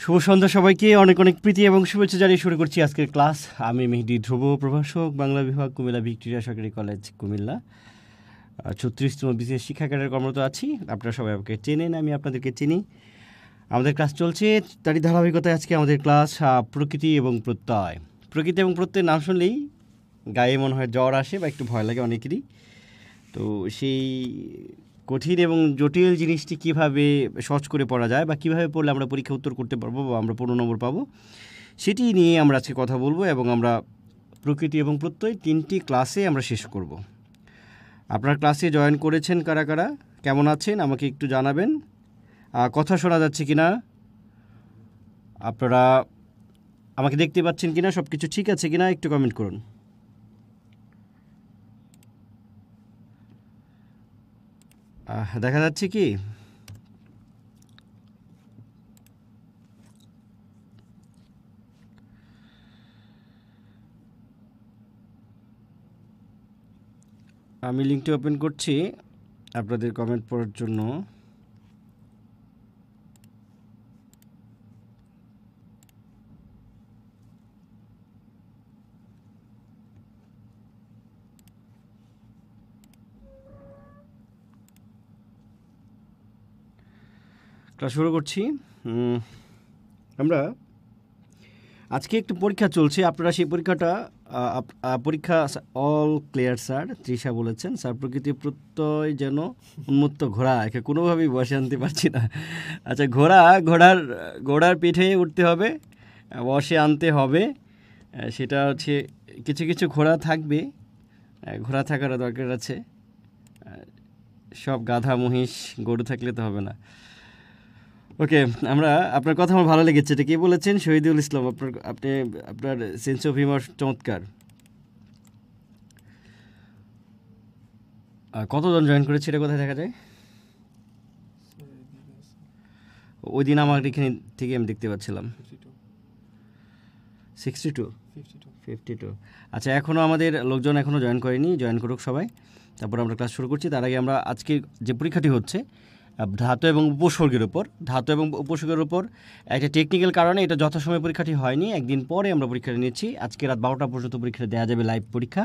শুভ সন্ধ্যা সবাইকে, অনেক অনেক প্রীতি এবং শুভেচ্ছা জানিয়ে শুরু করছি আজকের ক্লাস। আমি মেহেদী ধ্রুব, প্রভাষক, বাংলা বিভাগ, কুমিল্লা ভিক্টোরিয়া সরকারি কলেজ, কুমিল্লা। 36তম বিশেষ শিক্ষাকারের কর্মরত আছি। আপনারা সবাই আমাকে চেনেন, আমি আপনাদেরকে চিনি। আমাদের ক্লাস চলছে, তারই ধারাবাহিকতায় আজকে আমাদের ক্লাস প্রকৃতি এবং প্রত্যয়। প্রকৃতি এবং প্রত্যয়ের নাম শুনলেই গায়ে মনে হয় জ্বর আসে বা একটু ভয় লাগে অনেকেরই। তো সেই কঠিন এবং জটিল জিনিসটি কীভাবে সহজ করে পড়া যায় বা কীভাবে পড়লে আমরা পরীক্ষা উত্তর করতে পারবো বা আমরা 15 নম্বর পাবো, সেটি নিয়ে আমরা আজকে কথা বলবো। এবং আমরা প্রকৃতি এবং প্রত্যয় 3টি ক্লাসে আমরা শেষ করব। আপনার ক্লাসে জয়েন করেছেন কারা কারা, কেমন আছেন আমাকে একটু জানাবেন। কথা শোনা যাচ্ছে কিনা, আপনারা আমাকে দেখতে পাচ্ছেন কিনা, সব কিছু ঠিক আছে কিনা একটু কমেন্ট করুন। দেখা যাচ্ছে কি? আমি লিঙ্কটি ওপেন করছি আপনাদের কমেন্ট পড়ার জন্য। ক্লাস শুরু করছি। আমরা আজকে একটু পরীক্ষা চলছে, আপনারা সেই পরীক্ষাটা পরীক্ষা অল ক্লিয়ার স্যার, তৃষা বলেছেন। স্যার প্রকৃতি প্রত্যয় যেন উন্মত্ত ঘোড়া, একে কোনোভাবেই বসে আনতে পারছি না। আচ্ছা, ঘোড়ার পিঠে উঠতে হবে, বসে আনতে হবে। সেটা হচ্ছে কিছু কিছু ঘোড়া থাকবে, ঘোড়া থাকার দরকার আছে। সব গাধা মহিষ গরু থাকলে তো হবে না। ওকে, আপনার কথা আমার ভালো লেগেছে। এটা কে বলেছেন? শহীদুল ইসলাম। আপনার সেন্স অফ হিউমার চমৎকার। কতজন জয়েন করেছে এটা কোথায় দেখা যায়? ওই দিন আমার এখানে থেকে আমি দেখতে পাচ্ছিলাম 52। আচ্ছা, এখনও আমাদের লোকজন এখনও জয়েন করেনি, জয়েন করুক সবাই, তারপর আমরা ক্লাস শুরু করছি। তার আগে আমরা আজকে যে পরীক্ষাটি হচ্ছে ধাতু এবং উপসর্গের উপর একটা টেকনিক্যাল কারণে এটা যথাসময়ে পরীক্ষাটি হয়নি, একদিন পরে আমরা পরীক্ষাটা নিচ্ছি। আজকে রাত 12টা পর্যন্ত পরীক্ষাটা দেওয়া যাবে, লাইভ পরীক্ষা।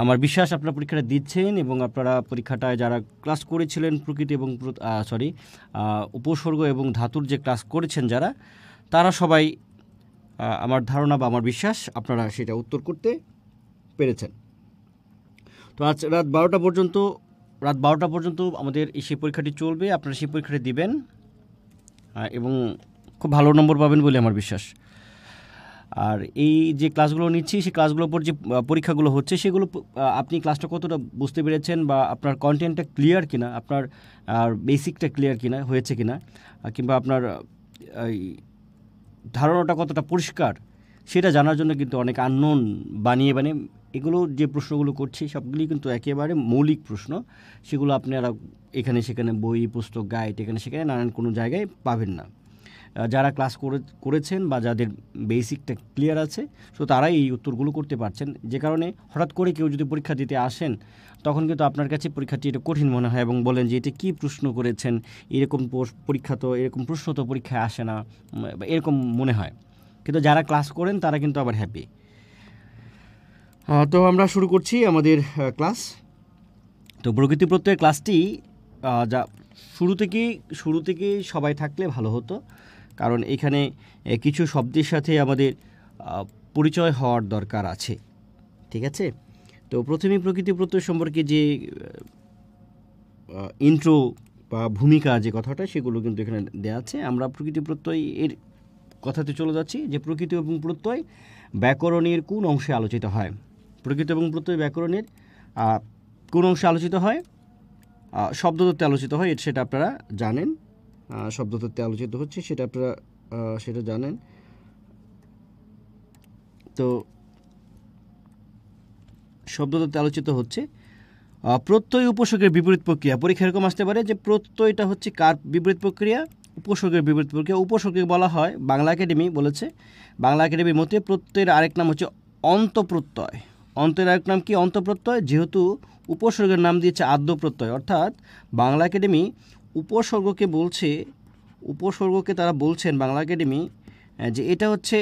আমার বিশ্বাস আপনারা পরীক্ষাটা দিচ্ছেন এবং আপনারা পরীক্ষাটায় যারা ক্লাস করেছিলেন প্রকৃতি এবং উপসর্গ এবং ধাতুর যে ক্লাস করেছেন যারা, তারা সবাই আমার ধারণা বা আমার বিশ্বাস আপনারা সেটা উত্তর করতে পেরেছেন। তো আজ রাত 12টা পর্যন্ত আমাদের সেই পরীক্ষাটি চলবে। আপনারা সেই পরীক্ষাটি দিবেন এবং খুব ভালো নম্বর পাবেন বলে আমার বিশ্বাস। আর এই যে ক্লাসগুলো নিচ্ছি, সেই ক্লাসগুলোর উপর যে পরীক্ষাগুলো হচ্ছে, সেগুলো আপনি ক্লাসটা কতটা বুঝতে পেরেছেন বা আপনার কন্টেন্টটা ক্লিয়ার কিনা, আপনার বেসিকটা ক্লিয়ার কিনা হয়েছে কিনা, কিংবা আপনার ধারণাটা কতটা পরিষ্কার, সেটা জানার জন্য কিন্তু অনেক আননোন বানিয়ে এগুলো যে প্রশ্নগুলো করছি সবগুলি কিন্তু একেবারে মৌলিক প্রশ্ন। সেগুলো আপনারা এখানে সেখানে বই, পুস্তক, গাইড এখানে সেখানে নানান কোনো জায়গায় পাবেন না। যারা ক্লাস করেছেন বা যাদের বেসিকটা ক্লিয়ার আছে, তো তারাই এই উত্তরগুলো করতে পারছেন। যে কারণে হঠাৎ করে কেউ যদি পরীক্ষা দিতে আসেন, তখন কিন্তু আপনার কাছে পরীক্ষাটি এটা কঠিন মনে হয় এবং বলেন যে এটা কী প্রশ্ন করেছেন, এরকম প্রশ্ন তো পরীক্ষায় আসে না, এরকম মনে হয়। কিন্তু যারা ক্লাস করেন তারা কিন্তু আবার হ্যাপি। তো আমরা শুরু করছি আমাদের ক্লাস। তো প্রকৃতি প্রত্যয়ের ক্লাসটি যা শুরু থেকে সবাই থাকলে ভালো হতো, কারণ এখানে কিছু শব্দের সাথে আমাদের পরিচয় হওয়ার দরকার আছে। ঠিক আছে? তো প্রথমেই প্রকৃতি প্রত্যয় সম্পর্কে যে ইন্ট্রো বা ভূমিকা যে কথাটা, সেগুলো কিন্তু এখানে দেওয়া আছে। আমরা প্রকৃতি প্রত্যয় এর কথাতে চলে যাচ্ছি যে প্রকৃতি এবং প্রত্যয় ব্যাকরণের কোন অংশে আলোচিত হয়। প্রকৃতি এবং প্রত্যয় ব্যাকরণের কোন অংশে আলোচিত হয়? শব্দতত্ত্বে আলোচিত হয়, সেটা আপনারা জানেন। শব্দতত্ত্বে আলোচিত হচ্ছে সেটা আপনারা সেটা জানেন। তো শব্দতত্ত্বে আলোচিত হচ্ছে প্রত্যয় উপসর্গের বিপরীত প্রক্রিয়া। পরীক্ষা এরকম আসতে পারে যে প্রত্যয়টা হচ্ছে কার বিপরীত প্রক্রিয়া? উপসর্গের বিপরীত প্রক্রিয়া। উপসর্গকে বলা হয়, বাংলা একাডেমি বলেছে, বাংলা একাডেমির মতে প্রত্যয়ের আরেক নাম হচ্ছে অন্তঃপ্রত্যয়। অন্তের আরেক নাম কি? অন্তঃপ্রত্যয়। যেহেতু উপসর্গের নাম দিয়েছে আদ্য প্রত্যয়, অর্থাৎ বাংলা একাডেমি উপসর্গকে বলছে উপসর্গকে তারা বলছেন বাংলা একাডেমি যে এটা হচ্ছে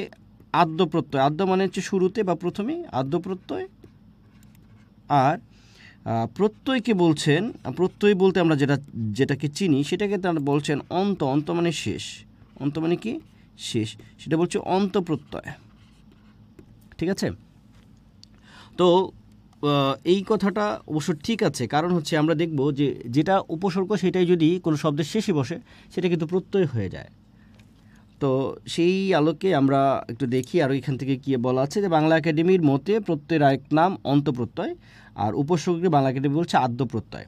আদ্য প্রত্যয়। আদ্য মানে হচ্ছে শুরুতে বা প্রথমে, আদ্য প্রত্যয়। আর প্রত্যয়কে বলছেন, প্রত্যয় বলতে আমরা যেটাকে চিনি সেটাকে তারা বলছেন অন্ত। অন্ত মানে শেষ, অন্ত মানে কি শেষ, সেটা বলছে অন্ত প্রত্যয়। ঠিক আছে? তো এই কথাটা অবশ্য ঠিক আছে, কারণ হচ্ছে আমরা দেখব যে যেটা উপসর্গ সেটাই যদি কোনো শব্দের শেষে বসে সেটা কিন্তু প্রত্যয় হয়ে যায়। তো সেই আলোকে আমরা একটু দেখি আর এখান থেকে কী বলা আছে যে বাংলা একাডেমির মতে প্রত্যয়ের আরেক নাম অন্তঃপ্রত্যয়, আর উপসর্গকে বাংলা একাডেমি বলছে আদ্য প্রত্যয়।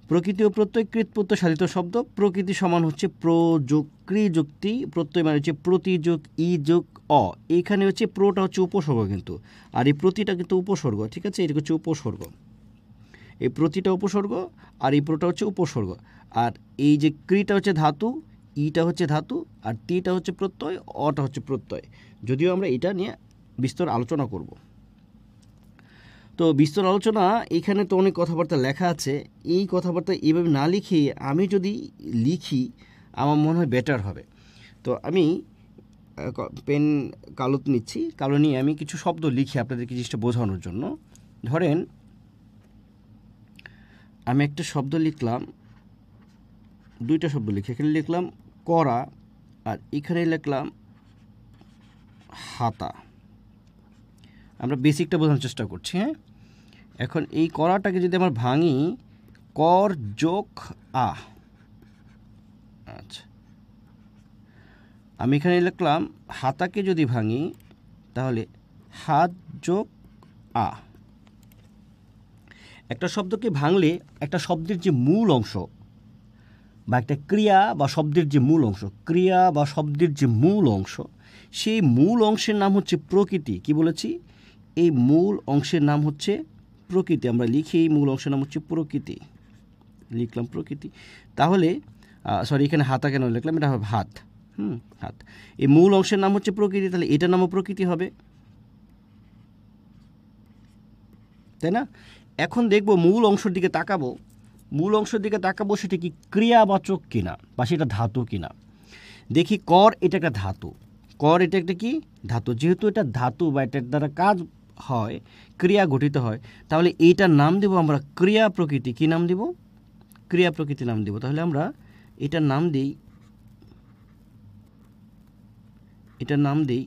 প্রকৃতি ও প্রত্যয় কৃত প্রত্যয় সাধিত শব্দ। প্রকৃতি সমান হচ্ছে প্রযোগ ক্রিযুক্তি, প্রত্যয় মানে হচ্ছে প্রতিযোগ ই যোগ অ। এইখানে হচ্ছে প্রটা হচ্ছে উপসর্গ কিন্তু, আর এই প্রতিটা কিন্তু উপসর্গ। ঠিক আছে, এটা হচ্ছে উপসর্গ, এই প্রতিটা উপসর্গ আর এই প্রটা হচ্ছে উপসর্গ। আর এই যে ক্রিটা হচ্ছে ধাতু, ইটা হচ্ছে ধাতু, আর তিটা হচ্ছে প্রত্যয়, অটা হচ্ছে প্রত্যয়। যদিও আমরা এটা নিয়ে বিস্তর আলোচনা করব। তো বিস্তর আলোচনা, এখানে তো অনেক কথাবার্তা লেখা আছে। এই কথাবার্তা এইভাবে না লিখে আমি যদি লিখি আমার মনে হয় বেটার হবে। তো আমি পেন কালো নিচ্ছি, কালো নিয়ে আমি কিছু শব্দ লিখি আপনাদেরকে জিনিসটা বোঝানোর জন্য। ধরেন আমি একটা শব্দ লিখলাম, দুইটা শব্দ লিখি। এখানে লিখলাম করা, আর এখানে লিখলাম হাতা। আমরা বেসিকটা বোঝানোর চেষ্টা করছি। হ্যাঁ, এখন এই করাটাকে যদি আমরা ভাঙি, কর যোগ আ। আচ্ছা, আমি এখানে লিখলাম হাতাকে যদি ভাঙি তাহলে হাত যোগ আ। একটা শব্দকে ভাঙলে একটা শব্দের যে মূল অংশ বা একটা ক্রিয়া বা শব্দের যে মূল অংশ, ক্রিয়া বা শব্দের যে মূল অংশ, সেই মূল অংশের নাম হচ্ছে প্রকৃতি। কি বলেছি? এই মূল অংশের নাম হচ্ছে প্রকৃতি। আমরা লিখি এই মূল অংশের নাম হচ্ছে প্রকৃতি, লিখলাম প্রকৃতি। তাহলে সরি, এখানে হাতা কেন লিখলাম, এটা হবে হাত। হাত। এই মূল অংশের নাম হচ্ছে প্রকৃতি, তাহলে এটার নামও প্রকৃতি হবে, তাই না? এখন দেখব মূল অংশের দিকে তাকাবো, মূল অংশের দিকে তাকাবো সেটা কি ক্রিয়াবাচক কিনা বা সেটা ধাতু কিনা। দেখি কর এটা একটা ধাতু, কর এটা একটা কি ধাতু। যেহেতু এটা ধাতু বা এটার দ্বারা কাজ হয়, ক্রিয়া গঠিত হয়, তাহলে এইটার নাম দেব আমরা ক্রিয়া প্রকৃতি। কি নাম দেব? ক্রিয়া প্রকৃতি নাম দেব। তাহলে আমরা এটার নাম দিই, এটার নাম দিই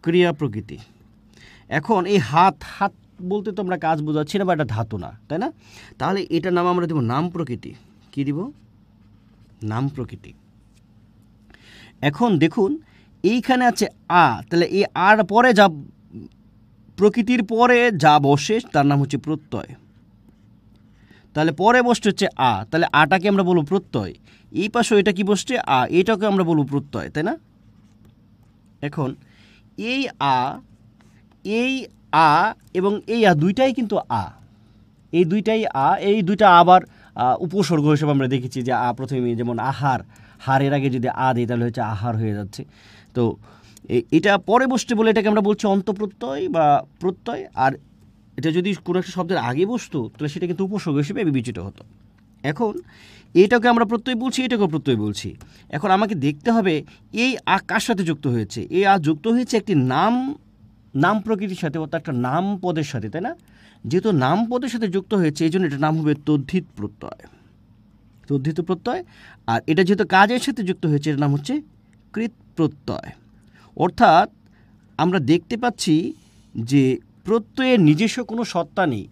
ক্রিয়া প্রকৃতি। এখন এই হাত, হাত বলতে তো আমরা কাজ বোঝাচ্ছি না বা এটা ধাতু না, তাই না? তাহলে এটার নাম আমরা দেব নাম প্রকৃতি। কি দিব? নাম প্রকৃতি। এখন দেখুন এইখানে আছে আ, তাহলে এই আর পরে যা প্রকৃতির পরে যা বসে তার নাম হচ্ছে প্রত্যয়। তাহলে পরে বসছে হচ্ছে আ, তাহলে আটাকে আমরা বলবো প্রত্যয়। এই পাশে এটা কি বসছে? আ, এটাকে আমরা বলবো প্রত্যয়, তাই না? এখন এই আ, এই আ এবং এই আ দুইটাই কিন্তু আ, এই দুইটাই আ। এই দুইটা আবার উপসর্গ হিসেবে আমরা দেখেছি যে আ প্রথমে, যেমন আহার, হারের আগে যদি আ দিই তাহলে হচ্ছে আহার হয়ে যাচ্ছে। তো এটা পরে বসতে বলে এটাকে আমরা বলছি অন্তঃপ্রত্যয় বা প্রত্যয়। আর এটা যদি কোনো একটা শব্দের আগে বসতো তাহলে সেটা কিন্তু উপসর্গ হিসেবে বিবেচিত হতো। এখন এটাকে আমরা প্রত্যয় বলছি, এটাকেও প্রত্যয় বলছি। এখন আমাকে দেখতে হবে এই আ কার সাথে যুক্ত হয়েছে। এই আ যুক্ত হয়েছে একটি নাম, নাম প্রকৃতির সাথে, অর্থাৎ একটা নাম পদের সাথে, তাই না? যেহেতু নাম পদের সাথে যুক্ত হয়েছে এই জন্য এটার নাম হবে তদ্ধিত প্রত্যয়, তদ্ধিত প্রত্যয়। আর এটা যেহেতু কাজের সাথে যুক্ত হয়েছে এটার নাম হচ্ছে কৃত প্রত্যয়। অর্থাৎ আমরা দেখতে পাচ্ছি যে প্রত্যয়ের নিজস্ব কোনো সত্তা নেই।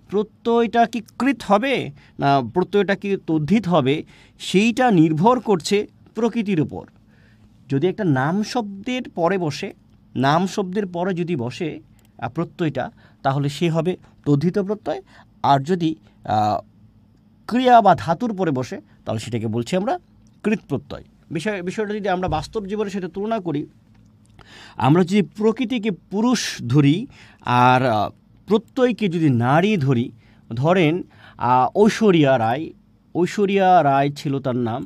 প্রত্যয়টা কি কৃত হবে না প্রত্যয়টা কি তদ্ধিত হবে, সেইটা নির্ভর করছে প্রকৃতির উপর। যদি একটা নাম শব্দের পরে বসে, নাম শব্দের পরে যদি বসে প্রত্যয়টা, তাহলে সে হবে তদ্ধিত প্রত্যয়। আর যদি ক্রিয়া বা ধাতুর পরে বসে তাহলে সেটাকে বলছি আমরা কৃত প্রত্যয়। বিষয়টা যদি আমরা বাস্তব জীবনে সেটা তুলনা করি, আমরা যদি প্রকৃতিকে পুরুষ ধরি আর প্রত্যয়কে যদি নারী ধরি, ধরেন ঐশ্বরিয়া রায়, ঐশ্বরিয়া রায় ছিল তার নাম।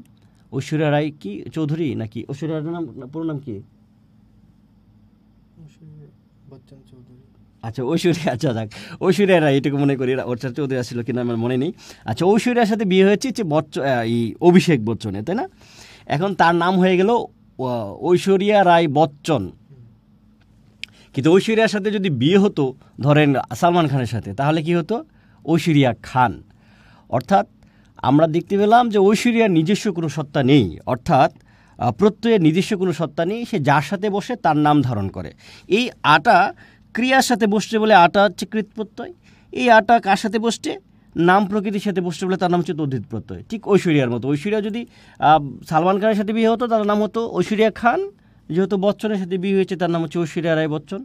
ঐশ্বরিয়া রায় কি চৌধুরী নাকি ঐশ্বরিয়ার নাম পুরো নাম কি? আচ্ছা ঐশ্বরিয়া, আচ্ছা যাক, ঐশ্বরিয়া রায় এটুকু মনে করি, ওর সাথে ওদের আসলে কিনা আমার মনে নেই। আচ্ছা ঐশ্বরিয়ার সাথে বিয়ে হয়েছে যে এই অভিষেক বচ্চনের, তাই না? এখন তার নাম হয়ে গেল ঐশ্বরিয়া রায় বচ্চন। কিন্তু ঐশ্বরিয়ার সাথে যদি বিয়ে হতো ধরেন সালমান খানের সাথে, তাহলে কি হতো? ঐশ্বরিয়া খান। অর্থাৎ আমরা দেখতে পেলাম যে ঐশ্বরিয়ার নিজস্ব কোনো সত্তা নেই, অর্থাৎ প্রত্যয়ের নিজস্ব কোনো সত্তা নেই, সে যার সাথে বসে তার নাম ধারণ করে। এই আটা ক্রিয়ার সাথে বসছে বলে আটা হচ্ছে কৃত প্রত্যয়, এই আটা কার সাথে বসছে? নাম প্রকৃতির সাথে বসছে বলে তার নাম হচ্ছে তদ্ধিত প্রত্যয়। ঠিক ঐশ্বরিয়ার মতো, ঐশ্বরিয়া যদি সালমান খানের সাথে বিয়ে হতো তার নাম হতো ঐশ্বরিয়া খান, যেহেতু বচ্চনের সাথে বিয়ে হয়েছে তার নাম হচ্ছে ঐশ্বরিয়া রায় বচ্চন।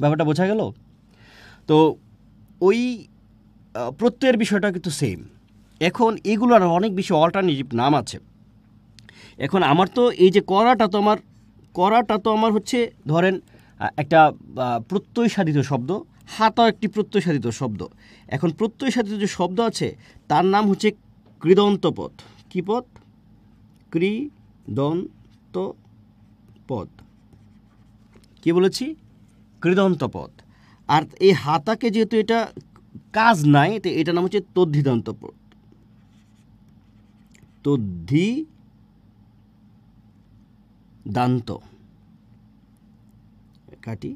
ব্যাপারটা বোঝা গেল? তো ওই প্রত্যয়ের বিষয়টা কিন্তু সেম। এখন এগুলোর অনেক বেশি অল্টারনেটিভ নাম আছে। এখন আমার তো এই যে করাটা তো আমার হচ্ছে ধরেন একটা প্রত্যয় সাধিত শব্দ, হাতাও একটি প্রত্যয় সাধিত শব্দ। এখন প্রত্যয় সাধিত যে শব্দ আছে তার নাম হচ্ছে কৃদন্ত পদ। কি পদ? কৃদন্ত পদ। কি বলেছি? কৃদন্ত পদ। আর এই হাতাকে যেহেতু এটা কাজ নাই, তো এটার নাম হচ্ছে তদ্ধিদান্ত পদ। তদ্ধিদান্ত কাটি,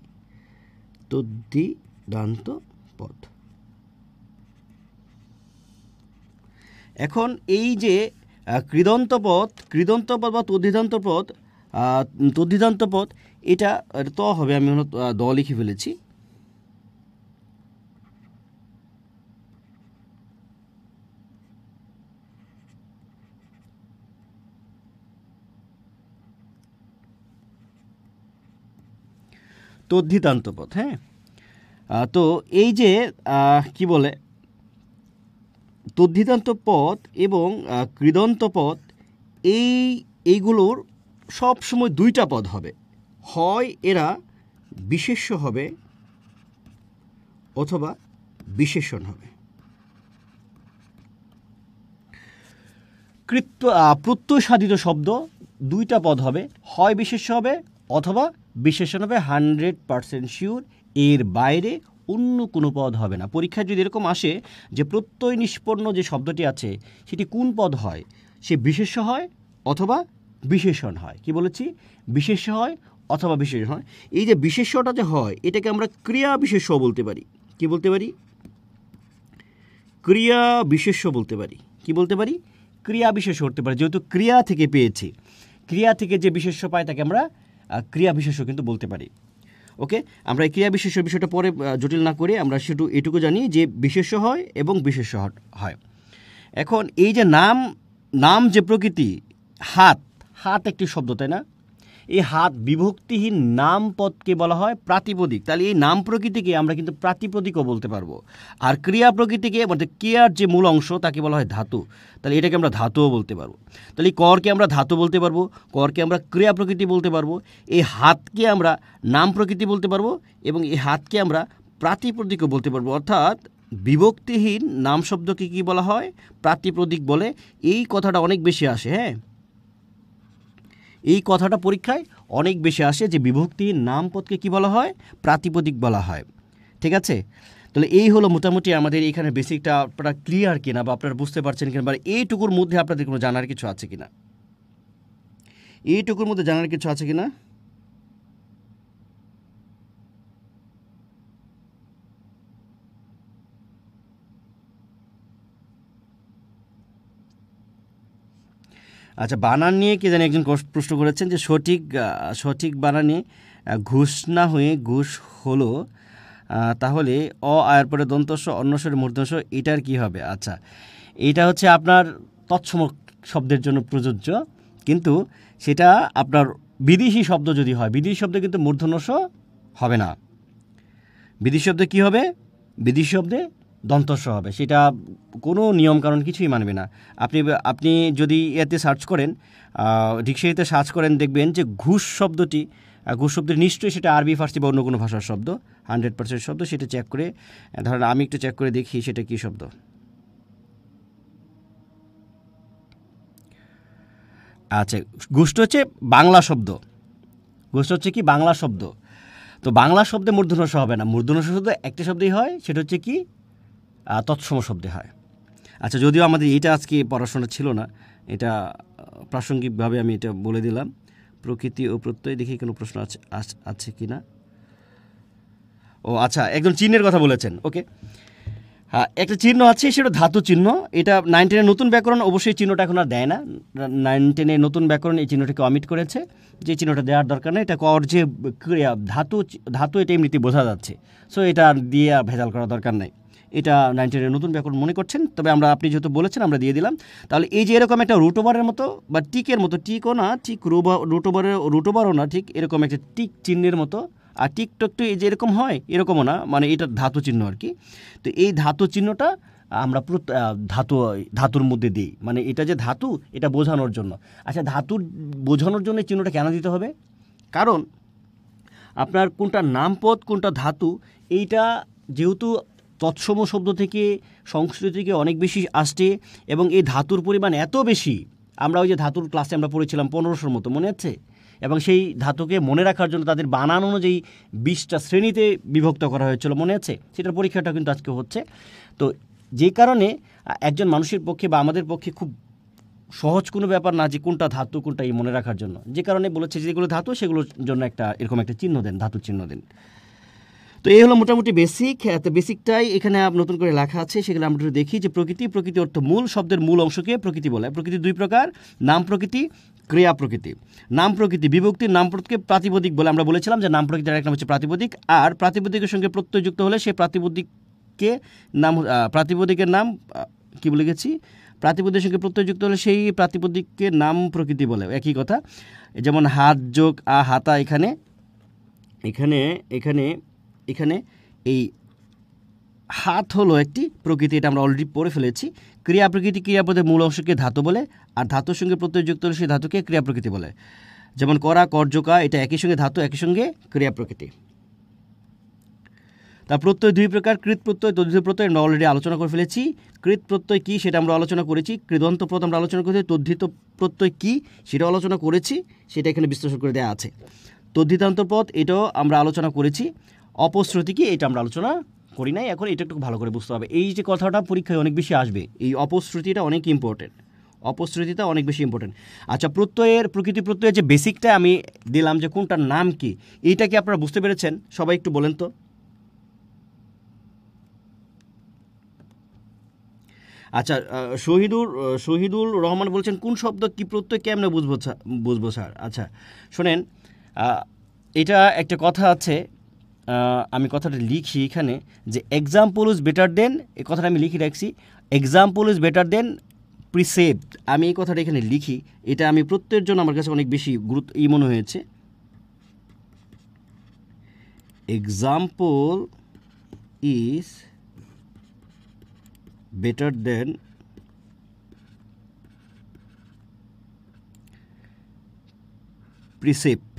তদ্ধিদান্ত পদ। এখন এই যে কৃদন্ত পদ বা তদ্ধিদান্ত পদ, এটা ত হবে, আমি দ লিখে ফেলেছি। তদ্ধিদান্ত পদ, হ্যাঁ। তো এই যে কি বলে, তদ্ধিদান্ত পদ এবং কৃদন্ত পদ, এইগুলোর সব সময় দুইটা পদ হবে, হয় এরা বিশেষ্য হবে অথবা বিশেষণ হবে। প্রত্যয় সাধিত শব্দ দুইটা পদ হবে, হয় বিশেষ্য হবে অথবা বিশেষণ হবে। 100% শিওর, এর বাইরে অন্য কোনো পদ হবে না। পরীক্ষায় যদি এরকম আসে যে প্রত্যয় নিষ্পন্ন যে শব্দটি আছে সেটি কোন পদ হয়, সে বিশেষ্য হয় অথবা বিশেষণ হয়। কি বলেছি? বিশেষ্য হয় অথবা বিশেষণ হয়। এই যে বিশেষ্যটা যে হয় এটাকে আমরা ক্রিয়া বিশেষ্য বলতে পারি। কি বলতে পারি? ক্রিয়া বিশেষ্য বলতে পারি। কি বলতে পারি? ক্রিয়া বিশেষ্য করতে পারি, যেহেতু ক্রিয়া থেকে পেয়েছি। ক্রিয়া থেকে যে বিশেষ্য পাই তাকে আমরা ক্রিয়া বিশেষ্য কিন্তু বলতে পারি। ওকে, আমরা এই ক্রিয়া বিশেষ্য বিষয়টা পরে জটিল না করে আমরা শুধু এটুকু জানি যে বিশেষ্য হয় এবং বিশেষ্য হয়। এখন এই যে নাম যে প্রকৃতি, হাত একটি শব্দ, তাই না? এই হাত বিভক্তিহীন নাম পদকে বলা হয় প্রাতিপদিক। তাহলে এই নাম প্রকৃতিকে আমরা কিন্তু প্রাতিপদিকও বলতে পারবো। আর ক্রিয়া প্রকৃতিকে, মানে ক্রিয়ার যে মূল অংশ তাকে বলা হয় ধাতু। তাহলে এটাকে আমরা ধাতুও বলতে পারবো। তাহলে এই করকে আমরা ধাতু বলতে পারবো, করকে আমরা ক্রিয়া প্রকৃতি বলতে পারবো, এই হাতকে আমরা নাম প্রকৃতি বলতে পারবো, এবং এই হাতকে আমরা প্রাতিপদিকও বলতে পারবো। অর্থাৎ বিভক্তিহীন নাম শব্দকে কী বলা হয়? প্রাতিপদিক বলে। এই কথাটা অনেক বেশি আসে, হ্যাঁ, এই কথাটা পরীক্ষায় অনেক বেশি আসে যে বিভক্তিহীন নাম পদকে কী বলা হয়? প্রাতিপদিক বলা হয়। ঠিক আছে? তাহলে এই হলো মোটামুটি আমাদের এখানে বেসিকটা। আপনারা ক্লিয়ার কিনা বা আপনারা বুঝতে পারছেন কিনা, বা এইটুকুর মধ্যে আপনাদের কোনো জানার কিছু আছে কিনা, এইটুকুর মধ্যে জানার কিছু আছে কিনা? আচ্ছা, বানান নিয়ে কি জানি একজন প্রশ্ন করেছেন যে সঠিক বানানে ঘুষ না হয়ে ঘুষ হলো, তাহলে আয়ের পরে দন্তস্ব অন্যস্বরে মূর্ধন্য এটার কি হবে? আচ্ছা, এইটা হচ্ছে আপনার তৎসম শব্দের জন্য প্রযোজ্য, কিন্তু সেটা আপনার বিদেশি শব্দ যদি হয়, বিদেশি শব্দে কিন্তু মূর্ধন্য স হবে না। বিদেশি শব্দে কী হবে? বিদেশি শব্দে দন্তস্ব হবে। সেটা কোনো নিয়মকানুন কিছুই মানবে না। আপনি যদি এতে সার্চ করেন, ডিকশনারিতে সার্চ করেন, দেখবেন যে ঘুষ শব্দটি নিশ্চয়ই সেটা আরবি, ফার্সি বা অন্য কোনো ভাষার শব্দ, 100% শব্দ। সেটা চেক করে, ধরেন আমি একটু চেক করে দেখি সেটা কী শব্দ। আচ্ছা, ঘুষটা হচ্ছে বাংলা শব্দ। ঘুষটা হচ্ছে কি? বাংলা শব্দ। তো বাংলা শব্দে মূর্ধন্য ষ হবে না, মূর্ধন্য ষ শুধু একটা শব্দেই হয়, সেটা হচ্ছে কি তৎসম শব্দে হয়। আচ্ছা, যদিও আমাদের এইটা আজকে পড়াশোনা ছিল না, এটা প্রাসঙ্গিকভাবে আমি এটা বলে দিলাম। প্রকৃতি ও প্রত্যয়, দেখি কোনো প্রশ্ন আছে কি না। ও আচ্ছা, একজন চিহ্নের কথা বলেছেন, ওকে। হ্যাঁ, একটা চিহ্ন আছে, সেটা ধাতু চিহ্ন। এটা 9 10-এর নতুন ব্যাকরণ অবশ্যই চিহ্নটা এখন আর দেয় না। 9 10-এর নতুন ব্যাকরণ এই চিহ্নটাকে অমিট করেছে, যে চিহ্নটা দেওয়ার দরকার নেই। এটা কর যে ক্রিয়া ধাতু এটা এমনিতেই বোঝা যাচ্ছে, সো এটা দিয়ে আর ভেজাল করার দরকার নেই। এটা 9 10-এর নতুন ব্যাকরণ মনে করছেন, তবে আপনি যেহেতু বলেছেন আমরা দিয়ে দিলাম। তাহলে এই যে এরকম একটা রুট ওভারের মতো বা টিকের মতো, টিকও না ঠিক, রুট ওভারও না ঠিক, এরকম একটা টিক চিহ্নের মতো। আর টিকটক তো এই যে এরকম হয়, এরকমও না, মানে এটা ধাতু চিহ্ন আর কি। তো এই ধাতু চিহ্নটা আমরা ধাতুর মধ্যে দিই, মানে এটা যে ধাতু এটা বোঝানোর জন্য। আচ্ছা, ধাতুর বোঝানোর জন্য এই চিহ্নটা কেন দিতে হবে? কারণ আপনার কোনটা নামপদ কোনটা ধাতু, এইটা যেহেতু তৎসম শব্দ থেকে, সংস্কৃত থেকে অনেক বেশি আসছে, এবং এই ধাতুর পরিমাণ এত বেশি, আমরা ওই যে ধাতুর ক্লাসে আমরা পড়েছিলাম 1500-র মতো, মনে আছে? এবং সেই ধাতুকে মনে রাখার জন্য তাদের বানান অনুযায়ী 20টা শ্রেণীতে বিভক্ত করা হয়েছিল, মনে আছে? সেটার পরীক্ষাটা কিন্তু আজকে হচ্ছে। তো যে কারণে একজন মানুষের পক্ষে বা আমাদের পক্ষে খুব সহজ কোনো ব্যাপার না যে কোনটা ধাতু কোনটা এই মনে রাখার জন্য, যে কারণে বলেছে যেগুলো ধাতু সেগুলোর জন্য এরকম একটা চিহ্ন দেন, ধাতুর চিহ্ন দেন। তো এই হলো মোটামুটি বেসিক। তো বেসিকটাই এখানে নতুন করে লেখা আছে, সেগুলো আমরা একটু দেখি। যে প্রকৃতি অর্থ মূল, শব্দের মূল অংশকে প্রকৃতি বলে। প্রকৃতি দুই প্রকার, নাম প্রকৃতি, ক্রিয়া প্রকৃতি। নাম প্রকৃতি বিভক্তির নামপদকে প্রাতিপদিক বলে। আমরা বলেছিলাম যে নাম প্রকৃতির এক নাম হচ্ছে প্রাতিপদিক, আর প্রাতিপদিকের সঙ্গে প্রত্যয় যুক্ত হলে সেই প্রাতিপদিককে নাম, প্রাতিপদিকের নাম কি বলে গেছি, প্রাতিপদিকের সঙ্গে প্রত্যয় যুক্ত হলে সেই প্রাতিপদিককে নাম প্রকৃতি বলে। একই কথা, যেমন হাত যোগ হাতা, এখানে এখানে এখানে এখানে এই হাত হলো একটি প্রকৃতি, এটা আমরা অলরেডি পড়ে ফেলেছি। ক্রিয়া প্রকৃতি ক্রিয়াপদের মূল অংশকে ধাতু বলে, আর ধাতুর সঙ্গে প্রত্যয় যুক্ত হলে সেই ধাতুকে ক্রিয়া প্রকৃতি বলে। যেমন করা, কর্যকা, এটা একই সঙ্গে ধাতু, একই সঙ্গে ক্রিয়া প্রকৃতি। তার প্রত্যয় দুই প্রকার, কৃত প্রত্যয়, তদ্ধিত প্রত্যয়, আমরা অলরেডি আলোচনা করে ফেলেছি। কৃত প্রত্যয় কী সেটা আমরা আলোচনা করেছি, কৃদন্ত পদ আমরা আলোচনা করেছি, তদ্ধিত প্রত্যয় কী সেটাও আলোচনা করেছি, সেটা এখানে বিশ্লেষণ করে দেওয়া আছে। তদ্ধিতান্ত পদ এটাও আমরা আলোচনা করেছি। অপশ্রুতি কি এটা আমরা আলোচনা করি নাই, এখন এটা একটু ভালো করে বুঝতে হবে। এই যে কথাটা পরীক্ষায় অনেক বেশি আসবে, এই অপশ্রুতিটা অনেক ইম্পর্টেন্ট, অপশ্রুতিটা অনেক বেশি ইম্পর্টেন্ট। আচ্ছা, প্রকৃতি প্রত্যয়ের যে বেসিকটা আমি দিলাম যে কোনটার নাম কি, এইটা কি আপনারা বুঝতে পেরেছেন? সবাই একটু বলেন তো। আচ্ছা, শহীদুল রহমান বলছেন কোন শব্দ কি প্রত্যয় কেমনে বুঝবো স্যার? আচ্ছা শোনেন, এটা একটা কথা আছে, আমি কথাটা লিখি এখানে, যে এক্সাম্পল ইজ বেটার দেন, এই কথাটা আমি লিখে রাখছি, example is better than precept. আমি এই কথাটা এখানে লিখি, এটা আমি প্রত্যয়ের জন্য আমার কাছে অনেক বেশি মনে হয়েছে। Example is better than precept.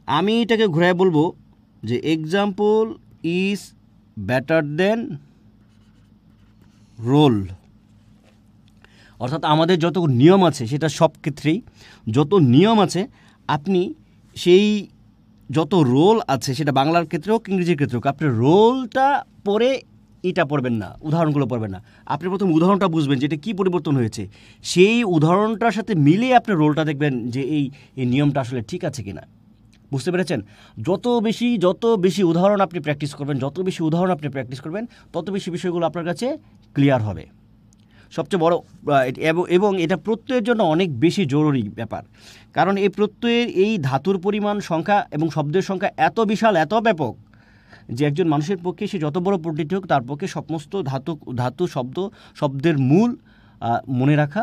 আমি এটাকে ঘুরায় বলবো যে example is better than rule. অর্থাৎ আমাদের যত নিয়ম আছে, সেটা সব ক্ষেত্রেই যত নিয়ম আছে, আপনি সেই যত রোল আছে, সেটা বাংলার ক্ষেত্রে হোক ইংরেজির ক্ষেত্রে হোক, আপনি রোলটা পরে এটা পড়বেন না, উদাহরণগুলো পড়বেন না। আপনি প্রথম উদাহরণটা বুঝবেন যে এটা কী পরিবর্তন হয়েছে, সেই উদাহরণটার সাথে মিলিয়ে আপনি রোলটা দেখবেন যে এই নিয়মটা আসলে ঠিক আছে কিনা। বুঝতে পেরেছেন? যত বেশি উদাহরণ আপনি প্র্যাকটিস করবেন, তত বেশি বিষয়গুলো আপনার কাছে ক্লিয়ার হবে। সবচেয়ে বড় এবং এটা প্রত্যয়ের জন্য অনেক বেশি জরুরি ব্যাপার, কারণ এই প্রত্যয়ের এই ধাতুর পরিমাণ সংখ্যা এবং শব্দের সংখ্যা এত বিশাল, এত ব্যাপক, যে একজন মানুষের পক্ষে সে যত বড় পণ্ডিত হোক, তার পক্ষে সমস্ত ধাতু শব্দের মূল মনে রাখা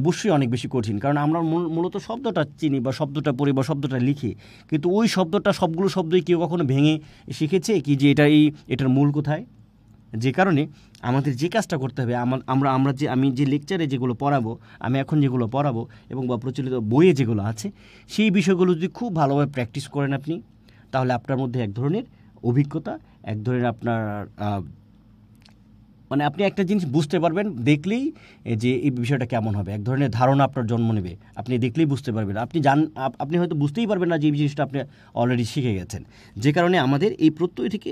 অবশ্যই অনেক বেশি কঠিন। কারণ আমরা মূলত শব্দটা চিনি বা শব্দটা পড়ি বা শব্দটা লিখি, কিন্তু ওই শব্দটা সবগুলো শব্দই কেউ কখনো ভেঙে শিখেছে কি যে এটার মূল কোথায়? যে কারণে আমাদের যে কাজটা করতে হবে, আমি যে লেকচারে যেগুলো পড়াবো, আমি এখন যেগুলো পড়াবো এবং বা প্রচলিত বইয়ে যেগুলো আছে, সেই বিষয়গুলো যদি খুব ভালোভাবে প্র্যাকটিস করেন আপনি, তাহলে আপনার মধ্যে এক ধরনের অভিজ্ঞতা, এক ধরনের আপনার মানে আপনি একটা জিনিস বুঝতে পারবেন দেখলেই যে এই বিষয়টা কেমন হবে, এক ধরনের ধারণা আপনার জন্ম নেবে, আপনি দেখলেই বুঝতে পারবেন। আপনি হয়তো বুঝতেই পারবেন না যে এই জিনিসটা আপনি অলরেডি শিখে গেছেন। যে কারণে আমাদের এই প্রত্যয় থেকে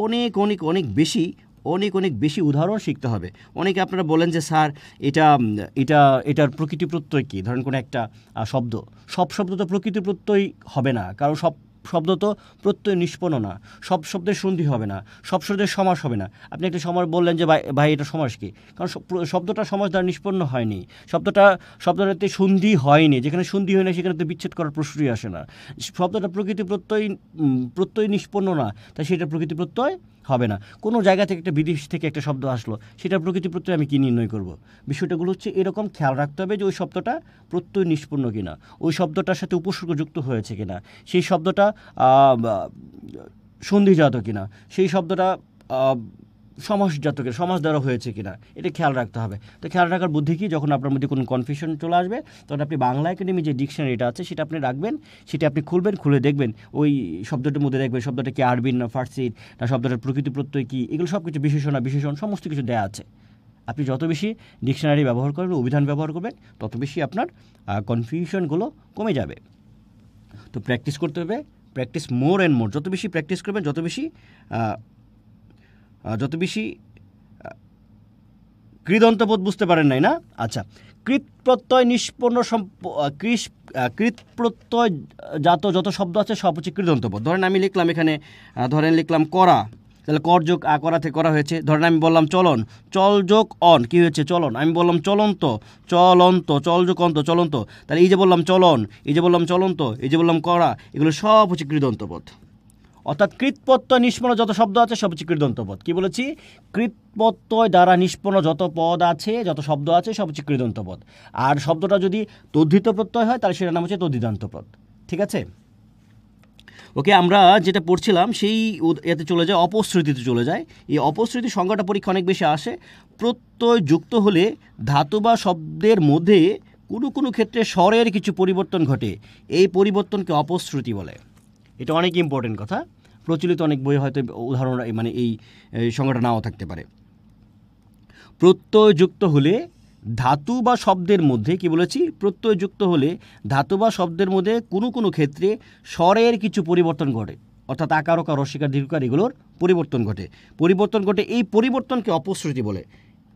অনেক অনেক অনেক বেশি উদাহরণ শিখতে হবে। অনেকে আপনারা বলেন যে স্যার এটার প্রকৃতি প্রত্যয় কী? ধরেন কোনো একটা শব্দ, সব শব্দ তো প্রকৃতি প্রত্যয় হবে না, কারণ সব শব্দ তো প্রত্যয় নিষ্পন্ন না, সব শব্দের সন্ধি হবে না, সব শব্দের সমাস হবে না। আপনি একটা সমাস বললেন যে ভাই এটা সমাস কি? কারণ শব্দটা সমাস দ্বারা নিষ্পন্ন হয়নি, শব্দটাতে সন্ধি হয়নি। যেখানে সন্ধি হয় না সেখানে তো বিচ্ছেদ করার প্রশ্নই আসে না। শব্দটা প্রকৃতি প্রত্যয় নিষ্পন্ন না, তাই সেটা প্রকৃতি প্রত্যয় হবে না। কোনো জায়গা থেকে একটা বিদেশ থেকে একটা শব্দ আসলো, সেটার প্রকৃতি প্রত্যয় আমি কী নির্ণয় করব? বিষয়টাগুলো হচ্ছে এরকম, খেয়াল রাখতে হবে যে ওই শব্দটা প্রত্যয় নিষ্পন্ন কিনা, ওই শব্দটার সাথে উপসর্গ যুক্ত হয়েছে কিনা, সেই শব্দটা সন্ধিজাত কিনা, সেই শব্দটা সমাসজাত কিনা, সমাস দ্বারা হয়েছে কিনা, এটা খেয়াল রাখতে হবে। তো খেয়াল রাখার বুদ্ধি কি, যখন আপনার মধ্যে কোনো কনফিউশন চলে আসবে তখন আপনি বাংলা একাডেমি যে ডিকশনারিটা আছে সেটা আপনি রাখবেন, সেটা আপনি খুলবেন, খুলে দেখবেন ওই শব্দটার মধ্যে দেখবেন শব্দটা কি আরবিন না ফার্সির, না শব্দটার প্রকৃতি প্রত্যয় কী, এগুলো সব কিছু বিশেষণ সমস্ত কিছু দেওয়া আছে। আপনি যত বেশি ডিকশনারি ব্যবহার করবেন, অভিধান ব্যবহার করবেন, তত বেশি আপনার কনফিউশনগুলো কমে যাবে। তো প্র্যাকটিস করতে হবে, প্র্যাকটিস মোর অ্যান্ড মোর। যত বেশি প্র্যাকটিস করবেন যত বেশি কৃদন্তপদ বুঝতে পারেন নাই না? আচ্ছা, কৃত প্রত্যয় নিষ্পন্ন কৃত প্রত্যয় জাত যত শব্দ আছে সব হচ্ছে কৃদন্তপদ। ধরেন আমি লিখলাম এখানে, লিখলাম করা, তাহলে কর যোগ করা থেকে করা হয়েছে। ধরেন আমি বললাম চলন, চল যোগ অন, কী হয়েছে? চলন। আমি বললাম চলন্ত, চল যোগ অন্ত, চলন্ত। তাহলে এই যে বললাম চলন, এই যে বললাম চলন্ত, এই যে বললাম করা, এগুলো সব হচ্ছে কৃদন্তপদ। অর্থাৎ কৃতপ্রত্যয় নিষ্পন্ন যত শব্দ আছে সব হচ্ছে কৃদন্তপদ। কি বলেছি? কৃতপ্রত্যয় দ্বারা নিষ্পন্ন যত পদ আছে, যত শব্দ আছে সব হচ্ছে কৃদন্তপদ। আর শব্দটা যদি তদ্ধিত প্রত্যয় হয় তাহলে সেটার নাম হচ্ছে তদ্ধিতান্তপদ। ঠিক আছে? ওকে, আমরা যেটা পড়ছিলাম সেই এতে চলে যায়, অপশ্রুতিতে চলে যায়। এই অপশ্রুতি সংজ্ঞাটা পরীক্ষা অনেক বেশি আসে। প্রত্যয় যুক্ত হলে ধাতু বা শব্দের মধ্যে কোনো কোনো ক্ষেত্রে স্বরের কিছু পরিবর্তন ঘটে, এই পরিবর্তনকে অপশ্রুতি বলে। এটা অনেক ইম্পর্টেন্ট কথা, প্রচলিত অনেক বই হয়তো উদাহরণ মানে এই সংজ্ঞাটা নাও থাকতে পারে। প্রত্যয় যুক্ত হলে ধাতু বা শব্দের মধ্যে, কি বলেছি? প্রত্যয় যুক্ত হলে ধাতু বা শব্দের মধ্যে কোনো কোনো ক্ষেত্রে স্বরের কিছু পরিবর্তন ঘটে, অর্থাৎ আকার ওকার রসিকার দীর্ঘকার এগুলোর পরিবর্তন ঘটে। এই পরিবর্তনকে অপশ্রুতি বলে।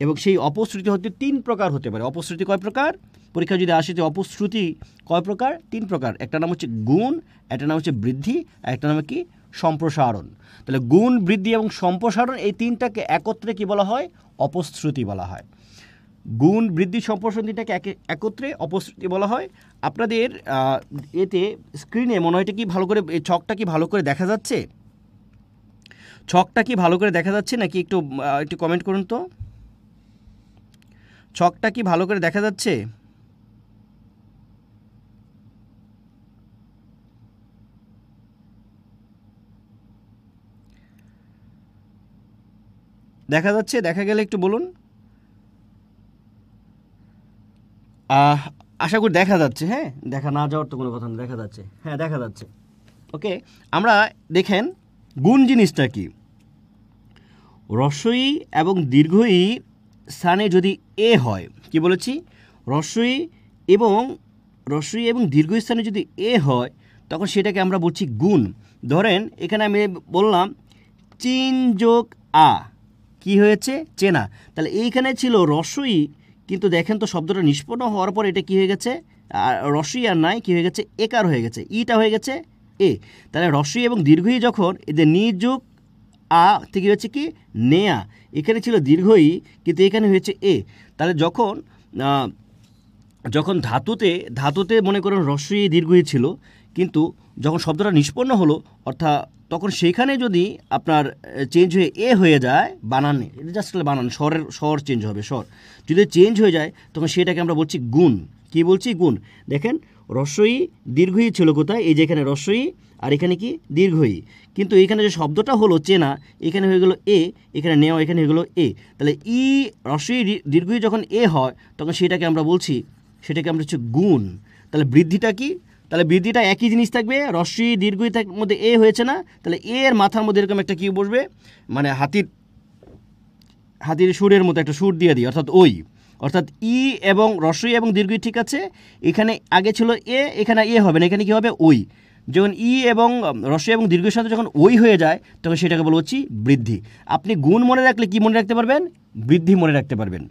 এবং সেই অপশ্রুতি হতে 3 প্রকার হতে পারে। অপশ্রুতি কয় প্রকার? পরীক্ষা যদি আসে যে অপশ্রুতি কয় প্রকার? 3 প্রকার। একটা নাম হচ্ছে গুণ, একটা নাম হচ্ছে বৃদ্ধি, আর একটা নাম কি? সম্প্রসারণ। তাহলে গুণ, বৃদ্ধি এবং সম্প্রসারণ, এই 3টাকে একত্রে কি বলা হয়? অপশ্রুতি বলা হয়। গুণ, বৃদ্ধি, সম্প্রসারণ 3টাকে একত্রে অপশ্রুতি বলা হয়। আপনাদের এতে স্ক্রিনে মনে হয় কি ভালো করে, এই ছকটা কি ভালো করে দেখা যাচ্ছে? ছকটা কি ভালো করে দেখা যাচ্ছে নাকি একটু কমেন্ট করুন তো। ছকটা কি ভালো করে দেখা যাচ্ছে? দেখা যাচ্ছে? দেখা গেলে একটু বলুন। আশা করি দেখা যাচ্ছে। হ্যাঁ, দেখা না যাওয়ার তো কোনো কথা না, দেখা যাচ্ছে। হ্যাঁ, দেখা যাচ্ছে। ওকে, আমরা দেখেন গুণ জিনিসটা কি। রস্বই এবং দীর্ঘই স্থানে যদি এ হয়, কি বলেছি? রস্বই এবং দীর্ঘ স্থানে যদি এ হয় তখন সেটাকে আমরা বলছি গুণ। ধরেন এখানে আমি বললাম চিন যোগ আ, কি হয়েছে? চেনা। তাহলে এইখানে ছিল রস্বই, কিন্তু দেখেন তো শব্দটা নিষ্পন্ন হওয়ার পর এটা কি হয়ে গেছে? রস্বই আর নাই, কি হয়ে গেছে? একার হয়ে গেছে, ইটা হয়ে গেছে এ। তাহলে রস্বই এবং দীর্ঘই যখন এদের নিযোগ আ থেকে হচ্ছে কি নেয়া, এখানে ছিল দীর্ঘই কিন্তু এখানে হয়েছে এ। তাহলে যখন ধাতুতে মনে করেন রস্বই দীর্ঘই ছিল, কিন্তু যখন শব্দটা নিষ্পন্ন হলো অর্থাৎ তখন সেখানে যদি আপনার চেঞ্জ হয়ে এ হয়ে যায়, বানানে, এটা জাস্ট বানান, স্বর চেঞ্জ হবে, স্বর যদি চেঞ্জ হয়ে যায় তখন সেটাকে আমরা বলছি গুণ। কি বলছি? গুণ। দেখেন রস্বই দীর্ঘই ছিল কোথায়? এই যে এখানে রস্বই আর এখানে কি দীর্ঘই, কিন্তু এখানে যে শব্দটা হলো চেনা, এখানে হয়ে গেল এ, এখানে নেওয়া, এখানে হয়ে গেল এ। তাহলে রস্বই দীর্ঘই যখন এ হয় তখন সেটাকে আমরা হচ্ছে গুণ। তাহলে বৃদ্ধিটা কি? তাহলে বৃদ্ধিটা একই জিনিস থাকবে, রস্বই দীর্ঘই মধ্যে এ হয়েছে না, তাহলে এর মাথার মধ্যে এরকম একটা কি বসবে, মানে হাতির হাতির সুরের মতো একটা সুর দিয়ে দিই, অর্থাৎ ওই, অর্থাৎ ই এবং রস্বই এবং দীর্ঘই ঠিক আছে। এখানে আগে ছিল এ, এখানে এ হবে না, এখানে কি হবে ওই। যখন ই এবং রস্বই এবং দীর্ঘের সাথে যখন ওই হয়ে যায় তখন সেটাকে বলা হচ্ছে বৃদ্ধি। আপনি গুণ মনে রাখলে কি মনে রাখতে পারবেন? বৃদ্ধি মনে রাখতে পারবেন।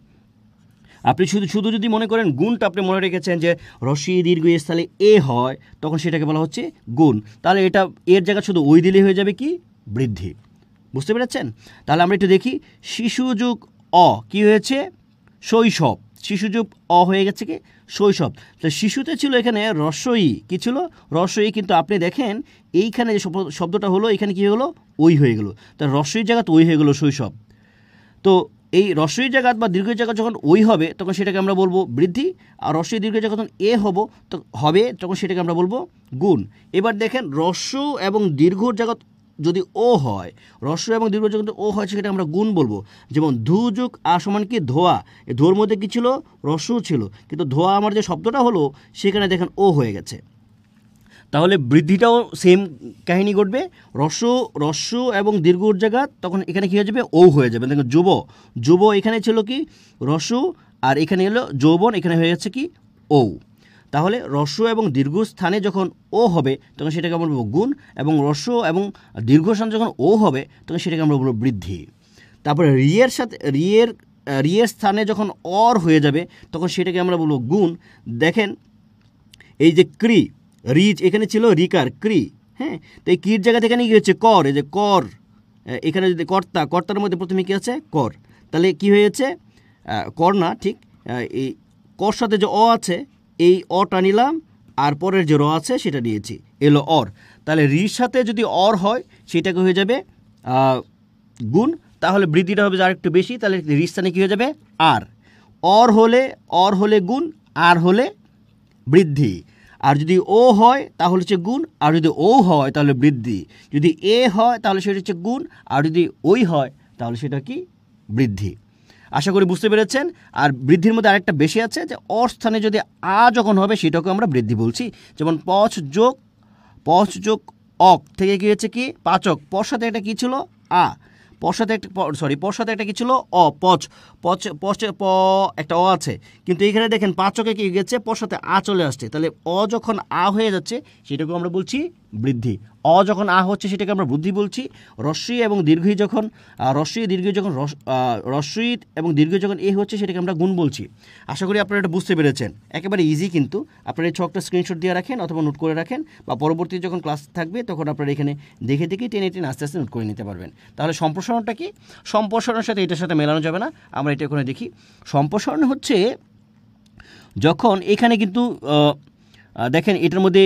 আপনি শুধু যদি মনে করেন গুণটা আপনি মনে রেখেছেন যে রস্বই দীর্ঘ এর স্থলে এ হয়, তখন সেটাকে বলা হচ্ছে গুণ। তাহলে এটা এর জায়গা শুধু ওই দিলেই হয়ে যাবে কি? বৃদ্ধি। বুঝতে পেরেছেন? তাহলে আমরা একটু দেখি, শিশু যোগ অ কি হয়েছে? শৈশব। শিশু যোগ অ হয়ে গেছে কি? শৈশব। তো শিশুতে ছিল এখানে রস্বই, কি ছিল? রস্বই, কিন্তু আপনি দেখেন এইখানে যে শব্দটা হলো এখানে কি হলো? ওই হয়ে গেল। তা রস্বই জায়গা তো ওই হয়ে গেল শৈশব। তো এই রস্বই জায়গা বা দীর্ঘ জায়গা যখন ওই হবে তখন সেটাকে আমরা বলবো বৃদ্ধি, আর রস্বই দীর্ঘ জায়গা যখন এ হবে তখন সেটাকে আমরা বলবো গুণ। এবার দেখেন রস্ব এবং দীর্ঘর জায়গা যদি ও হয়, রস্ব এবং দীর্ঘ যখন ও হয় সেটা আমরা গুণ বলবো। যেমন ধু যোগ আ সমান কি? ধোয়া। এই ধোয়ার মধ্যে কি ছিল? রস্ব ছিল, কিন্তু ধোয়া আমার যে শব্দটা হলো সেখানে দেখেন ও হয়ে গেছে। তাহলে বৃদ্ধিটাও সেম কাহিনী ঘটবে। রস্য এবং দীর্ঘর জায়গা তখন এখানে কী হয়ে যাবে? ও হয়ে যাবে। দেখুন যুব এখানে ছিল কি? রস্য, আর এখানে এলো যৌবন, এখানে হয়ে যাচ্ছে কি? ও। তাহলে রস্য এবং দীর্ঘ স্থানে যখন ও হবে তখন সেটাকে আমরা বলবো গুণ, এবং রস্য এবং দীর্ঘ স্থানে যখন ও হবে তখন সেটাকে আমরা বলবো বৃদ্ধি। তারপরে রিয়ের স্থানে যখন অর হয়ে যাবে তখন সেটাকে আমরা বলবো গুণ। দেখেন এই যে রিচ এখানে ছিল রিকার ক্রি, হ্যাঁ, তো এই কির জায়গা থেকে কি হচ্ছে? কর। এই যে কর, এখানে যদি কর্তার মধ্যে প্রথমে কী আছে? কর। তাহলে কি হয়েছে? কর না, ঠিক এই কর সাথে যে অ আছে এই অটা নিলাম, আর পরের যে র আছে সেটা নিয়েছি, এলো অর। তাহলে রির সাথে যদি অর হয় সেটাকে হয়ে যাবে গুণ। তাহলে বৃদ্ধিটা হবে আর একটু বেশি, তাহলে রির স্থানে কী হয়ে যাবে? আর। অর হলে গুণ, আর হলে বৃদ্ধি। আর যদি ও হয় তাহলে হচ্ছে গুণ, আর যদি ও হয় তাহলে বৃদ্ধি। যদি এ হয় তাহলে সেটা হচ্ছে গুণ, আর যদি ওই হয় তাহলে সেটা কি? বৃদ্ধি। আশা করি বুঝতে পেরেছেন। আর বৃদ্ধির মধ্যে আরেকটা বেশি আছে, যে অর স্থানে যদি আ যখন হবে সেটাকে আমরা বৃদ্ধি বলছি। যেমন পচ যোগ অক থেকে কী হয়েছে কি? পাচক। পর সাথে একটা কী ছিল? আ। পর সাথে একটা কী ছিল? অ। প একটা অ আছে, কিন্তু এখানে দেখেন পাচকে কি গেছে? পর সাথে আ চলে আসছে। তাহলে অ যখন আ হয়ে যাচ্ছে সেটাকে আমরা বলছি বৃদ্ধি। অ যখন আ হচ্ছে সেটাকে আমরা বৃদ্ধি বলছি। রস্বই এবং দীর্ঘই যখন রস্বই এবং দীর্ঘ যখন এ হচ্ছে সেটাকে আমরা গুণ বলছি। আশা করি আপনারা এটা বুঝতে পেরেছেন। একেবারে ইজি, কিন্তু আপনারা এই ছকটা স্ক্রিনশট দিয়ে রাখেন অথবা নোট করে রাখেন, বা পরবর্তী যখন ক্লাস থাকবে তখন আপনারা এখানে দেখে টেনে আস্তে আস্তে নোট করে নিতে পারবেন। তাহলে সম্প্রসারণটা কি? সম্প্রসারণের সাথে এটার সাথে মেলানো যাবে না। আমরা এটা ওখানে দেখি। সম্প্রসারণ হচ্ছে যখন এখানে কিন্তু দেখেন এটার মধ্যে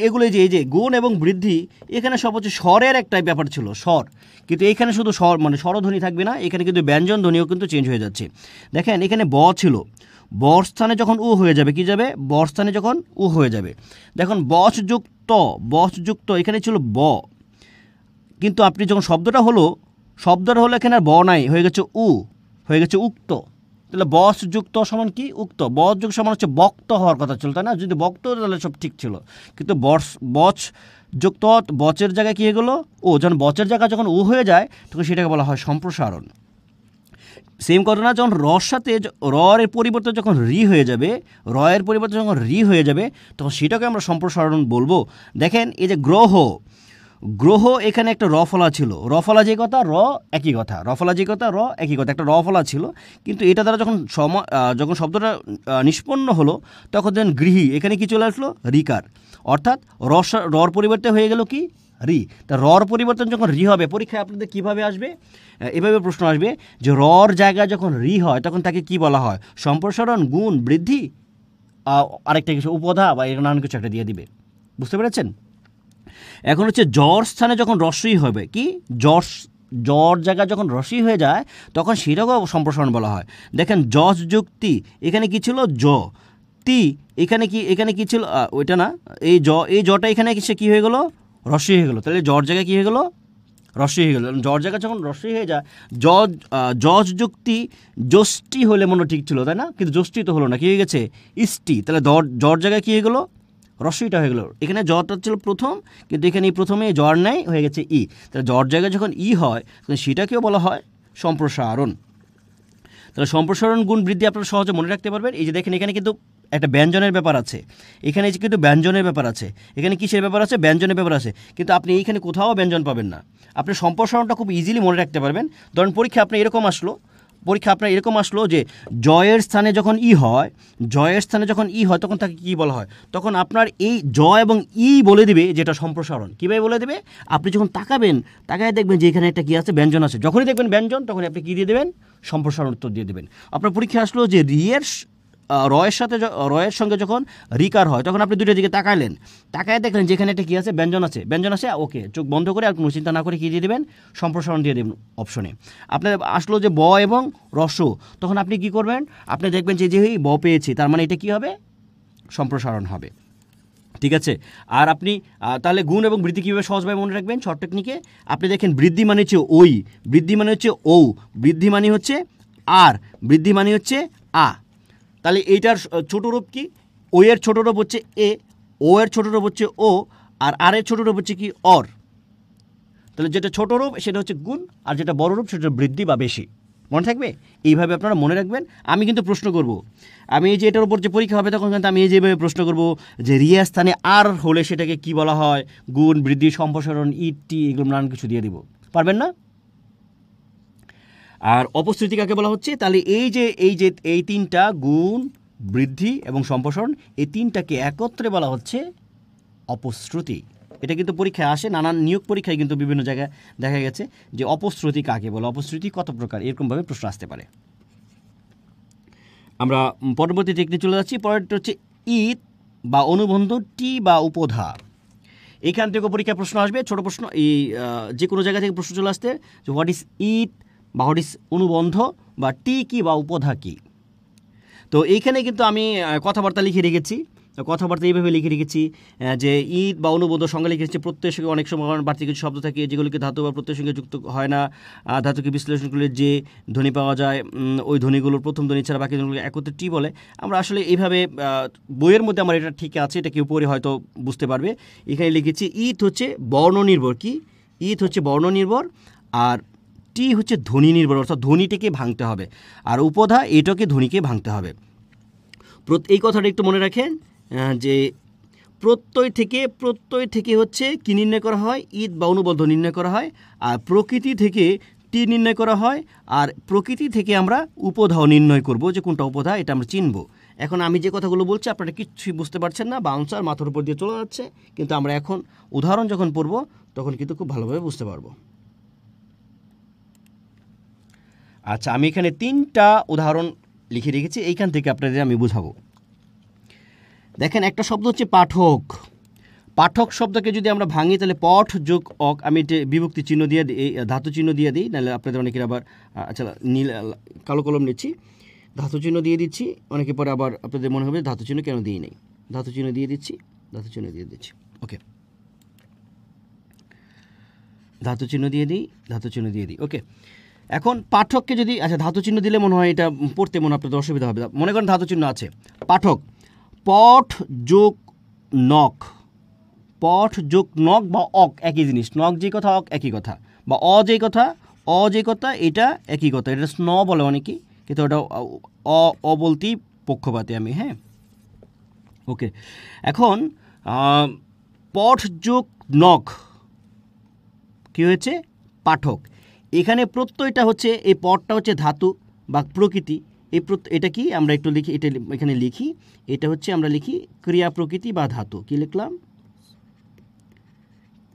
এগুলো এই যে গুণ এবং বৃদ্ধি, এখানে সব হচ্ছে স্বরের একটা ব্যাপার ছিল, স্বর। কিন্তু এখানে শুধু স্বর মানে স্বরধ্বনি থাকবে না, এখানে কিন্তু ব্যঞ্জন ধ্বনিও কিন্তু চেঞ্জ হয়ে যাচ্ছে। দেখেন এখানে ব ছিল, বর স্থানে যখন উ হয়ে যাবে কি যাবে? বর স্থানে যখন উ হয়ে যাবে। দেখুন বচযুক্ত এখানে ছিল ব, কিন্তু আপনি যখন শব্দটা হলো এখানে আর ব নাই, হয়ে গেছে উ, হয়ে গেছে উক্ত। তাহলে বস যুক্ত সমান কি? উক্ত। বস যুগ সমান হচ্ছে বক্ত হওয়ার কথা ছিল, তাই না? যদি বক্ত তাহলে সব ঠিক ছিল, কিন্তু বচ যুক্ত বচের জায়গায় কী হয়ে গেলো? ও। যখন বচের জায়গায় যখন উ হয়ে যায় তখন সেটাকে বলা হয় সম্প্রসারণ। সেম ঘটনা যখন রর সাথে এর পরিবর্তে যখন রি হয়ে যাবে, এর পরিবর্তে যখন রি হয়ে যাবে তখন সেটাকে আমরা সম্প্রসারণ বলবো। দেখেন এই যে গ্রহ এখানে একটা রফলা ছিল, রফলা যে কথা র একই কথা, একটা রফলা ছিল, কিন্তু এটা দ্বারা যখন শব্দটা নিষ্পন্ন হলো তখন দেন গৃহী এখানে কি চলে আসলো? রিকার। অর্থাৎ রর পরিবর্তে হয়ে গেল কি? রি। তা রর পরিবর্তন যখন রি হবে, পরীক্ষায় আপনাদের কীভাবে আসবে? এভাবে প্রশ্ন আসবে যে রর জায়গায় যখন রি হয় তখন তাকে কি বলা হয়? সম্প্রসারণ, গুণ, বৃদ্ধি, আরেকটা কিছু উপধা বা এর নানান কিছু একটা দিয়ে দিবে। বুঝতে পেরেছেন? এখন হচ্ছে জ্বর স্থানে যখন রস্বই হবে কি? জ্বর জায়গায় যখন রস্বই হয়ে যায় তখন সেটাকেও সম্প্রসারণ বলা হয়। দেখেন যশ যুক্তি এখানে কি ছিল? জ। তি এখানে কি ছিল? ওইটা না, এই জটা এখানে সে কী হয়ে গেল? রস্বই হয়ে গেলো। তাহলে জ্বর জায়গায় কী হয়ে গেলো? রস্বই হয়ে গেল। জ্বর জায়গায় যখন রস্বই হয়ে যায়, যশ যুক্তি যষ্টি হলে মনে ঠিক ছিল, তাই না? কিন্তু যষ্টি তো হলো না, কী হয়ে গেছে? ইষ্টি। তাহলে জ্বর জায়গায় কী হয়ে গেলো? রস্যইটা হয়ে গেল। এখানে জ্বরটা ছিল প্রথম, কিন্তু এখানে প্রথমে জ্বর নাই, হয়ে গেছে ই। তাহলে জ্বর জায়গায় যখন ই হয় তখন সেটাকেও বলা হয় সম্প্রসারণ। তাহলে সম্প্রসারণ গুণ বৃদ্ধি আপনারা সহজে মনে রাখতে পারবেন। এই যে দেখেন এখানে কিন্তু একটা ব্যঞ্জনের ব্যাপার আছে, এখানে কিন্তু ব্যঞ্জনের ব্যাপার আছে, এখানে কিসের ব্যাপার আছে? ব্যঞ্জনের ব্যাপার আছে। কিন্তু আপনি এইখানে কোথাও ব্যঞ্জন পাবেন না। আপনি সম্প্রসারণটা খুব ইজিলি মনে রাখতে পারবেন। ধরুন পরীক্ষা আপনার এরকম আসলো যে জয়ের স্থানে যখন ই হয়, তখন তাকে কী বলা হয়? তখন আপনার এই জ এবং ই বলে দিবে যেটা সম্প্রসারণ। কীভাবে বলে দেবে? আপনি যখন তাকায় দেখবেন যে এখানে একটা কী আছে, ব্যঞ্জন আছে। যখনই দেখবেন ব্যঞ্জন, তখনই আপনি কী দিয়ে দেবেন? সম্প্রসারণ উত্তর দিয়ে দেবেন। আপনার পরীক্ষা আসলো যে রয়ের সঙ্গে যখন রিকার হয়, তখন আপনি দুটো দিকে তাকায় দেখলেন যেখানে একটা কী আছে, ব্যঞ্জন আছে, ওকে, চোখ বন্ধ করে আর কোনো চিন্তা না করে কী দিয়ে দেবেন? সম্প্রসারণ দিয়ে দেবেন অপশনে। আপনার আসলো যে ব এবং রস, তখন আপনি কি করবেন? আপনি দেখবেন যে ব পেয়েছি, তার মানে এটা কী হবে? সম্প্রসারণ হবে। ঠিক আছে। আর আপনি তাহলে গুণ এবং বৃদ্ধি কীভাবে সহজভাবে মনে রাখবেন? শর্ট টেকনিকে আপনি দেখেন বৃদ্ধি মানে হচ্ছে ওই, বৃদ্ধি মানে হচ্ছে ও, বৃদ্ধি মানে হচ্ছে আর, বৃদ্ধি মানে হচ্ছে আ। তাহলে এইটার ছোট রূপ কি? ও এর ছোট রূপ হচ্ছে এ, ও এর ছোট রূপ হচ্ছে ও, আর এর ছোট রূপ হচ্ছে কি? অর। তাহলে যেটা ছোট রূপ সেটা হচ্ছে গুণ, আর যেটা বড় রূপ সেটা বৃদ্ধি বা বেশি। মনে থাকবে? এইভাবে আপনারা মনে রাখবেন। আমি কিন্তু প্রশ্ন করব, আমি এই যে এটার উপর যে পরীক্ষা হবে তখন কিন্তু আমি এই যেভাবে প্রশ্ন করব যে রিয়া স্থানে আর হলে সেটাকে কি বলা হয়? গুণ, বৃদ্ধি, সম্প্রসারণ, ইটি, এগুলো নানান কিছু দিয়ে দিব। পারবেন না? আর অপশ্রুতি কাকে বলা হচ্ছে? তাহলে এই তিনটা গুণ, বৃদ্ধি এবং সম্প্রসারণ, এই তিনটাকে একত্রে বলা হচ্ছে অপশ্রুতি। এটা কিন্তু পরীক্ষায় আসে, নানান নিয়োগ পরীক্ষায় কিন্তু বিভিন্ন জায়গায় দেখা গেছে যে অপশ্রুতি কাকে বলে, অপশ্রুতি কত প্রকার, এরকমভাবে প্রশ্ন আসতে পারে। আমরা পরবর্তী টেকনিক চলে যাচ্ছি। পরেরটা হচ্ছে ইত বা অনুবন্ধ, টি বা উপধা। এইখান থেকে পরীক্ষায় প্রশ্ন আসবে, ছোট প্রশ্ন, এই যে কোনো জায়গা থেকে প্রশ্ন চলে আসতে যে হোয়াট ইজ ইট বা হোয়াট ইজ অনুবন্ধ, বা টি কি বা উপধা কি। তো এইখানে কিন্তু আমি কথাবার্তা লিখে রেখেছি, এইভাবে লিখে রেখেছি যে ঈদ বা অনুবন্ধ সংজ্ঞা লিখে রেখেছি। প্রত্যয়ের সঙ্গে অনেক সময় বাড়তি কিছু শব্দ থাকে যেগুলিকে ধাতু বা প্রত্যয়ের সঙ্গে যুক্ত হয় না। ধাতুকে বিশ্লেষণ করলে যে ধ্বনি পাওয়া যায়, ওই ধ্বনিগুলোর প্রথম ধ্বনি ছাড়া বাকি ধ্বনিগুলো একত্রে টি বলে। আমরা আসলে এইভাবে বইয়ের মধ্যে আমার এটা ঠিক আছে, এটা কেউ পড়ে হয়তো বুঝতে পারবে। এখানে লিখেছি ঈদ হচ্ছে বর্ণনির্ভর। কি? ঈদ হচ্ছে বর্ণনির্ভর, আর টি হচ্ছে ধ্বনি নির্ভর, অর্থাৎ ধ্বনিটিকে ভাঙতে হবে, আর উপধা এটাকে ধ্বনিকে ভাঙতে হবে। এই কথাটা একটু মনে রাখেন যে প্রত্যয় থেকে হচ্ছে কি নির্ণয় করা হয়? ঈদ বা অনুবন্ধ নির্ণয় করা হয়। আর প্রকৃতি থেকে টি নির্ণয় করা হয়, আর প্রকৃতি থেকে আমরা উপধাও নির্ণয় করব, যে কোনটা উপধা এটা আমরা চিনব। এখন আমি যে কথাগুলো বলছি আপনারা কিছুই বুঝতে পারছেন না, বা আনসার মাথার উপর দিয়ে চলে যাচ্ছে, কিন্তু আমরা এখন উদাহরণ যখন পড়ব তখন কিন্তু খুব ভালোভাবে বুঝতে পারবো। আচ্ছা, আমি এখানে 3টা উদাহরণ লিখে রেখেছি, এইখান থেকে আপনাদের আমি বুঝাবো। দেখেন, একটা শব্দ হচ্ছে পাঠক। পাঠক শব্দকে যদি আমরা ভাঙি তাহলে পঠ যোগ অক, আমি এটা বিভক্তি চিহ্ন দিয়ে দিই, ধাতু চিহ্ন দিয়ে দিই, নাহলে আপনাদের অনেকের আবার আচ্ছা নীল কালো কলম নিচ্ছি, ধাতু চিহ্ন দিয়ে দিচ্ছি। অনেকে পরে আবার আপনাদের মনে হবে ধাতু চিহ্ন কেন দিই নেই, ধাতু চিহ্ন দিয়ে দিচ্ছি, ওকে, ধাতু চিহ্ন দিয়ে দিই, ওকে। এখন পাঠককে যদি ধাতু চিহ্ন দিলে মনে হয় এটা পড়তে মনে আপনাদের অসুবিধা হবে। মনে করেন ধাতু চিহ্ন আছে, পাঠক, পঠ যোগ নক, বা অক একই জিনিস, নক যে কথা অক একই কথা, বা অ যে কথা এটা একই কথা। এটা স্ন বলে অনেকেই, কিন্তু ওটা অ বলতেই পক্ষপাতে আমি, হ্যাঁ, ওকে। এখন পঠ যোগ নক কি হয়েছে? পাঠক। এখানে প্রত্যয়টা হচ্ছে, এই পদটা হচ্ছে ধাতু বা প্রকৃতি। এটা কি আমরা একটু লিখি, এটা এখানে লিখি, এটা হচ্ছে আমরা লিখি ক্রিয়া প্রকৃতি বা ধাতু। কি লিখলাম?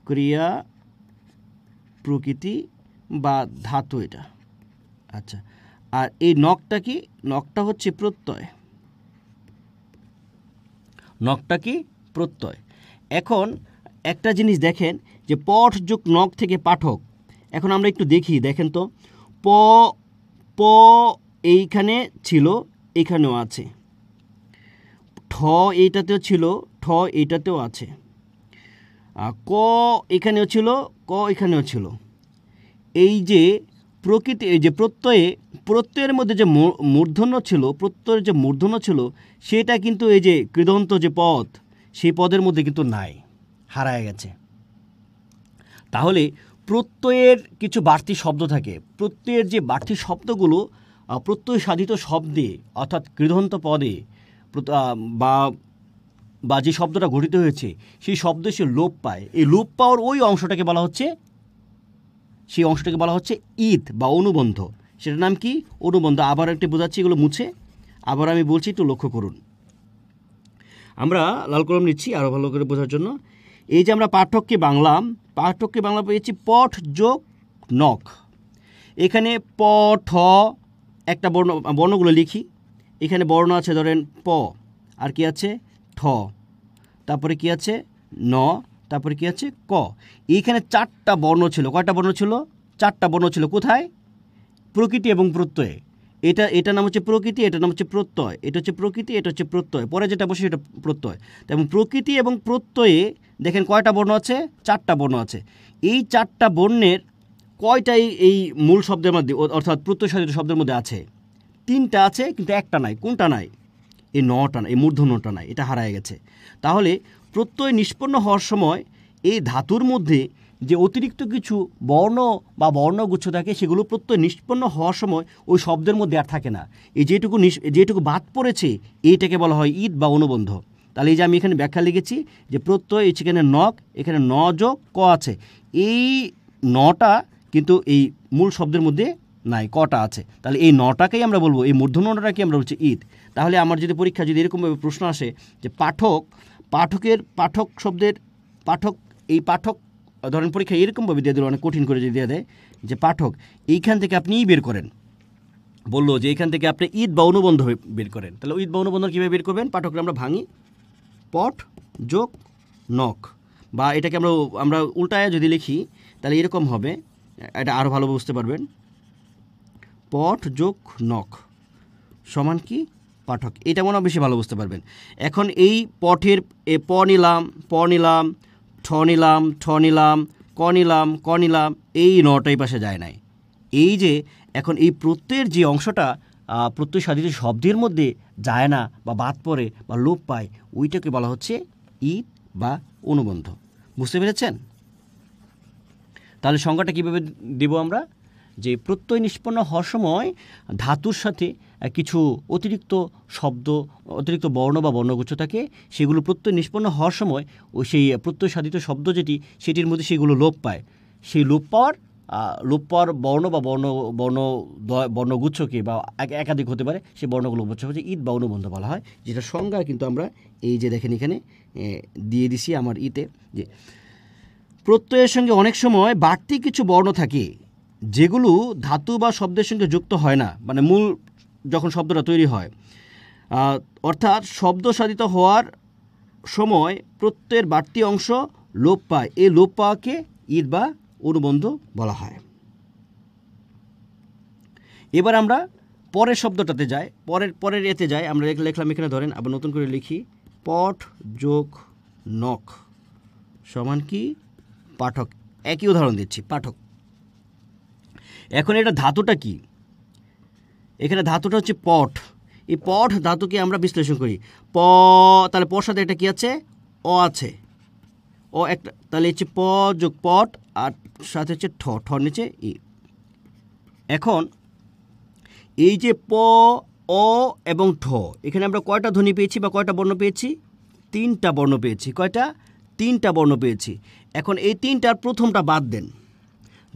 ক্রিয়া প্রকৃতি বা ধাতু এটা। আচ্ছা, আর এই নকটা কি? নকটা হচ্ছে প্রত্যয়, এখন একটা জিনিস দেখেন যে পঠ যোগ নক থেকে পাঠক। এখন আমরা একটু দেখি, দেখেন তো, প এইখানে ছিল, এখানেও আছে, ঠ এইটাতেও ছিল, ঠ এইটাতেও আছে, ক এখানেও ছিল, ক এখানেও ছিল। এই যে প্রকৃতি, এই যে প্রত্যয়ের মধ্যে যে মূর্ধন্য ছিল, সেটা কিন্তু এই যে কৃদন্ত যে পদ, সেই পদের মধ্যে কিন্তু নাই, হারায় গেছে। তাহলে প্রত্যয়ের কিছু বাড়তি শব্দ থাকে, প্রত্যয়ের যে বাড়তি শব্দগুলো প্রত্যয় সাধিত শব্দে অর্থাৎ কৃদন্ত পদে বা বা যে শব্দটা গঠিত হয়েছে সেই শব্দ সে লোপ পায়। এই লোপ পাওয়ার ওই অংশটাকে বলা হচ্ছে, সেই অংশটাকে বলা হচ্ছে ঈদ বা অনুবন্ধ। সেটার নাম কি? অনুবন্ধ। আবার একটু বোঝাচ্ছি, এগুলো মুছে আবার আমি বলছি, একটু লক্ষ্য করুন। আমরা লাল কলম নিচ্ছি আরও ভালো করে বোঝার জন্য। এই যে আমরা পাঠককে বাংলা পেয়েছি পঠ যোগ নখ। এখানে প ঠ একটা বর্ণগুলো লিখি। এখানে বর্ণ আছে, ধরেন প, আর কি আছে ঠ, তারপরে কি আছে ন, তারপরে কি আছে ক। এইখানে 4টা বর্ণ ছিল। কয়টা বর্ণ ছিল? 4টা বর্ণ ছিল। কোথায়? প্রকৃতি এবং প্রত্যয়ে। এটা নাম হচ্ছে প্রকৃতি, এটা নাম হচ্ছে প্রত্যয়। এটা হচ্ছে প্রকৃতি, এটা হচ্ছে প্রত্যয়। পরে যেটা বসে সেটা প্রত্যয়। এবং প্রকৃতি এবং প্রত্যয়ে দেখেন কয়টা বর্ণ আছে? 4টা বর্ণ আছে। এই 4টা বর্ণের কয়টাই এই মূল শব্দের মধ্যে অর্থাৎ প্রত্যয় সাধিত শব্দের মধ্যে আছে? 3টা আছে, কিন্তু একটা নাই। কোনটা নাই? এই নটা নাই, এই মূর্ধন্যটা নাই, এটা হারায় গেছে। তাহলে প্রত্যয় নিষ্পন্ন হওয়ার সময় এই ধাতুর মধ্যে যে অতিরিক্ত কিছু বর্ণ বা বর্ণগুচ্ছ থাকে, সেগুলো প্রত্যয় নিষ্পন্ন হওয়ার সময় ওই শব্দের মধ্যে আর থাকে না। এই যেটুকু বাদ পড়েছে, এইটাকে বলা হয় ঈদ বা অনুবন্ধ। তাহলে এই যে আমি এখানে ব্যাখ্যা লিখেছি যে প্রত্যয়, এখানে নখ, এখানে ন যোগ ক আছে। এই নটা কিন্তু এই মূল শব্দের মধ্যে নাই, কটা আছে। তাহলে এই নটাকেই আমরা বলবো, এই মূর্ধন্যটাকে আমরা বলছি ঈদ। তাহলে আমার যদি পরীক্ষা যদি এরকমভাবে প্রশ্ন আসে যে পাঠক শব্দের এই পাঠক ধরেন পরীক্ষা এরকমভাবে দিয়ে দিল, অনেক কঠিন করে যদি দিয়ে দেয় যে পাঠক, এইখান থেকে আপনি বের করেন, বললো যে এইখান থেকে আপনি ঈদ বা অনুবন্ধ বের করেন। তাহলে ঈদ বা অনুবন্ধ কীভাবে বের করবেন? পাঠককে আমরা ভাঙি, পঠ যোগ নখ, বা এটাকে আমরা উল্টায় যদি লিখি তাহলে এরকম হবে, এটা আরও ভালো বুঝতে পারবেন। পঠ যোগ নখ সমান কি? পাঠক। এটা মনে হয় বেশি ভালো বুঝতে পারবেন। এখন এই পঠের প নিলাম, ঠ নিলাম, ক নিলাম, এই নটাই পাশে যায় নাই। এই যে এখন এই প্রত্যয়ের যে অংশটা প্রত্যয় সাধিত শব্দের মধ্যে যায় না বা বাদ পড়ে বা লোপ পায়, ওইটাকে বলা হচ্ছে ঈদ বা অনুবন্ধ। বুঝতে পেরেছেন? তাহলে সংজ্ঞাটা কীভাবে দেব আমরা? যে প্রত্যয় নিষ্পন্ন হওয়ার সময় ধাতুর সাথে কিছু অতিরিক্ত শব্দ, অতিরিক্ত বর্ণ বা বর্ণগুচ্ছ থাকে, সেগুলো প্রত্যয় নিষ্পন্ন হওয়ার সময় ওই সেই প্রত্যয় সাধিত শব্দ সেটির মধ্যে সেগুলো লোপ পায়। সেই লোপ পাওয়ার বর্ণ বা বর্ণগুচ্ছকে বা একাধিক হতে পারে, সেই বর্ণগুলো হচ্ছে ঈদ বা অনুবন্ধ বলা হয়। যেটা সংজ্ঞা কিন্তু আমরা এই যে দেখেন এখানে দিয়ে দিছি আমার ইতে, যে প্রত্যয়ের সঙ্গে অনেক সময় বাড়তি কিছু বর্ণ থাকে যেগুলো ধাতু বা শব্দের সঙ্গে যুক্ত হয় না, মানে মূল যখন শব্দটা তৈরি হয়, অর্থাৎ শব্দ সাধিত হওয়ার সময় প্রত্যয়ের বাড়তি অংশ লোপ পায়। এই লোপ পাওয়াকে ঈদ বা অনুবন্ধ বলা হয়। এবার আমরা পরের শব্দটাতে যাই, পরের এতে যাই। আমরা লিখলাম এখানে, ধরেন আবার নতুন করে লিখি, পঠ যোগ নখ সমান কি? পাঠক। একই উদাহরণ দিচ্ছি, পাঠক। এখন এটা ধাতুটা কি? এখানে ধাতুটা হচ্ছে পঠ। এই পঠ ধাতুকে আমরা বিশ্লেষণ করি। তাহলে পর সাথে এটা কি আছে? অ আছে, ও একটা, তাহলে হচ্ছে প যোগ পঠ, আর সাথে হচ্ছে ঠ নিচে ই। এখন এই যে প, অ এবং ঠ, এখানে আমরা কয়টা ধ্বনি পেয়েছি বা কয়টা বর্ণ পেয়েছি? 3টা বর্ণ পেয়েছি। কয়টা? 3টা বর্ণ পেয়েছি। এখন এই 3টার প্রথমটা বাদ দেন।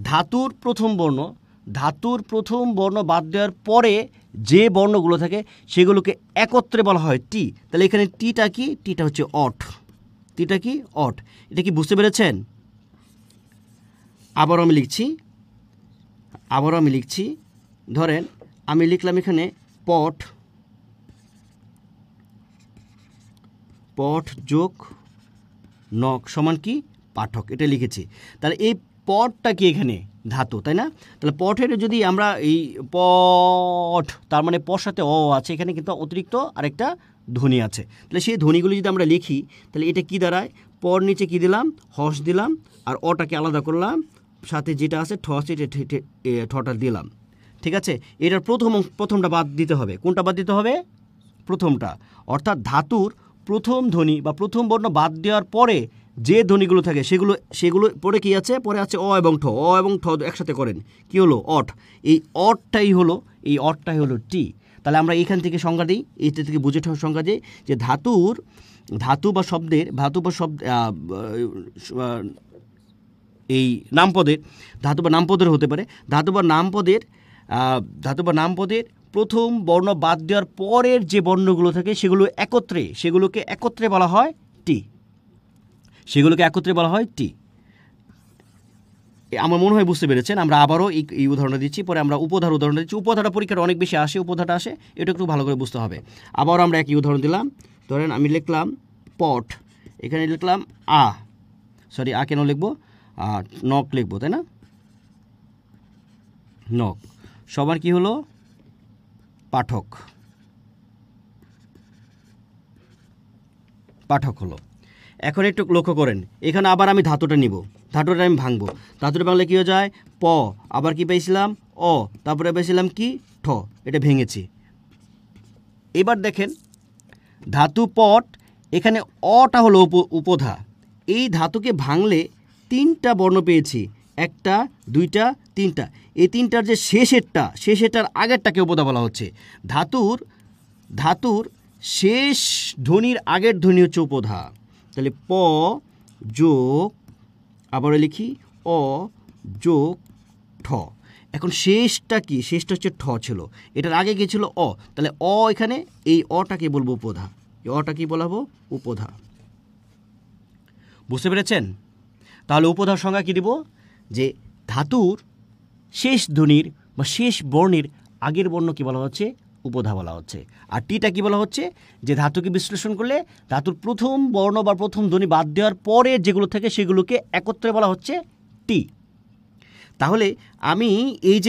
ধাতুর প্রথম বর্ণ বাদ দেওয়ার পরে যে বর্ণগুলো থাকে সেগুলোকে একত্রে বলা হয় টি। তাহলে এখানে টিটা কি? টিটা হচ্ছে অট। টিটা কি? অট। এটা কি বুঝতে পেরেছেন? আবারও আমি লিখছি, ধরেন আমি লিখলাম এখানে পঠ যোগ নখ সমান কি? পাঠক। এটা লিখেছি। তাহলে এই পঠটা কি? এখানে ধাতু, তাই না? তাহলে পঠের যদি আমরা এই পঠ, তার মানে পর সাথে অ আছে, এখানে কিন্তু অতিরিক্ত আরেকটা ধ্বনি আছে। তাহলে সেই ধ্বনিগুলি যদি আমরা লিখি তাহলে এটা কি দাঁড়ায়? পর নিচে কি দিলাম? হস দিলাম, আর অটাকে আলাদা করলাম, সাথে যেটা আছে ঠ আছে, ঠটা দিলাম। ঠিক আছে? এটার প্রথমটা বাদ দিতে হবে। কোনটা বাদ দিতে হবে? প্রথমটা। অর্থাৎ ধাতুর প্রথম ধ্বনি বা প্রথম বর্ণ বাদ দেওয়ার পরে যে ধ্বনিগুলো থাকে সেগুলো পরে কি আছে, পরে আছে অ এবং ঠ। অ এবং ঠ একসাথে করেন কি হলো, অট। এই অটটাই হলো টি। তাহলে আমরা এখান থেকে সংজ্ঞা দিই, এইটা থেকে বুঝে সংজ্ঞা দিই যে ধাতু বা শব্দ এই নামপদের, ধাতু বা নামপদের হতে পারে, ধাতু বা নামপদের প্রথম বর্ণ বাদ দেওয়ার পরের যে বর্ণগুলো থাকে সেগুলোকে একত্রে বলা হয় টি। আমার মনে হয় বুঝতে পেরেছেন। আমরা আবারও এই উদাহরণটা দিচ্ছি, পরে আমরা উপধার উদাহরণ দিচ্ছি। উপধারা পরীক্ষাটা অনেক বেশি আসে, উপধাটা আসে, এটা একটু ভালো করে বুঝতে হবে। আবারও আমরা একই উদাহরণ দিলাম। ধরেন আমি লিখলাম পট, এখানে লিখলাম আ কেন লিখবো, নক লিখবো, তাই না? নক সবার কি হলো, পাঠক হলো। এখন একটু লক্ষ্য করেন, এখানে আবার আমি ধাতুটা নিব, ধাতুটা আমি ভাঙবো। ধাতুটা ভাঙলে কী হয়ে যায়, প, আবার কি পেয়েছিলাম অ, তারপরে পেয়েছিলাম কি ঠ, এটা ভেঙেছি। এবার দেখেন ধাতু পট, এখানে অটা হলো উপধা। এই ধাতুকে ভাঙলে তিনটা বর্ণ পেয়েছি, একটা, দুইটা, তিনটা। এই তিনটার যে শেষেরটার আগেরটাকে উপধা বলা হচ্ছে। ধাতুর শেষ ধ্বনির আগের ধ্বনি হচ্ছে উপধা। তাহলে প যোগ, আবারও লিখি অ যোগ ঠ। এখন শেষটা কি, শেষটা হচ্ছে ঠ ছিল, এটার আগে কি ছিল অ, তাহলে এখানে এই অটাকে বলবো উপধা। এই অটা কি বলাবো, উপধা। বুঝতে পেরেছেন? তাহলে উপধার সংজ্ঞা কি দিব, যে ধাতুর শেষ ধ্বনির বা শেষ বর্ণের আগের বর্ণ কি বলা হচ্ছে, উপধা বলা হচ্ছে। আর টিটা কি বলা হচ্ছে, যে ধাতুকে বিশ্লেষণ করলে ধাতুর প্রথম বর্ণ বা প্রথম ধ্বনি বাদ দেওয়ার পরে যেগুলো থাকে সেগুলোকে একত্রে বলা হচ্ছে টি। তাহলে আমি এই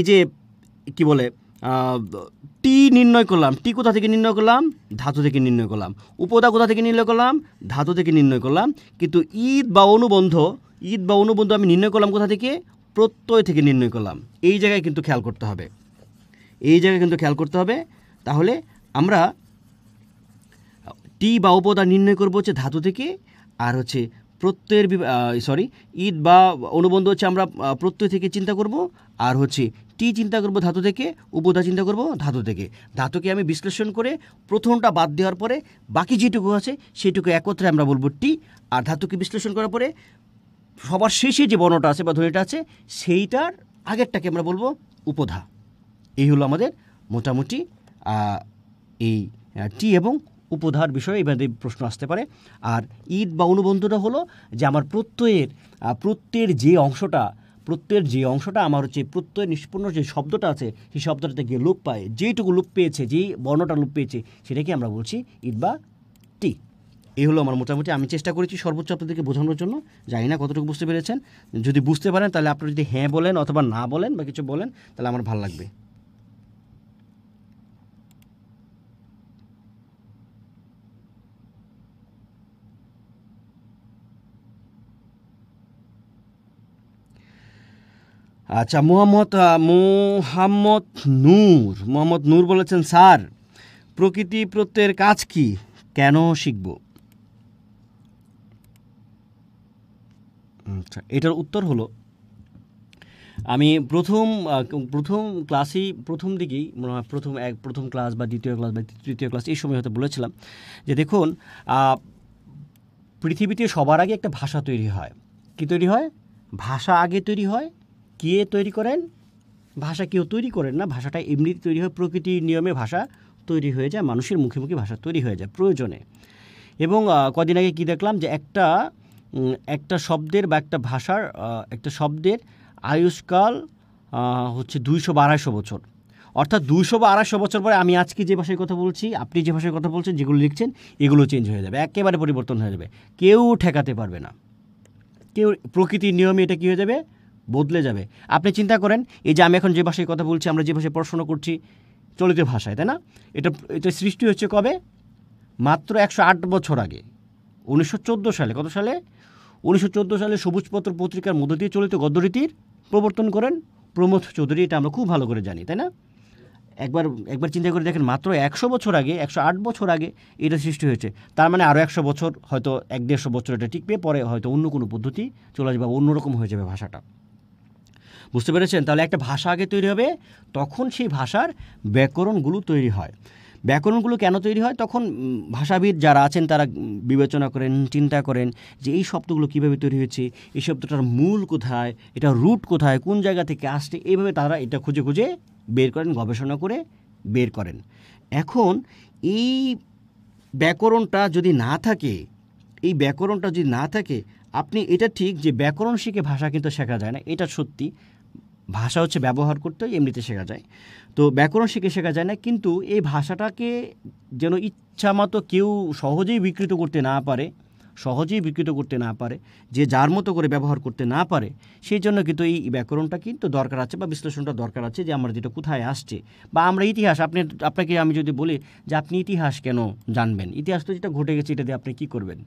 যে কি বলে টি নির্ণয় করলাম, টি কোথা থেকে নির্ণয় করলাম, ধাতু থেকে নির্ণয় করলাম। উপধা কোথা থেকে নির্ণয় করলাম, ধাতু থেকে নির্ণয় করলাম। কিন্তু ঈদ বা অনুবন্ধ আমি নির্ণয় করলাম কোথা থেকে, প্রত্যয় থেকে নির্ণয় করলাম। এই জায়গায় কিন্তু খেয়াল করতে হবে। তাহলে আমরা টি বা উপধা নির্ণয় করবো হচ্ছে ধাতু থেকে, আর হচ্ছে প্রত্যয়ের ঈদ বা অনুবন্ধ হচ্ছে আমরা প্রত্যয় থেকে চিন্তা করব, আর হচ্ছে টি চিন্তা করব ধাতু থেকে, উপধা চিন্তা করব ধাতু থেকে। ধাতুকে আমি বিশ্লেষণ করে প্রথমটা বাদ দেওয়ার পরে বাকি যেটুকু আছে সেটুকু একত্রে আমরা বলবো টি। আর ধাতুকে বিশ্লেষণ করার পরে সবার শেষে যে বর্ণটা আছে বা ধ্বনিটা আছে সেইটার আগেরটাকে আমরা বলবো উপধা। এই হলো আমাদের মোটামুটি এই টি এবং উপধার বিষয়ে এবারে প্রশ্ন আসতে পারে। আর ঈদ বা অনুবন্ধটা হলো যে আমার প্রত্যয়ের যে অংশটা আমার হচ্ছে প্রত্যয় নিষ্পন্ন যে শব্দটা আছে সেই শব্দটা থেকে লোপ পায়, যেইটুকু লোপ পেয়েছে, যেই বর্ণটা লোপ পেয়েছে সেটাকে আমরা বলছি ঈদ বা টি। এই হলো আমার মোটামুটি, আমি চেষ্টা করেছি সর্বোচ্চ আপনাদেরকে বোঝানোর জন্য। জানি না কতটুকু বুঝতে পেরেছেন। যদি বুঝতে পারেন তাহলে আপনারা যদি হ্যাঁ বলেন অথবা না বলেন বা কিছু বলেন তাহলে আমার ভালো লাগবে। আচ্ছা, মোহাম্মদ নূর বলেছেন, স্যার প্রকৃতি প্রত্যয়ের কাজ কি, কেন শিখব? আচ্ছা, এটার উত্তর হলো, আমি প্রথম ক্লাসেই প্রথম দিকেই প্রথম ক্লাস বা দ্বিতীয় ক্লাস বা তৃতীয় ক্লাস এই সময় হয়তো বলেছিলাম যে দেখুন, পৃথিবীতে সবার আগে একটা ভাষা তৈরি হয়। কি তৈরি হয়? ভাষা আগে তৈরি হয়। কে তৈরি করেন? ভাষা কেউ তৈরি করেন না, ভাষাটা এমনিতে তৈরি হয়, প্রকৃতির নিয়মে ভাষা তৈরি হয়ে যায়, মানুষের মুখে মুখে ভাষা তৈরি হয়ে যায় প্রয়োজনে। এবং কদিন আগে কি দেখলাম যে একটা শব্দের বা একটা ভাষার একটা শব্দের আয়ুষ্কাল হচ্ছে 200 বা 250 বছর। অর্থাৎ 200 বা 250 বছর পরে আমি আজকে যে ভাষায় কথা বলছি, আপনি যে ভাষায় কথা বলছেন, যেগুলো লিখছেন, এগুলো চেঞ্জ হয়ে যাবে, একেবারে পরিবর্তন হয়ে যাবে, কেউ ঠেকাতে পারবে না। প্রকৃতির নিয়মে এটা কী হয়ে যাবে? বদলে যাবে। আপনি চিন্তা করেন, এই যে আমি এখন যে ভাষায় কথা বলছি, আমরা যে ভাষায় পড়াশোনা করছি, চলিত ভাষায়, তাই না? এটা সৃষ্টি হচ্ছে কবে? মাত্র 108 বছর আগে, 1914 সালে। কত সালে? 1914 সালে সবুজপত্র পত্রিকার মধ্য দিয়ে চলিত গদ্যরীতির প্রবর্তন করেন প্রমথ চৌধুরী। এটা আমরা খুব ভালো করে জানি, তাই না? একবার একবার চিন্তা করে দেখেন, মাত্র 100 বছর আগে, 108 বছর আগে এটা সৃষ্টি হয়েছে। তার মানে আরও 100 বছর, হয়তো 1-150 বছর এটা টিকবে, পরে হয়তো অন্য কোনো পদ্ধতি চলে আসবে, অন্যরকম হয়ে যাবে ভাষাটা। বুঝতে পেরেছেন? তাহলে একটা ভাষা আগে তৈরি হবে, তখন সেই ভাষার ব্যাকরণগুলো তৈরি হয়। ব্যাকরণগুলো কেন তৈরি হয়? তখন ভাষাবিদ যারা আছেন তারা বিবেচনা করেন, চিন্তা করেন যে এই শব্দগুলো কীভাবে তৈরি হয়েছে, এই শব্দটার মূল কোথায়, এটা রুট কোথায়, কোন জায়গা থেকে আসছে, এইভাবে তারা এটা খুঁজে খুঁজে বের করেন, গবেষণা করে বের করেন। এখন এই ব্যাকরণটা যদি না থাকে, এই ব্যাকরণটা যদি না থাকে, আপনি এটা ঠিক যে ব্যাকরণ শিখে ভাষা কিন্তু শেখা যায় না, এটা সত্যি। ভাষা হচ্ছে ব্যবহার করতে এমনিতে শেখা যায়, তো ব্যাকরণ শিখে শেখা যায় না। কিন্তু এই ভাষাটাকে যেন ইচ্ছামতো কেউ সহজেই বিকৃত করতে না পারে, যে যার মতো করে ব্যবহার করতে না পারে, সেই জন্য কিন্তু এই ব্যাকরণটা কিন্তু দরকার আছে, বা বিশ্লেষণটা দরকার আছে, যে আমরা যেটা কোথায় আসছে। বা আমরা ইতিহাস, আপনাকে আমি যদি বলি যে আপনি ইতিহাস কেন জানবেন, ইতিহাস তো যেটা ঘটে গেছে এটা দিয়ে আপনি কী করবেন,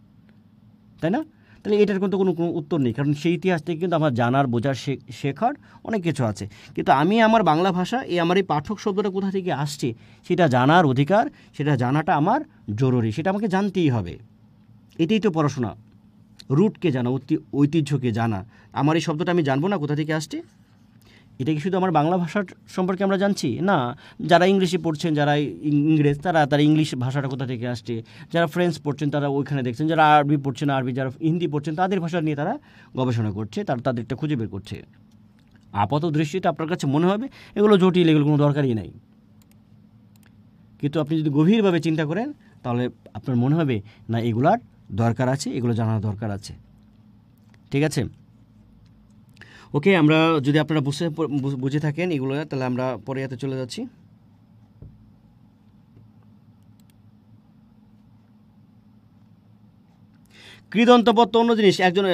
তাই না? তাহলে এটার কিন্তু কোনো উত্তর নেই, কারণ সেই ইতিহাস থেকে কিন্তু আমার জানার, বোঝার, শেখার অনেক কিছু আছে। কিন্তু আমি আমার বাংলা ভাষা, আমার এই পাঠক শব্দটা কোথা থেকে আসছে সেটা জানার অধিকার, সেটা জানাটা আমার জরুরি, সেটা আমাকে জানতেই হবে। এটাই তো পড়াশোনা, রুটকে জানা, ঐতিহ্যকে জানা। আমার এই শব্দটা আমি জানবো না কোথা থেকে আসছে? এটা কি শুধু আমার বাংলা ভাষার সম্পর্কে আমরা জানছি? না, যারা ইংলিশে পড়ছেন, যারা ইংরেজ, তারা ইংলিশ ভাষাটা কোথা থেকে আসছে, যারা ফ্রেঞ্চ পড়ছেন তারা ওইখানে দেখছেন, যারা আরবি পড়ছেন আরবি, যারা হিন্দি পড়ছেন তাদের ভাষা নিয়ে তারা গবেষণা করছে, তাদেরটা খুঁজে বের করছে। আপাত দৃষ্টিতে আপনার কাছে মনে হবে এগুলো জটিল, এগুলো কোনো দরকারই নাই। কিন্তু আপনি যদি গভীরভাবে চিন্তা করেন তাহলে আপনার মনে হবে না, এগুলার দরকার আছে, এগুলো জানার দরকার আছে। ঠিক আছে, ওকে। আমরা যদি আপনারা বুঝে থাকেন এগুলো, তাহলে আমরা পরে হাতে চলে যাচ্ছি। কৃদন্তপদ তো অন্য জিনিস। একজন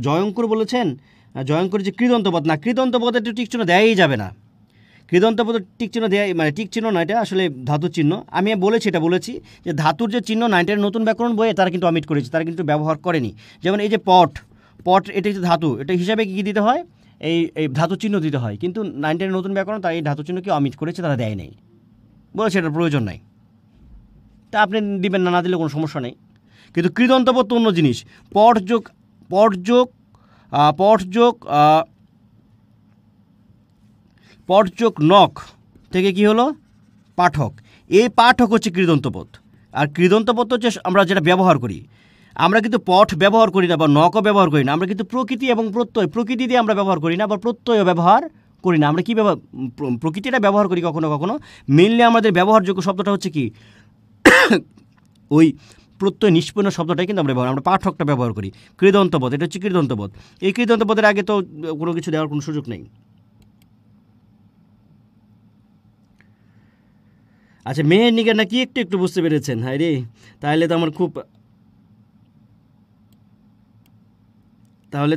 জয়ঙ্কর বলেছেন, জয়ঙ্কর যে কৃদন্তপদ না, কৃদন্তপদের একটু টিক চিহ্ন দেয়াই যাবে না। কৃদন্তপদ টিক চিহ্ন দেয়, মানে টিক চিহ্ন না, এটা আসলে ধাতুর চিহ্ন। আমি বলেছি যে ধাতুর যে চিহ্ন 9-এর নতুন ব্যাকরণ বইয়ে তারা কিন্তু অমিট করেছে, তারা কিন্তু ব্যবহার করেনি। যেমন এই যে পট, এটা যে ধাতু, এটা হিসাবে কী দিতে হয়, এই ধাতু চিহ্ন দিতে হয়। কিন্তু 9-এর নতুন ব্যাকরণ তারা এই ধাতু চিহ্নকে অমিট করেছে, তারা দেয় নাই, বলেছে এটার প্রয়োজন নাই। তা আপনি দিবেন না, দিলে কোনো সমস্যা নেই। কিন্তু কৃদন্তপদ তো অন্য জিনিস। পটযোগ নখ থেকে কি হলো, পাঠক। এই পাঠক হচ্ছে কৃদন্তপদ। আর কৃদন্তপদ হচ্ছে আমরা যেটা ব্যবহার করি, আমরা কিন্তু পট ব্যবহার করি না, বা নখও ব্যবহার করি না। আমরা কিন্তু প্রকৃতি এবং প্রত্যয়, প্রকৃতি দিয়ে আমরা ব্যবহার করি না, আবার প্রত্যয়ও ব্যবহার করি না। আমরা কী প্রকৃতিটা ব্যবহার করি কখনো কখনো। মেনলি আমাদের ব্যবহারযোগ্য শব্দটা হচ্ছে কি, ওই প্রত্যয় নিষ্পন্ন শব্দটাই কিন্তু আমরা পাঠকটা ব্যবহার করি। কৃদন্তপদ, এটা হচ্ছে কৃদন্তপদ। এই কৃদন্তপদের আগে তো কোনো কিছু দেওয়ার কোনো সুযোগ নেই। আচ্ছা, মেয়ের নিকে নাকি একটু বুঝতে পেরেছেন? হায় রে, তাহলে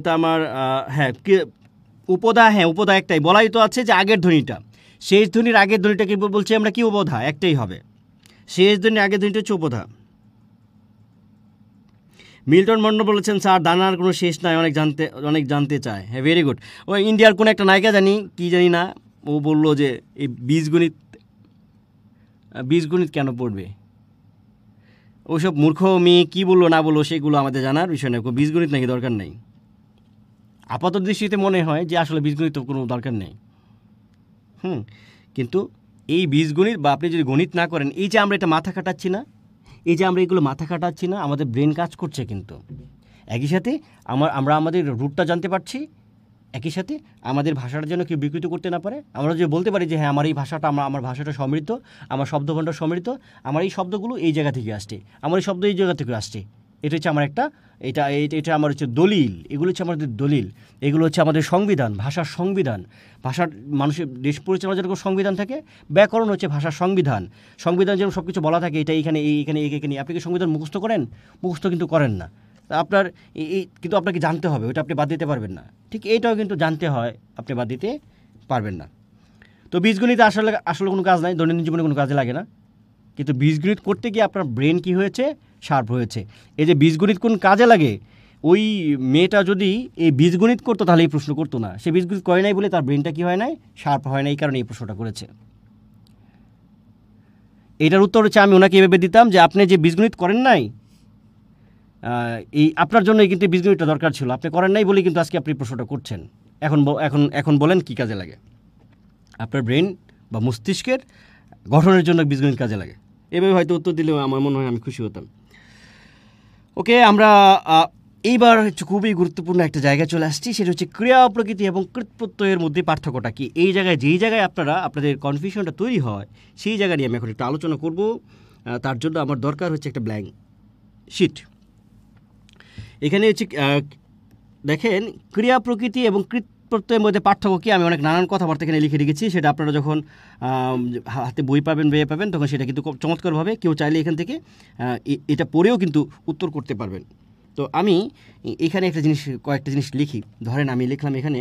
তো আমার হ্যাঁ, উপধা, হ্যাঁ উপধা একটাই বলাই তো আছে, যে আগের ধ্বনিটা, শেষ ধ্বনির আগের ধ্বনিটাকে বলছি আমরা কি, উপধা, একটাই হবে। শেষ ধ্বনির আগের ধ্বনিটা হচ্ছে উপধা। মিল্টন মন্ডল বলেছেন, স্যার দানার কোনো শেষ নাই, অনেক জানতে চায়। হ্যাঁ, ভেরি গুড। ওই ইন্ডিয়ার কোনো একটা নায়িকা জানি না, ও বললো যে এই বীজগণিত কেন পড়বে। ওইসব মূর্খ মেয়ে কী বললো না বললো সেগুলো আমাদের জানার বিষয় নয়। বীজগণিত নাকি দরকার নেই। আপাত দৃষ্টিতে মনে হয় যে আসলে বীজগণিত কোনো দরকার নেই। কিন্তু এই বীজগণিত, বা আপনি যদি গণিত না করেন, এই যে আমরা এটা মাথা খাটাচ্ছি না, এগুলো মাথা খাটাচ্ছি না, আমাদের ব্রেন কাজ করছে। কিন্তু একই সাথে আমরা আমাদের রুটটা জানতে পারছি, একই সাথে আমাদের ভাষাটা যেন কেউ বিকৃত করতে না পারে। আমরা যে বলতে পারি যে হ্যাঁ, আমার এই ভাষাটা, আমার ভাষাটা সমৃদ্ধ, আমার শব্দভাণ্ডার সমৃদ্ধ, আমার এই শব্দগুলো এই জায়গা থেকে আসছে, আমার এই শব্দ এই জায়গা থেকে আসছে। এটা হচ্ছে আমার একটা, এটা আমার হচ্ছে দলিল। এগুলো হচ্ছে আমাদের দলিল, এগুলো হচ্ছে আমাদের সংবিধান, ভাষার সংবিধান। ভাষার, মানুষের দেশ পরিচালনার যেরকম সংবিধান থাকে, ব্যাকরণ হচ্ছে ভাষার সংবিধান। সংবিধান যেরকম সব কিছু বলা থাকে, এটা এইখানে আপনি কি সংবিধান মুখস্থ করেন? মুখস্থ কিন্তু করেন না। আপনার কিন্তু আপনাকে জানতে হবে, ওটা আপনি বাদ দিতে পারবেন না। ঠিক এইটাও কিন্তু জানতে হয়, আপনি বাদ দিতে পারবেন না। তো বীজগণিত আসলে কোনো কাজ নাই, দৈনন্দিন জীবনে কোনো কাজে লাগে না। কিন্তু বীজগণিত করতে গিয়ে আপনার ব্রেন কি হয়েছে, শার্প হয়েছে। এই যে বীজগণিত কোন কাজে লাগে, ওই মেয়েটা যদি এই বীজগণিত করতো তাহলে এই প্রশ্ন করতো না। সে বীজগণিত করে নাই বলে তার ব্রেনটা কি হয় নাই, শার্প হয় না, এই কারণে এই প্রশ্নটা করেছে। এটার উত্তর হচ্ছে আমি ওনাকে এভাবে দিতাম যে আপনি যে বীজগণিত করেন নাই, এই আপনার জন্যই কিন্তু বীজগণিতটা দরকার ছিল, আপনি করেন নাই বলেই কিন্তু আজকে আপনি প্রশ্নটা করছেন। এখন এখন এখন বলেন কি কাজে লাগে? আপনার ব্রেন বা মস্তিষ্কের গঠনের জন্য বীজগণিত কাজে লাগে। এভাবে হয়তো উত্তর দিলেও আমার মনে হয় আমি খুশি হতাম। ওকে, আমরা এইবার হচ্ছে খুবই গুরুত্বপূর্ণ একটা জায়গায় চলে আসছি, সেটা হচ্ছে ক্রিয়া প্রকৃতি এবং কৃৎপ্রত্যয়ের মধ্যে পার্থক্যটা কি। এই জায়গায় যেই জায়গায় আপনাদের কনফিউশনটা তৈরি হয় সেই জায়গা নিয়ে আমি এখন একটু আলোচনা করব। তার জন্য আমার দরকার হচ্ছে একটা ব্ল্যাঙ্ক শিট। এখানে হচ্ছে দেখেন ক্রিয়া প্রকৃতি এবং কৃৎপ্রত্যয়ের মধ্যে পার্থক্য কি। আমি অনেক নানান কথাবার্তা এখানে লিখে রেখেছি, সেটা আপনারা যখন হাতে বই পাবেন বইয়ে পাবেন তখন সেটা কিন্তু চমৎকারভাবে কেউ চাইলে এখান থেকে এটা পড়েও কিন্তু উত্তর করতে পারবেন। তো আমি এখানে কয়েকটা জিনিস লিখি। ধরেন আমি লিখলাম এখানে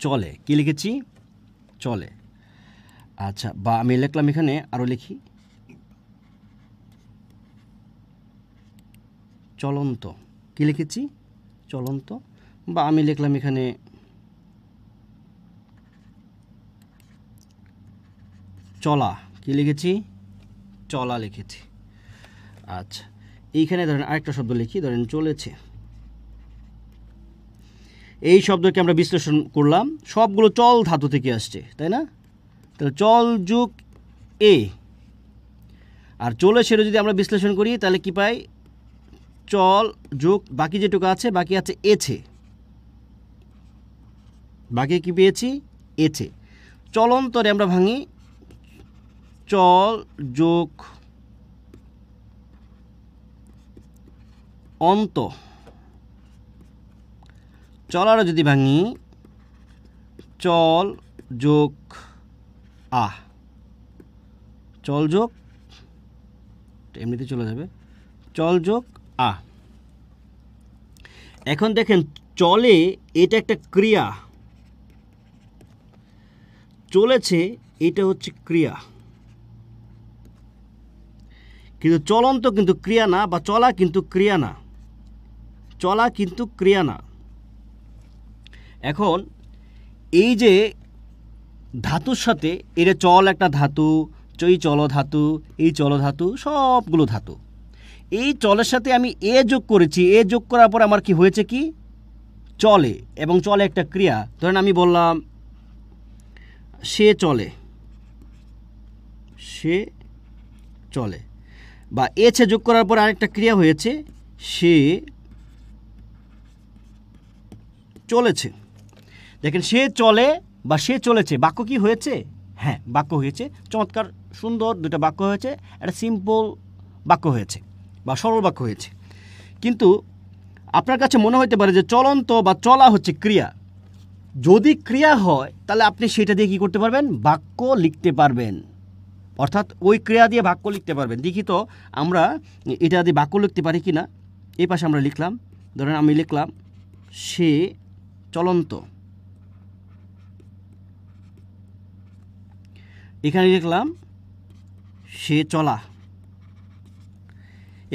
চলে, কি লিখেছি? চলে। আচ্ছা, বা আমি লিখলাম এখানে আরও লিখি চলন্ত, কি লিখেছি? চলন্ত। বা আমি লিখলাম এখানে চলা, কি লিখেছি? চলা লিখেছি। আচ্ছা, এইখানে ধরেন আরেকটা শব্দ লিখি, ধরেন চলেছে। এই শব্দকে আমরা বিশ্লেষণ করলাম, সবগুলো চল ধাতু থেকে আসছে, তাই না? তাহলে চল যোগ এ, আর চলে সেটা যদি আমরা বিশ্লেষণ করি তাহলে কি পাই? চল যোগ বাকি যেটুকু আছে, বাকি আছে এছে, বাকি কি পেয়েছি? এছে। চলন্তরে আমরা ভাঙি চল যোগ অন্ত, চলারও যদি ভাঙি চল যোগ আ, চল যোগ এমনিতে চলে যাবে, চল যোগ আ। এখন দেখেন চলে এটা একটা ক্রিয়া, চলেছে এটা হচ্ছে ক্রিয়া, কিন্তু চলন্ত কিন্তু ক্রিয়া না, বা চলা কিন্তু ক্রিয়া না, চলা কিন্তু ক্রিয়া না। এখন এই যে ধাতুর সাথে, এটা চল একটা ধাতু, এই চল ধাতু, এই চল ধাতু, সবগুলো ধাতু। এই চলের সাথে আমি এ যোগ করেছি, এ যোগ করার পর আমার কি হয়েছে? কি চলে, এবং চলে একটা ক্রিয়া। ধরেন আমি বললাম সে চলে, সে চলে, বা এছে যোগ করার পর আরেকটা ক্রিয়া হয়েছে সে চলেছে। দেখেন সে চলে বা সে চলেছে, বাক্য কি হয়েছে? হ্যাঁ, বাক্য হয়েছে। চমৎকার সুন্দর দুটো বাক্য হয়েছে, একটা সিম্পল বাক্য হয়েছে বা সরল বাক্য হয়েছে। কিন্তু আপনার কাছে মনে হতে পারে যে চলন্ত বা চলা হচ্ছে ক্রিয়া। যদি ক্রিয়া হয় তাহলে আপনি সেটা দিয়ে কী করতে পারবেন? বাক্য লিখতে পারবেন, অর্থাৎ ওই ক্রিয়া দিয়ে বাক্য লিখতে পারবেন। দেখি তো আমরা এটা দিয়ে বাক্য লিখতে পারি কি না। এই পাশে আমরা লিখলাম, ধরেন আমি লিখলাম সে চলন্ত, এখানে লিখলাম সে চলা,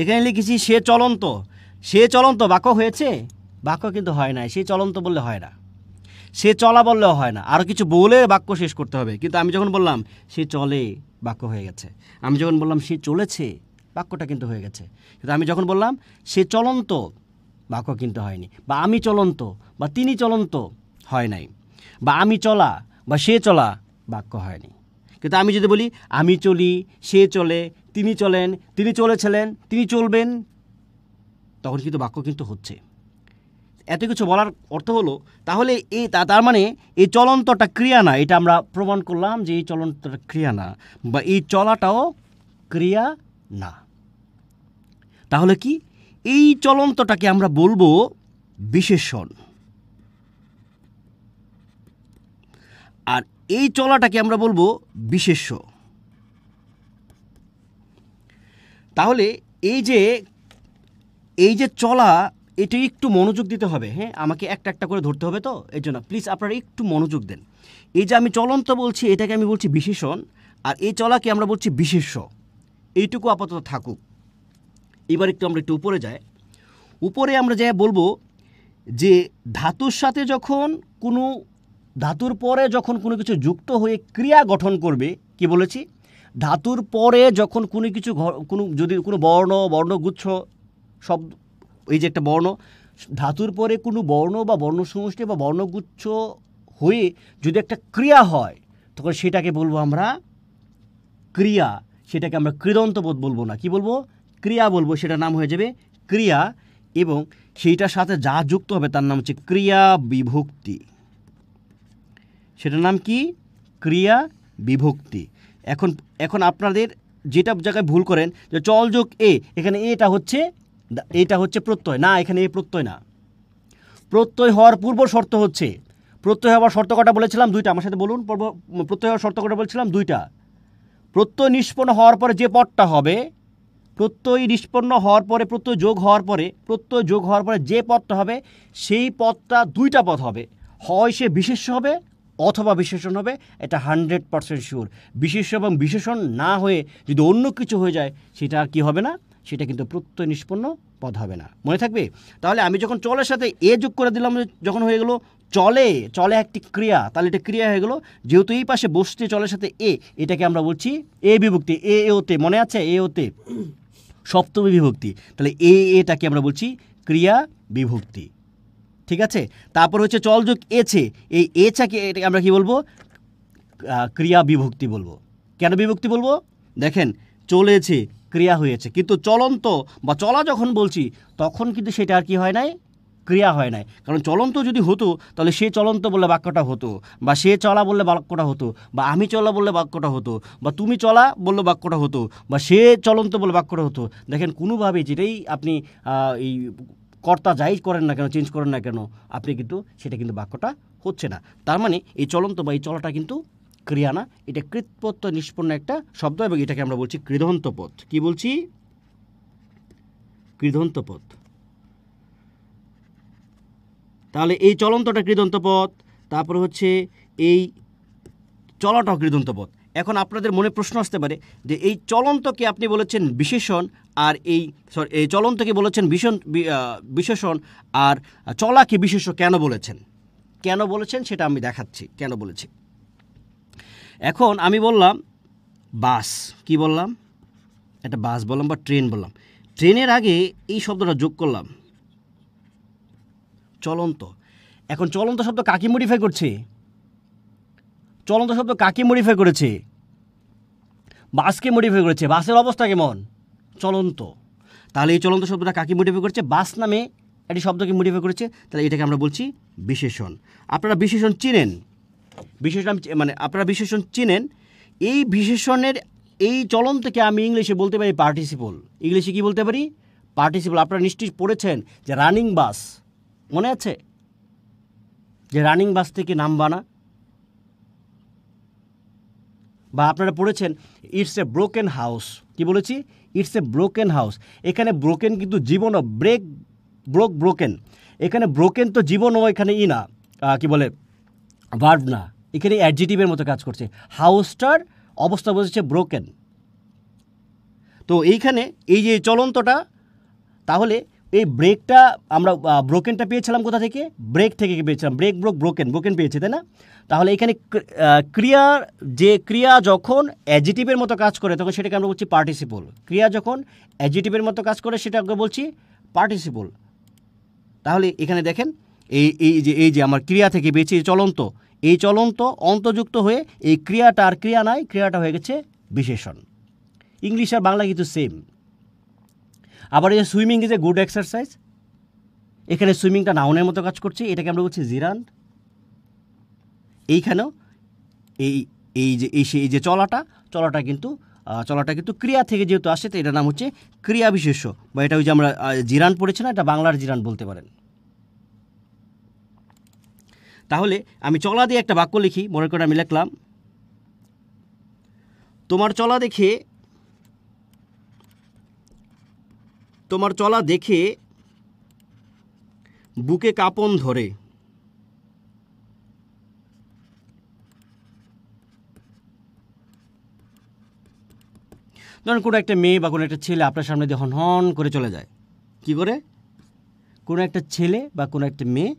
এখানে লিখেছি সে চলন্ত। সে চলন্ত বাক্য হয়েছে? বাক্য কিন্তু হয় না। সে চলন্ত বললে হয় না, সে চলা বললেও হয় না, আরও কিছু বলে বাক্য শেষ করতে হবে। কিন্তু আমি যখন বললাম সে চলে, বাক্য হয়ে গেছে। আমি যখন বললাম সে চলেছে, বাক্যটা কিন্তু হয়ে গেছে। কিন্তু আমি যখন বললাম সে চলন্ত, বাক্য কিন্তু হয়নি। বা আমি চলন্ত বা তিনি চলন্ত হয় নাই, বা আমি চলা বা সে চলা বাক্য হয়নি। কিন্তু আমি যদি বলি আমি চলি, সে চলে, তিনি চলেন, তিনি চলেছিলেন, তিনি চলবেন, তখন কিন্তু বাক্য কিন্তু হচ্ছে। এত কিছু বলার অর্থ হলো তাহলে তার মানে এই চলন্তটা ক্রিয়া না। এটা আমরা প্রমাণ করলাম যে এই চলন্তটা ক্রিয়া না, বা এই চলাটাও ক্রিয়া না। তাহলে কি এই চলন্তটাকে আমরা বলবো বিশেষণ, আর এই চলাটাকে আমরা বলবো বিশেষ্য। তাহলে এই যে চলা, এটা একটু মনোযোগ দিতে হবে। হ্যাঁ, আমাকে একটা একটা করে ধরতে হবে, তো এর জন্য প্লিজ আপনারা একটু মনোযোগ দেন। এই যে আমি চলন্ত বলছি, এটাকে আমি বলছি বিশেষণ, আর এই চলাকে আমরা বলছি বিশেষ্য। এইটুকু আপাতত থাকুক। এবার আমরা একটু উপরে যাই। উপরে আমরা যাই বলবো যে ধাতুর সাথে যখন কোনো ধাতুর পরে যখন কোনো কিছু যুক্ত হয়ে ক্রিয়া গঠন করবে, কি বলেছি? ধাতুর পরে যখন কোনো কিছু কোনো যদি কোনো বর্ণগুচ্ছ শব্দ, এই যে একটা বর্ণ, ধাতুর পরে কোনো বর্ণ বা বর্ণসমষ্টি বা বর্ণগুচ্ছ হয়ে যদি একটা ক্রিয়া হয়, তখন সেটাকে বলবো আমরা ক্রিয়া। সেটাকে আমরা কৃদন্ত পদ বলবো না, কি বলবো? ক্রিয়া বলবো। সেটার নাম হয়ে যাবে ক্রিয়া, এবং সেইটার সাথে যা যুক্ত হবে তার নাম হচ্ছে ক্রিয়া বিভক্তি। সেটার নাম কি? ক্রিয়া বিভক্তি। এখন আপনাদের যেটা জায়গায় ভুল করেন যে চল যোগ এ, এখানে এটা হচ্ছে প্রত্যয় না, এখানে এ প্রত্যয় না। প্রত্যয় হওয়ার পূর্ব শর্ত হচ্ছে, প্রত্যয় হওয়ার শর্ত কটা বলেছিলাম? দুইটা। আমার সাথে বলুন, প্রত্যয় হওয়ার শর্ত কটা বলেছিলাম? দুইটা। প্রত্যয় নিষ্পন্ন হওয়ার পরে যে পদটা হবে, প্রত্যয় নিষ্পন্ন হওয়ার পরে, প্রত্যয় যোগ হওয়ার পরে যে পদটা হবে, সেই পদটা দুইটা পদ হবে, হয় সে বিশেষ্য হবে অথবা বিশেষণ হবে। এটা 100% শিওর। বিশেষ্য এবং বিশেষণ না হয়ে যদি অন্য কিছু হয়ে যায়, সেটা আর কি হবে না, সেটা কিন্তু প্রত্যয় নিষ্পন্ন পদ হবে না। মনে থাকবে? তাহলে আমি যখন চলের সাথে এ যোগ করে দিলাম, যখন হয়ে গেল চলে একটি ক্রিয়া, তাহলে এটা ক্রিয়া হয়ে গেল। যেহেতু এই পাশে বসছে চলের সাথে এ, এটাকে আমরা বলছি এ বিভক্তি। এ ওতে, মনে আছে? এ ওতে সপ্তমী বিভক্তি। তাহলে এটাকে আমরা বলছি ক্রিয়া বিভক্তি। ঠিক আছে? তারপর হচ্ছে চল যোগ এছে, এই এটাকে আমরা কি বলবো? ক্রিয়া বিভক্তি বলবো। কেন বিভক্তি বলবো? দেখেন, চলেছে ক্রিয়া হয়েছে, কিন্তু চলন্ত বা চলা যখন বলছি তখন কিন্তু সেটা আর কি হয় নাই, ক্রিয়া হয় নাই। কারণ চলন্ত যদি হতো তাহলে সে চলন্ত বললে বাক্যটা হতো, বা সে চলা বললে বাক্যটা হতো, বা আমি চলা বললে বাক্যটা হতো, বা তুমি চলা বললে বাক্যটা হতো, বা সে চলন্ত বলে বাক্যটা হতো। দেখেন, কোনোভাবে যেটাই আপনি এই কর্তা যাই করেন না কেন, চেঞ্জ করেন না কেন, আপনি কিন্তু সেটা কিন্তু বাক্যটা হচ্ছে না। তার মানে এই চলন্ত বা এই চলাটা কিন্তু ক্রিয়া না, এটা কৃৎপ্রত্যয় নিষ্পন্ন একটা শব্দ, এবং এটাকে আমরা বলছি কৃদন্ত পদ। কি বলছি? কৃদন্ত পদ। তাহলে এই চলন্তটা কৃদন্ত পদ, তারপর হচ্ছে এই চলাটাও কৃদন্ত পদ। এখন আপনাদের মনে প্রশ্ন আসতে পারে যে এই চলন্তকে আপনি বলেছেন বিশেষণ, আর এই চলন্তকে বলেছেন বিশেষণ, আর চলাকে বিশেষ্য কেন বলেছেন সেটা আমি দেখাচ্ছি কেন বলেছি। এখন আমি বললাম বাস, কি বললাম? একটা বাস বললাম বা ট্রেন বললাম। ট্রেনের আগে এই শব্দটা যোগ করলাম, চলন্ত। এখন চলন্ত শব্দ কাকে মডিফাই করছে? চলন্ত শব্দ কাকে মডিফাই করেছে? বাসকে মডিফাই করেছে। বাসের অবস্থা কেমন? চলন্ত। তাহলে এই চলন্ত শব্দটা কাকে মডিফাই করেছে? বাস নামে একটি শব্দকে মডিফাই করেছে। তাহলে এটাকে আমরা বলছি বিশেষণ। আপনারা বিশেষণ চিনেন, আপনারা বিশেষণ চিনেন। এই বিশেষণের এই চলন্তকে আমি ইংলিশে বলতে পারি পার্টিসিপল। ইংলিশে কি বলতে পারি? পার্টিসিপল। আপনারা নিশ্চয়ই পড়েছেন যে রানিং বাস, মনে আছে? যে রানিং বাস থেকে নামবা না। বা আপনারা পড়েছেন ইটস এ ব্রোকেন হাউস। কি বলেছি? It's a broken house. এখানে ব্রোকেন কিন্তু জীবনও, ব্রোকেন। এখানে ব্রোকেন তো জীবনও, এখানে না কি বলে, ভার্ব না, এখানে অ্যাডজেটিভের মতো কাজ করছে। হাউসটার অবস্থা বলছে ব্রোকেন। তো এইখানে এই যে চলন্তটা, তাহলে এই ব্রেকটা আমরা ব্রোকেনটা পেয়েছিলাম কোথা থেকে? ব্রেক থেকে পেয়েছিলাম। ব্রোকেন পেয়েছি, তাই না? তাহলে এখানে ক্রিয়া যখন অ্যাডজেটিভের মতো কাজ করে তখন সেটাকে আমরা বলছি পার্টিসিপল। ক্রিয়া যখন অ্যাডজেটিভের মতো কাজ করে সেটাকে বলছি পার্টিসিপল। তাহলে এখানে দেখেন, এই যে আমার ক্রিয়া থেকে পেয়েছি চলন্ত, এই চলন্ত অন্তযুক্ত হয়ে এই ক্রিয়াটা আর ক্রিয়া নাই, ক্রিয়াটা হয়ে গেছে বিশেষণ। ইংলিশ আর বাংলা কিন্তু সেম। আবার এই swimming is a good exercise, এখানে সুইমিংটা নাউনের মতো কাজ করছে, এটাকে আমরা বলছি জিরান্ড। এইখানেও এই যে চলাটা কিন্তু ক্রিয়া থেকে যেহেতু আসে, তো এটার নাম হচ্ছে ক্রিয়া বিশেষ্য, বা এটা ওই যে আমরা জিরান পড়েছি না, এটা বাংলার জিরান বলতে পারেন। তাহলে আমি চলা দিয়ে একটা বাক্য লিখি। মনে করে আমি লিখলাম, তোমার চলা দেখে বুকে কাঁপন ধরে। ধরুন কোনো একটা মেয়ে বা কোনো একটা ছেলে আপনার সামনে দিয়ে হন করে চলে যায়। কি করে? কোনো একটা ছেলে বা কোনো একটা মেয়ে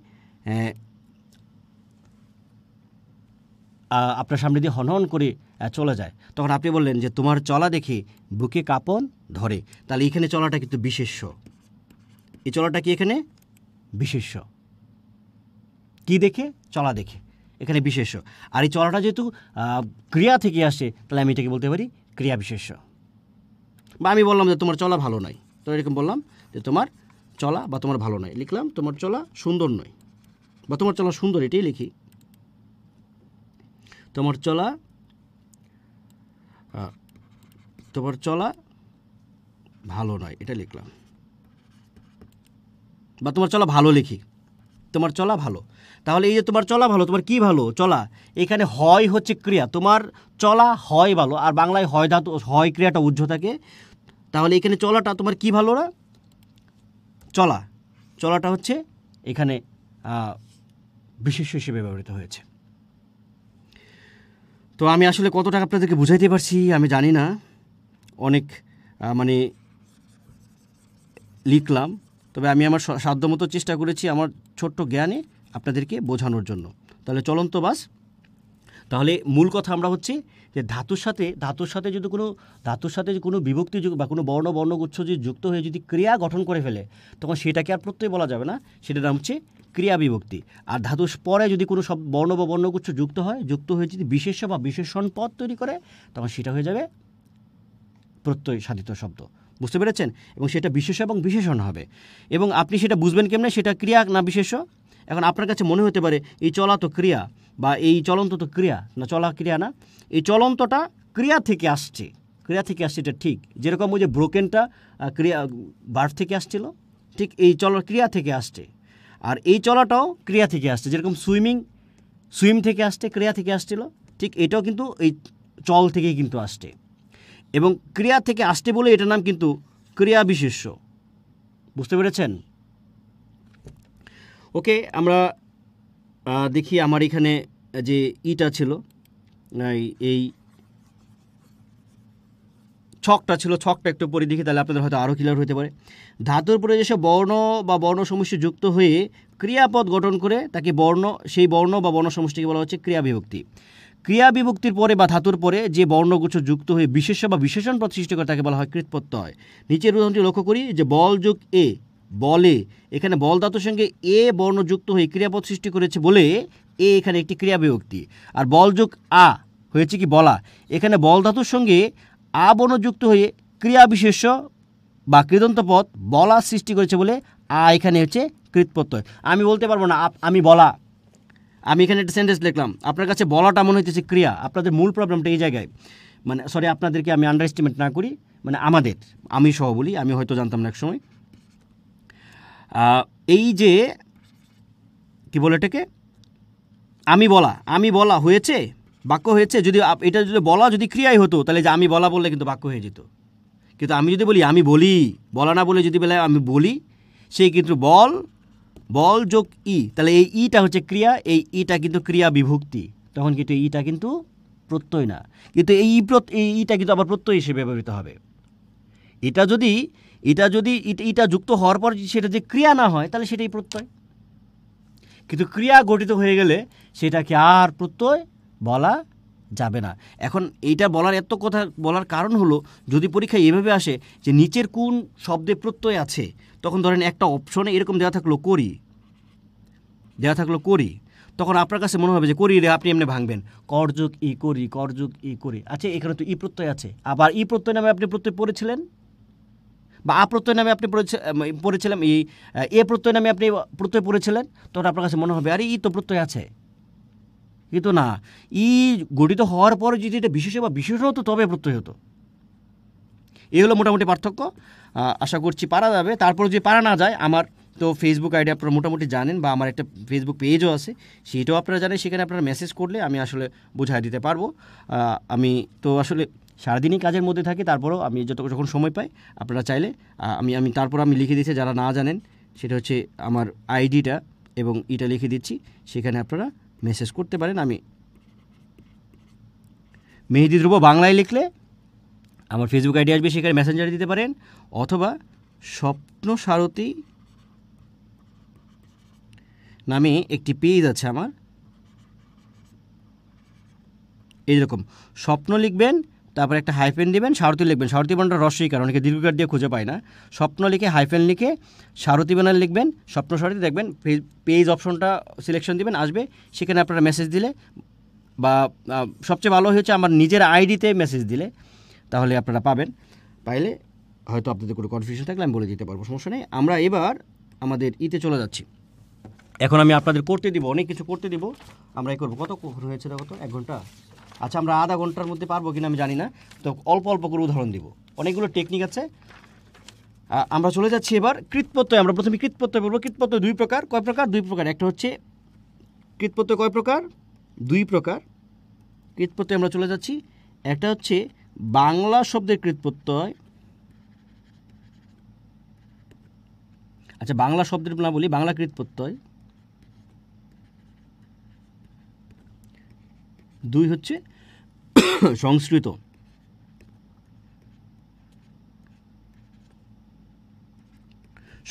আপনার সামনে দিয়ে হনহন করে চলে যায়, তখন আপনি বললেন যে তোমার চলা দেখে বুকে কাঁপন ধরে। তাহলে এখানে চলাটা কিন্তু বিশেষ্য। এই চলাটা কি এখানে বিশেষ্য। কি দেখে? চলা দেখে, এখানে বিশেষ্য। আর এই চলাটা যেহেতু ক্রিয়া থেকে আসে, তাহলে আমি এটাকে বলতে পারি ক্রিয়া বিশেষ্য। বা আমি বললাম যে তোমার চলা ভালো নয়, তো এরকম বললাম যে তোমার চলা বা তোমার ভালো নয়, লিখলাম তোমার চলা সুন্দর নয় বা তোমার চলা সুন্দর, এটাই লিখি। তোমার চলা ভালো নয়, এটা লিখলাম। বা তোমার চলা ভালো লিখি, তোমার চলা ভালো। তাহলে এই যে তোমার চলা ভালো, তোমার কি ভালো? চলা। এখানে হয় হচ্ছে ক্রিয়া, তোমার চলা হয় ভালো, আর বাংলায় হয় ধাতু, হয় ক্রিয়াটা উহ্য থাকে। তাহলে এখানে চলাটা তোমার কি ভালো না? চলাটা হচ্ছে এখানে বিশেষ্য হিসেবে ব্যবহৃত হয়েছে। তো আমি আসলে কত টাকা আপনাদেরকে বুঝাইতে পারছি আমি জানি না, অনেক মানে লিখলাম, তবে আমি আমার সাধ্যমতো চেষ্টা করেছি আমার ছোট্ট জ্ঞানে আপনাদেরকে বোঝানোর জন্য। তাহলে চলন্ত বাস, তাহলে মূল কথা আমরা হচ্ছে যে ধাতুর সাথে যদি কোনো বিভক্তি বা কোনো বর্ণগুচ্ছ যদি যুক্ত হয়ে যদি ক্রিয়া গঠন করে ফেলে, তখন সেটাকে আর প্রত্যয় বলা যাবে না, সেটার নাম হচ্ছে ক্রিয়া বিভক্তি। আর ধাতুর পরে যদি কোনো সব বর্ণ বা বর্ণগুচ্ছ যুক্ত হয়ে যদি বিশেষ্য বা বিশেষণ পদ তৈরি করে, তখন সেটা হয়ে যাবে প্রত্যয় সাধিত শব্দ। বুঝতে পেরেছেন? এবং সেটা বিশেষ্য এবং বিশেষণ হবে। এবং আপনি সেটা বুঝবেন কেমনে, সেটা ক্রিয়া না বিশেষ্য? এখন আপনার কাছে মনে হতে পারে এই চলা তো ক্রিয়া, বা এই চলন্ত তো ক্রিয়া না, চলা ক্রিয়া না। এই চলন্তটা ক্রিয়া থেকে আসছে, এটা ঠিক। যেরকম ওই যে ব্রোকেনটা ক্রিয়া ভার্ব থেকে আসছিল, ঠিক এই ক্রিয়া থেকে আসছে। আর এই চলাটাও ক্রিয়া থেকে আসছে, যেরকম সুইম থেকে আসছে, ক্রিয়া থেকে আসছিল, ঠিক এটাও কিন্তু এই চল থেকেই কিন্তু আসছে। এবং ক্রিয়া থেকে আসতে বলে এটার নাম কিন্তু ক্রিয়া বিশেষ্য। বুঝতে পেরেছেন? ওকে, আমরা দেখি আমার এখানে যে ইটা ছিল, এই ছকটা ছিল, ছকটা একটু পরে দেখি, তাহলে আপনাদের হয়তো আরও ক্লিয়ার হতে পারে। ধাতুর পরে যেসব বর্ণ বা বর্ণ সমষ্টি যুক্ত হয়ে ক্রিয়াপদ গঠন করে তাকে সেই বর্ণ বা বর্ণ সমষ্টিকে বলা হচ্ছে ক্রিয়া বিভক্তি। ক্রিয়া বিভক্তির পরে বা ধাতুর পরে যে বর্ণগুচ্ছ যুক্ত হয়ে বিশেষ্য বা বিশেষণ পদ সৃষ্টি করে তাকে বলা হয় কৃৎপ্রত্যয়। নিচের উদাহরণটি লক্ষ্য করি যে বল যোগ এ, বলে, এখানে বল ধাতুর সঙ্গে এ বর্ণ যুক্ত হয়ে ক্রিয়াপদ সৃষ্টি করেছে বলে এ এখানে একটি ক্রিয়া বিভক্তি। আর বল যোগ আ হয়েছে কি বলা, এখানে বল ধাতুর সঙ্গে আ বর্ণ যুক্ত হয়ে ক্রিয়া বিশেষ্য বা কৃদন্ত পদ বলা সৃষ্টি করেছে বলে আ এখানে হচ্ছে কৃৎপ্রত্যয়। আমি বলতে পারবো না আমি বলা, আমি এখানে একটা সেন্টেন্স লিখলাম, আপনার কাছে বলাটা মনে হইতেছে ক্রিয়া। আপনাদের মূল প্রবলেমটা এই জায়গায়, মানে সরি আপনাদেরকে আমি আন্ডার এস্টিমেট না করি, মানে আমি সহ বলি, আমি হয়তো জানতাম না এক সময়। এই যে কি বলে এটাকে, আমি বলা হয়েছে, বাক্য হয়েছে। যদি এটা যদি বলা যদি ক্রিয়াই হতো, তাহলে যে আমি বলা বললে কিন্তু বাক্য হয়ে যেত। কিন্তু আমি যদি বলি আমি বলি, বলা না বলে যদি বলে আমি বলি, সেই কিন্তু বল যোগ ই, তাহলে এই ইটা হচ্ছে ক্রিয়া, এই ইটা কিন্তু ক্রিয়া বিভক্তি, তখন কিন্তু ইটা কিন্তু প্রত্যয় না। কিন্তু এই ইটা কিন্তু আবার প্রত্যয় হিসেবে ব্যবহৃত হবে। এটা যদি ইটা যুক্ত হওয়ার পর সেটা যে ক্রিয়া না হয়, তাহলে সেটাই প্রত্যয়। কিন্তু ক্রিয়া গঠিত হয়ে গেলে সেটাকে আর প্রত্যয় বলা যাবে না। এখন এইটা এত কথা বলার কারণ হলো, যদি পরীক্ষায় এভাবে আসে যে নিচের কোন শব্দে প্রত্যয় আছে, তখন ধরেন একটা অপশনে এরকম দেওয়া থাকলো করি, তখন আপনার কাছে মনে হবে যে করি রে, আপনি এমনি ভাঙবেন, করযোগ ই করি। আচ্ছা, এখানে তো ই প্রত্যয় আছে, আবার ই প্রত্যয় নামে আপনি প্রত্যয় পড়েছিলেন, বা আ প্রত্যয় নামে আপনি পড়েছিলেন, এ প্রত্যয় নামে আপনি প্রত্যয় পড়েছিলেন, তখন আপনার কাছে মনে হবে আরে ই তো প্রত্যয় আছে, কিন্তু না, ই গঠিত হওয়ার পরে যদি এটা বিশেষ বা বিশেষ হতো তবে প্রত্যয় হতো। এই হলো মোটামুটি পার্থক্য। আশা করছি পারা যাবে। তারপর যদি পারা না যায়, আমার তো ফেসবুক আইডি আপনারা মোটামুটি জানেন, বা আমার একটা ফেসবুক পেজও আছে, সেটাও আপনারা জানেন। সেখানে আপনারা মেসেজ করলে আমি আসলে বুঝাই দিতে পারবো। আমি তো আসলে সারাদিনই কাজের মধ্যে থাকি, তারপরেও আমি যখন সময় পাই, আপনারা চাইলে আমি লিখে দিচ্ছি, যারা না জানেন সেটা হচ্ছে আমার আইডিটা এবং এটা লিখে দিচ্ছি, সেখানে আপনারা মেসেজ করতে পারেন। আমি মেহেদী ধ্রুব বাংলায় লিখলে আমার ফেসবুক আইডি আসবে, সেখানে মেসেঞ্জারে দিতে পারেন, অথবা স্বপ্ন সারথী নামে একটি পেজ আছে আমার, এইরকম স্বপ্ন লিখবেন, তারপর একটা হাইফেন দিবেন, সারথি লিখবেন। সারথি বানানটা রস্বই, কারণ অনেকে দীর্ঘকার দিয়ে খুঁজে পায় না। স্বপ্ন লিখে হাইফেন লিখে সারথি বানান লিখবেন, স্বপ্ন সারথি, দেখবেন পেজ অপশনটা সিলেকশন দিবেন, আসবে। সেখানে আপনারা মেসেজ দিলে বা সবচেয়ে ভালো হচ্ছে আমার নিজের আইডিতে মেসেজ দিলে, তাহলে আপনারা পাবেন। পাইলে হয়তো আপনাদের কোনো কনফিউশন থাকলে আমি বলে দিতে পারবো, সমস্যা নেই। আমরা এবার আমাদের ইতে চলে যাচ্ছি। এখন আমি আপনাদের করতে দিব, অনেক কিছু করতে দিব, আমরা এই করবো। কত হয়েছে দেখো তো, 1 ঘন্টা। আচ্ছা, আমরা আধা ঘন্টার মধ্যে পারবো কিনা আমি জানি না, তো অল্প অল্প করে উদাহরণ দিব, অনেকগুলো টেকনিক আছে। আমরা চলে যাচ্ছি এবার কৃতপ্রত্যয়। আমরা প্রথমে কৃতপ্রত্যয় বলবো। কৃতপ্রত্যয় 2 প্রকার। কয় প্রকার? 2 প্রকার। একটা হচ্ছে কৃতপ্রত্যয় কয় প্রকার? 2 প্রকার। কৃতপ্রত্যয় আমরা চলে যাচ্ছি। একটা হচ্ছে বাংলা শব্দের কৃতপ্রত্যয়। আচ্ছা, বাংলা শব্দের না বলি, বাংলা কৃতপ্রত্যয়। 2 হচ্ছে সংস্কৃত।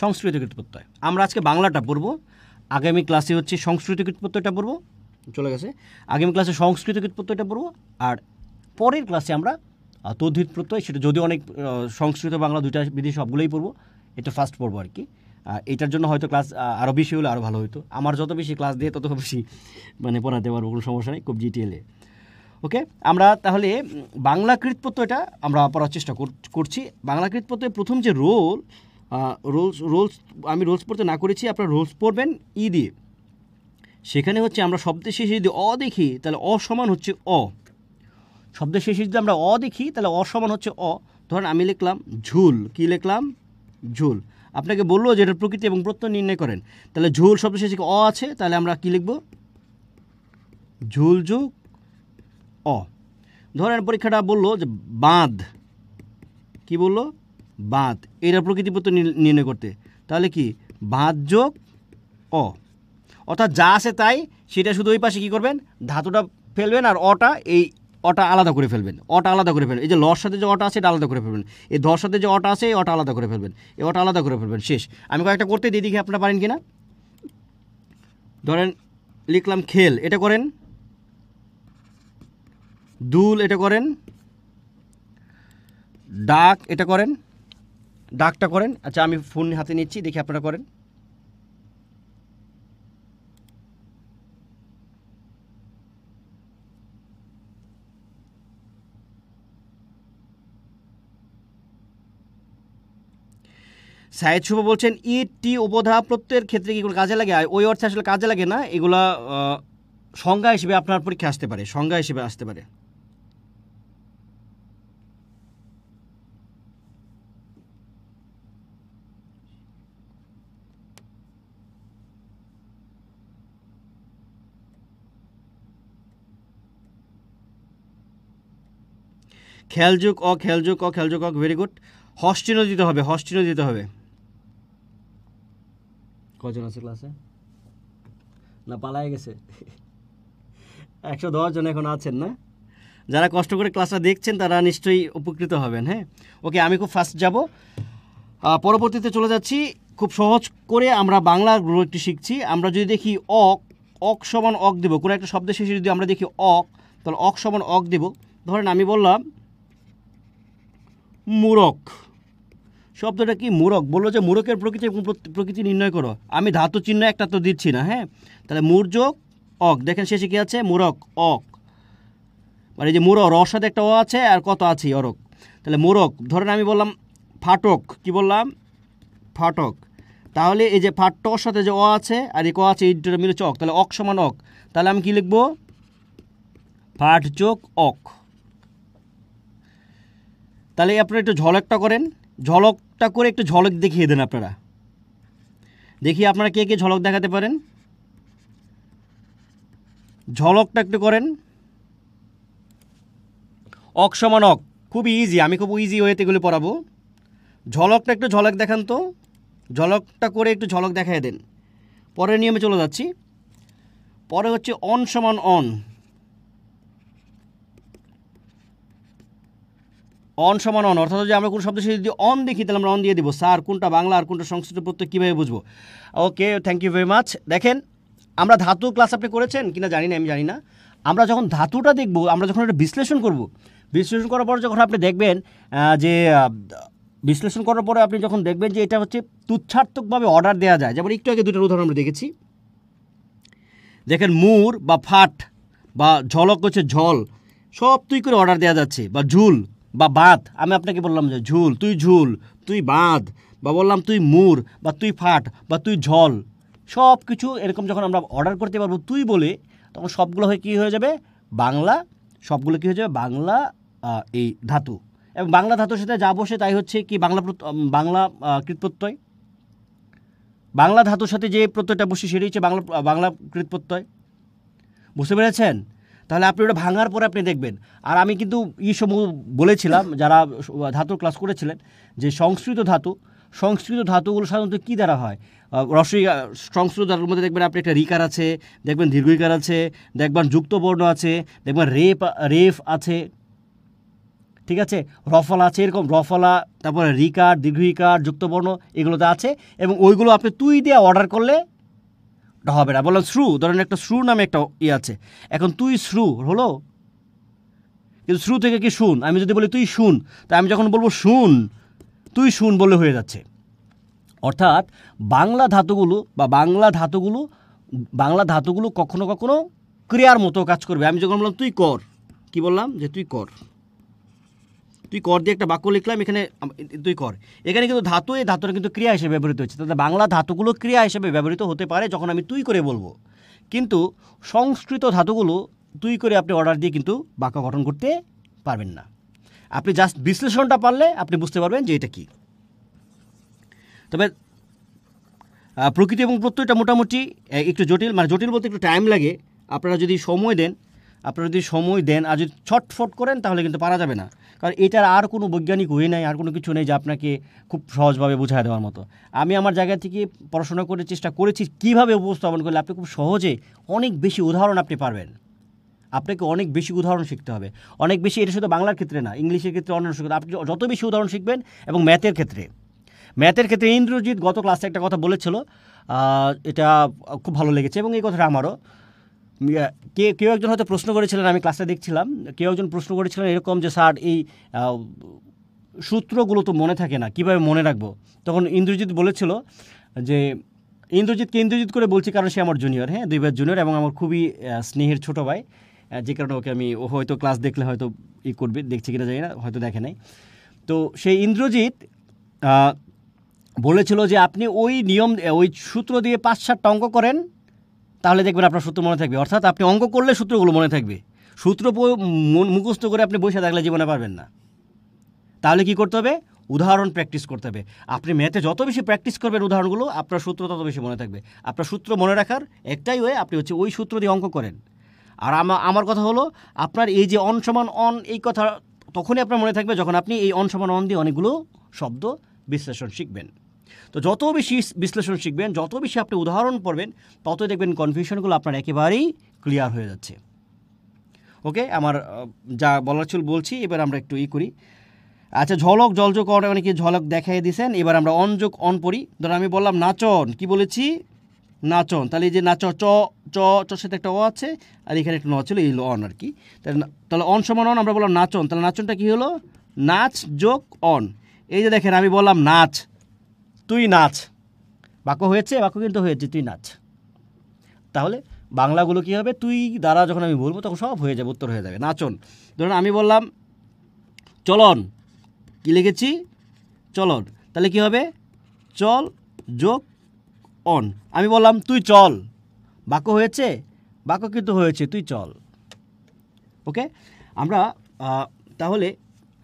সংস্কৃত কৃতপ্রত্যয়। আমরা আজকে বাংলাটা পড়বো, আগামী ক্লাসে হচ্ছে সংস্কৃত কৃতপ্রত্যয়টা পড়বো। চলে গেছে। আগামী ক্লাসে সংস্কৃত কৃতপ্রত্যয়টা পড়বো, আর পরের ক্লাসে আমরা তদ্ধিত প্রত্যয়, সেটা যদিও অনেক সংস্কৃত বাংলা দুইটা বিধি সবগুলোই পড়বো, এটা ফার্স্ট পড়বো আর কি। এটার জন্য হয়তো ক্লাস আরও বেশি হলে আরও ভালো হতো। আমার যত বেশি ক্লাস দিয়ে তত বেশি মানে পড়াতে পারবো, কোনো সমস্যা নেই, খুব জিটিএলে। ওকে, আমরা তাহলে বাংলা কৃতপ্রত্যয়টা আমরা পড়ার চেষ্টা করছি। বাংলা কৃতপ্রত্যয় প্রথম যে রোলস আমি রোলস পড়তে না করেছি, আপনারা রোলস পড়বেন ই দিয়ে। সেখানে হচ্ছে আমরা শব্দের শেষে যদি অ দেখি, তাহলে অ সমান হচ্ছে অ। শব্দের শেষে যদি আমরা অ দেখি, তাহলে অ সমান হচ্ছে অ। ধরেন আমি লিখলাম ঝুল। কি লিখলাম? ঝুল। আপনাকে বললো যে এটার প্রকৃতি এবং প্রত্যয় নির্ণয় করেন, তাহলে ঝুল শব্দের শেষে অ আছে, তাহলে আমরা কি লিখব? ঝুল যোগ অ। ধরেন পরীক্ষাটা বললো যে বাঁধ। কি বললো? বাঁধ। এটার প্রকৃতি প্রত্যয় নির্ণয় করতে, তাহলে কি? বাঁধ যোগ অ। অর্থাৎ যা আছে তাই, সেটা শুধু ওই পাশে কী করবেন? ধাতুটা ফেলবেন, আর অটা আলাদা করে ফেলবেন। অটা আলাদা করে ফেলবেন। এই যে লর সাথে যে অটা আছে এটা আলাদা করে ফেলবেন। এই ধর সাথে যে অটা আছে এই অটা আলাদা করে ফেলবেন। এই অটা আলাদা করে ফেলবেন। শেষ। আমি কয়েকটা করতে দিয়ে দেখি আপনারা পারেন কিনা। ধরেন লিখলাম খেল, এটা করেন। দুল, এটা করেন। ডাক, এটা করেন। ডাকটা করেন। আচ্ছা, আমি ফোন হাতে নিচ্ছি, দেখি আপনারা করেন। সাইদ শুভ বলছেন ইটি উপধা প্রত্যয়ের ক্ষেত্রে কি কাজে লাগে? ওই অর্থে আসলে কাজে লাগে না, এগুলা সংজ্ঞা হিসেবে আপনার পরীক্ষা আসতে পারে, সংজ্ঞা হিসেবে আসতে পারে। খেলযুগ অ, খেলযুগ অ, খেলযুগ অ, ভেরি গুড। হস্টিনও দিতে হবে, হস্টিনও দিতে হবে। কজন আছে ক্লাসে? না পালায় গেছে? 110 জন এখন আছেন না? যারা কষ্ট করে ক্লাসটা দেখছেন তারা নিশ্চয়ই উপকৃত হবেন। হ্যাঁ, ওকে, আমি খুব ফাস্ট যাব, পরবর্তীতে চলে যাচ্ছি। খুব সহজ করে আমরা বাংলা একটু শিখছি। আমরা যদি দেখি অক, অক সমান অক দেব। কোনো একটা শব্দের শেষে যদি আমরা দেখি অক, তাহলে অক সমান অক দেব। ধরেন আমি বললাম মূরক। শব্দটা কি? মূরক। বললো যে মূরকের প্রকৃতি এবং প্রকৃতি নির্ণয় করো। আমি ধাতু চিহ্ন একটা তো দিচ্ছি না। হ্যাঁ, তাহলে মূর যোগ অক। দেখেন শেষে কী আছে? মূরক অক। মানে যে মূর, রর সাথে একটা অ আছে, আর কত আছে? অরক। তাহলে মূরক। ধরেন আমি বললাম ফাটক। কি বললাম? ফাটক। তাহলে এই যে ফাটর সাথে যে অ আছে আর এই ক আছে, এই দুটো মিলে চক, তাহলে অক সমান অক। তাহলে আমি কি লিখব? ফাট যোগ অক। তাহলে আপনারা একটু ঝলকটা করেন। ঝলকটা করে একটু ঝলক দেখিয়ে দেন আপনারা। দেখি আপনারা কে কে ঝলক দেখাতে পারেন। ঝলকটা একটু করেন। অক সমান অক, খুবই ইজি। আমি খুব ইজি ওয়েতে এগুলো পড়াবো। ঝলকটা একটু ঝলক দেখান তো। ঝলকটা করে একটু ঝলক দেখাই দেন। পরের নিয়মে চলে যাচ্ছি। পরে হচ্ছে অন সমান অন। অন সমান অন, অর্থাৎ যদি আমরা কোনো শব্দ শেষে যদি অন দেখি, তাহলে আমরা অন দিয়ে দিব। স্যার কোনটা বাংলা আর কোনটা সংস্কৃত প্রত্যয় কীভাবে বুঝবো? ওকে, থ্যাংক ইউ ভেরি মাচ। দেখেন, আমরা ধাতু ক্লাস আপনি করেছেন কিনা জানি না, আমি জানি না। আমরা যখন ধাতুটা দেখব, আমরা যখন এটা বিশ্লেষণ করব, বিশ্লেষণ করার পর যখন আপনি দেখবেন যে বিশ্লেষণ করার পরে আপনি যখন দেখবেন যে এটা হচ্ছে তুচ্ছার্থকভাবে অর্ডার দেওয়া যায়, যেমন একটু আগে দুটোর উদাহরণ আমরা দেখেছি। দেখেন মুর বা ফাট বা ঝলক হচ্ছে ঝল, সব তুই করে অর্ডার দেওয়া যাচ্ছে, বা ঝুল বা বাঁধ। আমি আপনাকে বললাম যে ঝুল, তুই বাঁধ, বা বললাম তুই মুর বা তুই ফাট বা তুই ঝল, সব কিছু এরকম যখন আমরা অর্ডার করতে পারবো তুই বলে, তখন সবগুলো হয়ে কী হয়ে যাবে বাংলা, সবগুলো কী হয়ে যাবে বাংলা এই ধাতু। এবং বাংলা ধাতুর সাথে যা বসে তাই হচ্ছে কি বাংলা কৃৎপ্রত্যয়। বাংলা ধাতুর সাথে যে প্রত্যয়টা বসে সেটাই হচ্ছে বাংলা কৃৎপ্রত্যয়। বুঝতে পেরেছেন? তাহলে আপনি ওটা ভাঙার পরে আপনি দেখবেন। আর আমি কিন্তু সমূহ বলেছিলাম, যারা ধাতুর ক্লাস করেছিলেন, যে সংস্কৃত ধাতুগুলো সাধারণত কী দ্বারা হয়। সংস্কৃত ধাতুর মধ্যে দেখবেন আপনি একটা রিকার আছে, দেখবেন দীর্ঘইকার আছে, দেখবেন যুক্ত বর্ণ আছে, দেখবেন রেফ আছে, ঠিক আছে, রফলা আছে, এরকম রফলা, তারপরে রিকার, দীর্ঘইকার, যুক্তবর্ণ এগুলোতে আছে। এবং ওইগুলো আপনি তুই দিয়ে অর্ডার করলে হবে না। বললাম শ্রু, ধরেন একটা শ্রু নামে একটা আছে, এখন তুই শ্রু হলো, কিন্তু শ্রু থেকে কি শুন, আমি যদি বলি তুই শুন, তাই আমি যখন বলবো শুন, তুই শুন বলে হয়ে যাচ্ছে। অর্থাৎ বাংলা ধাতুগুলো কখনো কখনো ক্রিয়ার মতো কাজ করবে। আমি যখন বললাম তুই কর, কি বললাম যে তুই কর দিয়ে একটা বাক্য লিখলাম, এখানে তুই কর, এখানে কিন্তু ধাতু, এই ধাতুটা কিন্তু ক্রিয়া হিসেবে ব্যবহৃত হচ্ছে। তাহলে বাংলা ধাতুগুলো ক্রিয়া হিসেবে ব্যবহৃত হতে পারে যখন আমি তুই করে বলবো, কিন্তু সংস্কৃত ধাতুগুলো তুই করে আপনি অর্ডার দিয়ে কিন্তু বাক্য গঠন করতে পারবেন না। আপনি জাস্ট বিশ্লেষণটা পারলে আপনি বুঝতে পারবেন যে এটা কী। তবে প্রকৃতি এবং প্রত্যয়টা মোটামুটি একটু জটিল, মানে জটিল বলতে একটু টাইম লাগে। আপনারা যদি সময় দেন আর যদি ছটফট করেন তাহলে কিন্তু পারা যাবে না। কারণ এটার আর কোনো বৈজ্ঞানিক ওয়ে নাই, আর কোনো কিছু নেই যে আপনাকে খুব সহজভাবে বোঝায় দেওয়ার মতো। আমি আমার জায়গা থেকে পড়াশোনা করে চেষ্টা করেছি কীভাবে উপস্থাপন করলে আপনি খুব সহজে অনেক বেশি উদাহরণ আপনি পারবেন। আপনাকে অনেক বেশি উদাহরণ শিখতে হবে, অনেক বেশি। এটা শুধু বাংলার ক্ষেত্রে না, ইংলিশের ক্ষেত্রে, অন্য ক্ষেত্রে আপনি যত বেশি উদাহরণ শিখবেন। এবং ম্যাথের ক্ষেত্রে ইন্দ্রজিৎ গত ক্লাসে একটা কথা বলেছিল, এটা খুব ভালো লেগেছে, এবং এই কথাটা আমারও। কেউ একজন হয়তো প্রশ্ন করেছিলেন, আমি ক্লাসে দেখছিলাম, কেউ একজন প্রশ্ন করেছিলেন এরকম যে স্যার এই সূত্রগুলো তো মনে থাকে না, কীভাবে মনে রাখবো? তখন ইন্দ্রজিৎ বলেছিল যে, ইন্দ্রজিৎ করে বলছি কারণ সে আমার জুনিয়র, হ্যাঁ 2 ভাইয়ের জুনিয়র, এবং আমার খুবই স্নেহের ছোটো ভাই, যে কারণে ওকে আমি, ও হয়তো ক্লাস দেখলে হয়তো করবে, দেখছে কিনা জানি না, হয়তো দেখে নাই। তো সেই ইন্দ্রজিৎ বলেছিল যে আপনি ওই সূত্র দিয়ে 5-7টা অঙ্ক করেন, তাহলে দেখবেন আপনার সূত্র মনে থাকবে। অর্থাৎ আপনি অঙ্ক করলে সূত্রগুলো মনে থাকবে, সূত্র মুখস্থ করে আপনি বসে থাকলে জীবনে পারবেন না। তাহলে কি করতে হবে? উদাহরণ প্র্যাকটিস করতে হবে। আপনি ম্যাথে যত বেশি প্র্যাকটিস করবেন উদাহরণগুলো, আপনার সূত্র তত বেশি মনে থাকবে। আপনার সূত্র মনে রাখার একটাই ওয়ে, আপনি হচ্ছে ওই সূত্র দিয়ে অঙ্ক করেন। আর আমার কথা হলো, আপনার এই যে অন সমান অন, এই কথা তখনই আপনার মনে থাকবে যখন আপনি এই অন সমান অন দিয়ে অনেকগুলো শব্দ বিশ্লেষণ শিখবেন। তো যত বেশি বিশ্লেষণ শিখবেন, যত বেশি আপনি উদাহরণ পড়বেন, ততই দেখবেন কনফিউশনগুলো আপনার একেবারেই ক্লিয়ার হয়ে যাচ্ছে। ওকে, আমার যা বলার ছিল বলছি, এবার আমরা একটু করি। আচ্ছা, ঝলক জলযোগ অনেকে ঝলক দেখাই দিয়েছেন, এবার আমরা অনযোগ অন পড়ি। ধরো আমি বললাম নাচন, কি বলেছি? নাচন। তাহলে এই যে নাচ, চর সাথে একটা ও আছে, আর এখানে একটা ন ছিল, এই অন আর কি। তাহলে অন সমান অন, আমরা বললাম নাচন, তাহলে নাচনটা কি হলো? নাচ যোগ অন। এই যে দেখেন, আমি বললাম নাচ, তুই নাচ, বাক্য হয়েছে, বাক্য কিন্তু হয়েছে তুই নাচ। তাহলে বাংলাগুলো কী হবে? তুই দ্বারা যখন আমি বলবো তখন সব হয়ে যাবে, উত্তর হয়ে যাবে নাচন। ধরুন আমি বললাম চলন, কি লিখেছি? চলন। তাহলে কি হবে? চল যোগ অন। আমি বললাম তুই চল, বাক্য হয়েছে, বাক্য কিন্তু হয়েছে তুই চল। ওকে, আমরা তাহলে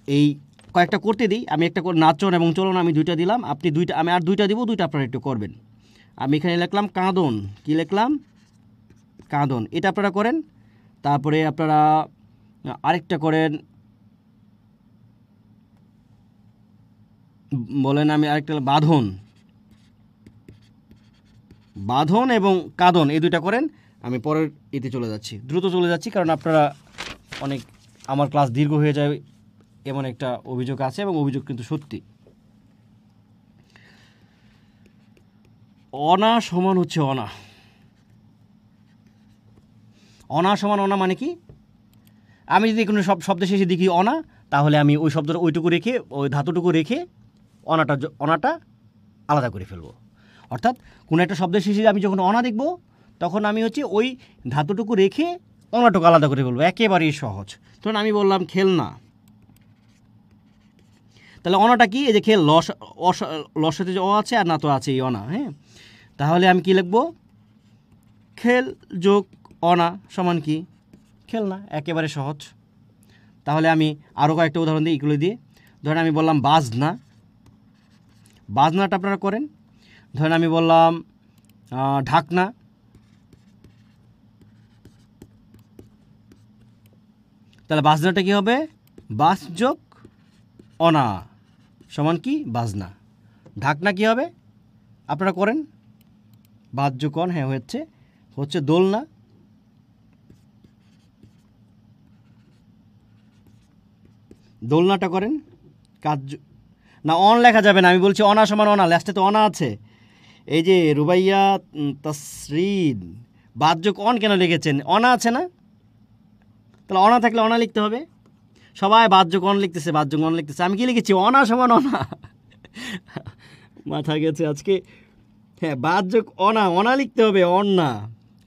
এই কয়েকটা করতে দিই। আমি একটা নাচন এবং চলন আমি 2টা দিলাম, আপনি 2টা, আমি আর 2টা দিব, 2টা আপনারা একটু করবেন। আমি এখানে লিখলাম কাঁদন, কি লিখলাম? কাঁদন, এটা আপনারা করেন। তারপরে আপনারা আরেকটা করেন, বলেন আমি আরেকটা বাঁধন, বাঁধন এবং কাঁদন, এই 2টা করেন। আমি পরের এতে চলে যাচ্ছি, দ্রুত চলে যাচ্ছি, কারণ আপনারা অনেক, আমার ক্লাস দীর্ঘ হয়ে যায় এমন একটা অভিযোগ আছে, এবং অভিযোগ কিন্তু সত্যি। অনা সমান হচ্ছে অনা, অনা সমান অনা মানে কি, আমি যদি কোনো শব্দ শেষে দেখি অনা, তাহলে আমি ওই শব্দটা ওইটুকু রেখে, ওই ধাতুটুকু রেখে অনাটা আলাদা করে ফেলবো। অর্থাৎ কোনো একটা শব্দের শেষে আমি যখন অনা দেখব, তখন আমি হচ্ছে ওই ধাতুটুকু রেখে অনাটুকু আলাদা করে ফেলবো, একেবারেই সহজ। ধরুন আমি বললাম খেলনা, তাহলে অনাটা কি, এই যে খেল, লস সাথে যে অ আছে আর না তো আছে এই অনা, হ্যাঁ। তাহলে আমি কি লিখবো, খেল যোগ অনা সমান কি, খেলনা, একেবারে সহজ। তাহলে আমি আরও কয়েকটা উদাহরণ দিই এগুলো দিয়ে। ধরেন আমি বললাম বাজনা, বাজনাটা আপনারা করেন। ধরেন আমি বললাম ঢাকনা, তাহলে বাজনাটা কি হবে, বাস যোগ অনা সমান কি, বাজনা। ঢাকনা কি হবে, আপনারা করেন, বাজ যোগ অন, হ্যাঁ হচ্ছে দোলনা। দোলনাটা করেন, কাজ না, অন লেখা যাবে না, আমি বলছি অনা সমান অনা, লাস্টে তো অনা আছে। এই যে রুবাইয়া তাসরিন, বাদ যোগ অন কেন লিখেছেন, অনা আছে না, তাহলে অনা থাকলে অনা লিখতে হবে। সবাই বাদ যোগ অন লিখতেছে, বাদ যোগ অন লিখতেছে, আমি কি লিখেছি, অনা সমান অনা। মাথা গেছে আজকে। হ্যাঁ, বাদ যোগ অনা লিখতে হবে, অন না।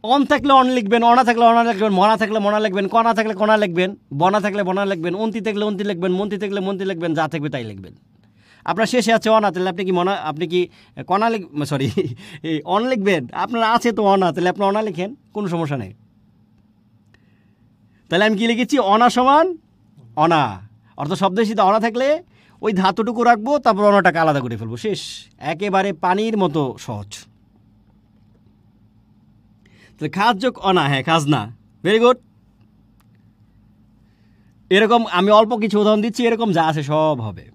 অন থাকলে অন লিখবেন, অনা থাকলে অনা লিখবেন, মনা থাকলে মনা লিখবেন, কণা থাকলে কণা লিখবেন, বনা থাকলে বনা লিখবেন, অন্তি থাকলে অন্তি লিখবেন, মন্তি থাকলে মন্তি লিখবেন, যা থাকবে তাই লিখবেন। আপনার শেষে আছে অনা, তাহলে আপনি কি আপনি কি কণা সরি অন লিখবেন, আপনার আছে তো অনা, তাহলে আপনি অনা লিখেন, কোনো সমস্যা নেই। তাহলে আমি কি লিখেছি, অনা সমান অনা, অর্থাৎ শব্দের সাথে অনা থাকলে ওই ধাতুটুকু রাখবো, তারপর অনাটাকে আলাদা করে ফেলবো, শেষ, একেবারে পানির মতো সহজ। তাহলে খাজ যোগ অনা, হ্যাঁ খাজনা, ভেরি গুড। এরকম আমি অল্প কিছু উদাহরণ দিচ্ছি, এরকম যা আছে সব হবে।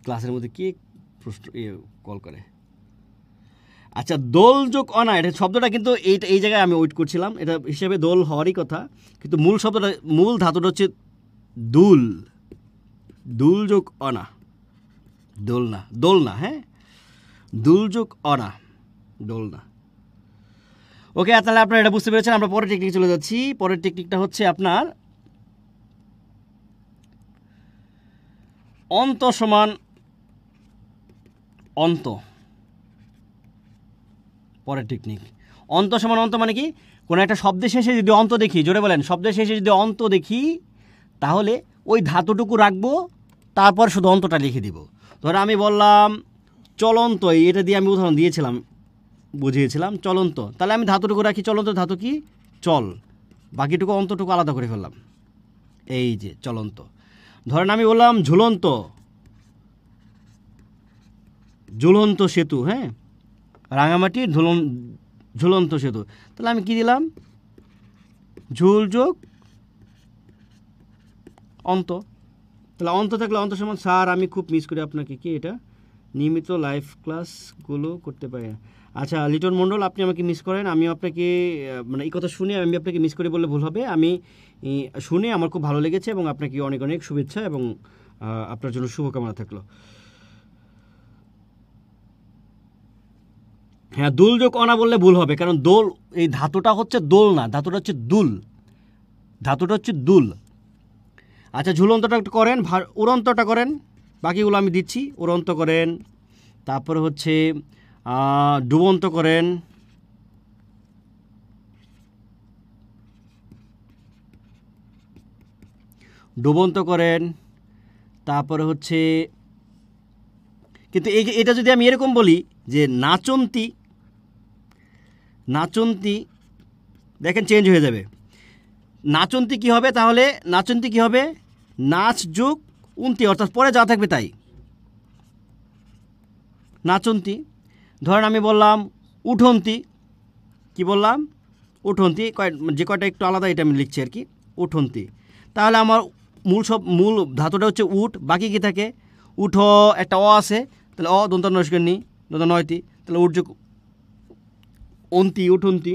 ক্লাসের মধ্যে কে প্রশ্ন কল করে। আচ্ছা, দোল যোগ অনা, এটা শব্দটা কিন্তু এই জায়গায় আমি ওয়েট করছিলাম, এটা হিসেবে দোল হওয়ারই কথা, কিন্তু মূল ধাতুটা হচ্ছে দুল। দুল যোগ অনা, দোলনা, হ্যাঁ, দুল যোগ অনা, দোলনা। ওকে, তাহলে আপনারা এটা বুঝতে পেরেছেন। আমরা পরের টেকনিক চলে যাচ্ছি। পরের টেকনিকটা হচ্ছে আপনার অন্ত সমান অন্ত। পরের টেকনিক অন্ত সমান অন্ত মানে কি, কোনো একটা শব্দের শেষে যদি অন্ত দেখি, জোরে বলেন, শব্দের শেষে যদি অন্ত দেখি, তাহলে ওই ধাতুটুকু রাখবো, তারপর শুধু অন্তটা লিখে দিব। ধরো আমি বললাম চলন্ত, এটা দিয়ে আমি উদাহরণ দিয়েছিলাম, বুঝিয়েছিলাম চলন্ত, তাহলে আমি ধাতুটুকু রাখি, চলন্ত ধাতু কি, চল, বাকিটুকু অন্তটুকু আলাদা করে ফেললাম, এই যে চলন্ত। ধরেন আমি বললাম ঝুলন্ত সেতু, হ্যাঁ, রাঙামাটির ঝুলন্ত সেতু, তাহলে আমি কি দিলাম, ঝুল যোগ অন্ত। তাহলে অন্ত থাকলে অন্ত সমান, স্যার আমি খুব মিস করি আপনাকে, কি এটা নিয়মিত লাইভ ক্লাসগুলো করতে পারি না। আচ্ছা লিটন মণ্ডল, আপনি আমাকে মিস করেন, আমিও আপনাকে, মানে এই কথা শুনে আমি আপনাকে মিস করে বললে ভুল হবে, আমি শুনে আমার খুব ভালো লেগেছে এবং আপনাকে অনেক অনেক শুভেচ্ছা এবং আপনার জন্য শুভকামনা থাকলো। হ্যাঁ, দুল যোগ অনা বললে ভুল হবে, কারণ দোল, এই ধাতুটা হচ্ছে দোল না, ধাতুটা হচ্ছে দুল। আচ্ছা, ঝুলন্তটা একটু করেন, উড়ন্তটা করেন, বাকিগুলো আমি দিচ্ছি। উড়ন্ত করেন, তারপরে হচ্ছে ডুবন্ত করেন, তারপরে হচ্ছে, কিন্তু এটা যদি আমি এরকম বলি যে নাচন্তি, দেখেন চেঞ্জ হয়ে যাবে। নাচন্তি কি হবে, তাহলে নাচন্তি কি হবে, নাচ যোগ উন্তি, অর্থাৎ পরে যা থাকবে তাই, নাচন্তি। ধরেন আমি বললাম উঠন্তি, কি বললাম, উঠন্তি, যে কয়টা একটু আলাদা এটা আমি লিখছি আর কি, উঠন্তি। তাহলে আমার মূল ধাতুটা হচ্ছে উঠ, বাকি কি থাকে, উঠ, একটা অ আছে, তাহলে অ দন্ত নস্করণী, দন্ত নয়তি, তাহলে উঠ যোগ অন্তি, উঠন্তি,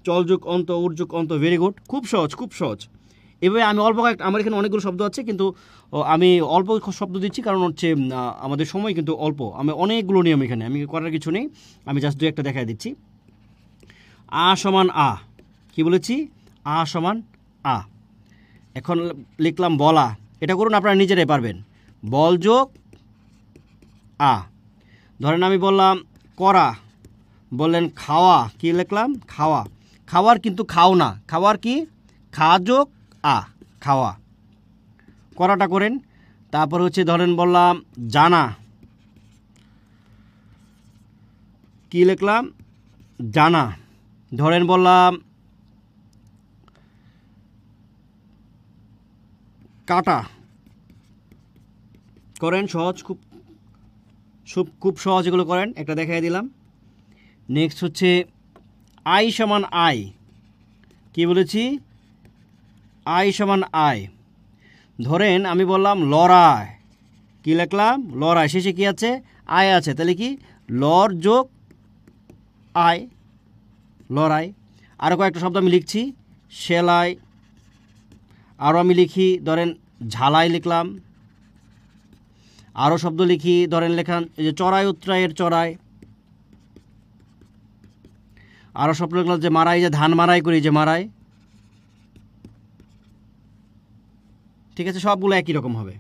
চল যোগ অন্ত, উঠ যোগ অন্ত, ভেরি গুড, খুব সহজ। এভাবে আমি আমার এখানে অনেকগুলো শব্দ আছে, কিন্তু আমি অল্প শব্দ দিচ্ছি, কারণ হচ্ছে আমাদের সময় কিন্তু অল্প, আমি অনেকগুলো নিয়ম এখানে আমি করার কিছু নেই, আমি জাস্ট দু একটা দেখাই দিচ্ছি। আ সমান আ, কি বলেছি? আ সমান আ। এখন লিখলাম বলা, এটা করুন আপনারা নিজেরাই পারবেন। বল যোগ আ। ধরেন আমি বললাম করা, বললেন খাওয়া, কি লিখলাম? খাওয়া। খাওয়ার কিন্তু খাও না, খাওয়ার কি? খা যোগ আ, খাওয়া। করাটা করেন। তারপর হচ্ছে ধরেন বললাম জানা, কি লিখলাম? জানা। ধরেন বললাম কাটা, করেন সহজ, খুব সহজ, এগুলো করেন, একটা দেখাই দিলাম। নেক্সট হচ্ছে আই সমান আই, কি বলেছি? আই সমান আই। ধরেন আমি বললাম লড়াই, কি লিখলাম? লড়াই, শেষে কি আছে? আয় আছে, তাহলে কি? লর যোগ আয়, লড়াই। আরও কয়েকটা শব্দ আমি লিখছি, সেলাই, আরও আমি লিখি ধরেন ঝালাই লিখলাম, আরও শব্দ লিখি ধরেন লেখান এই যে চড়াই উত্তরায়ের চড়াই, আরও শব্দ লিখলাম যে মারাই, যে ধান মারাই করি, যে মারাই। ঠিক আছে, সবগুলো একই রকম হবে।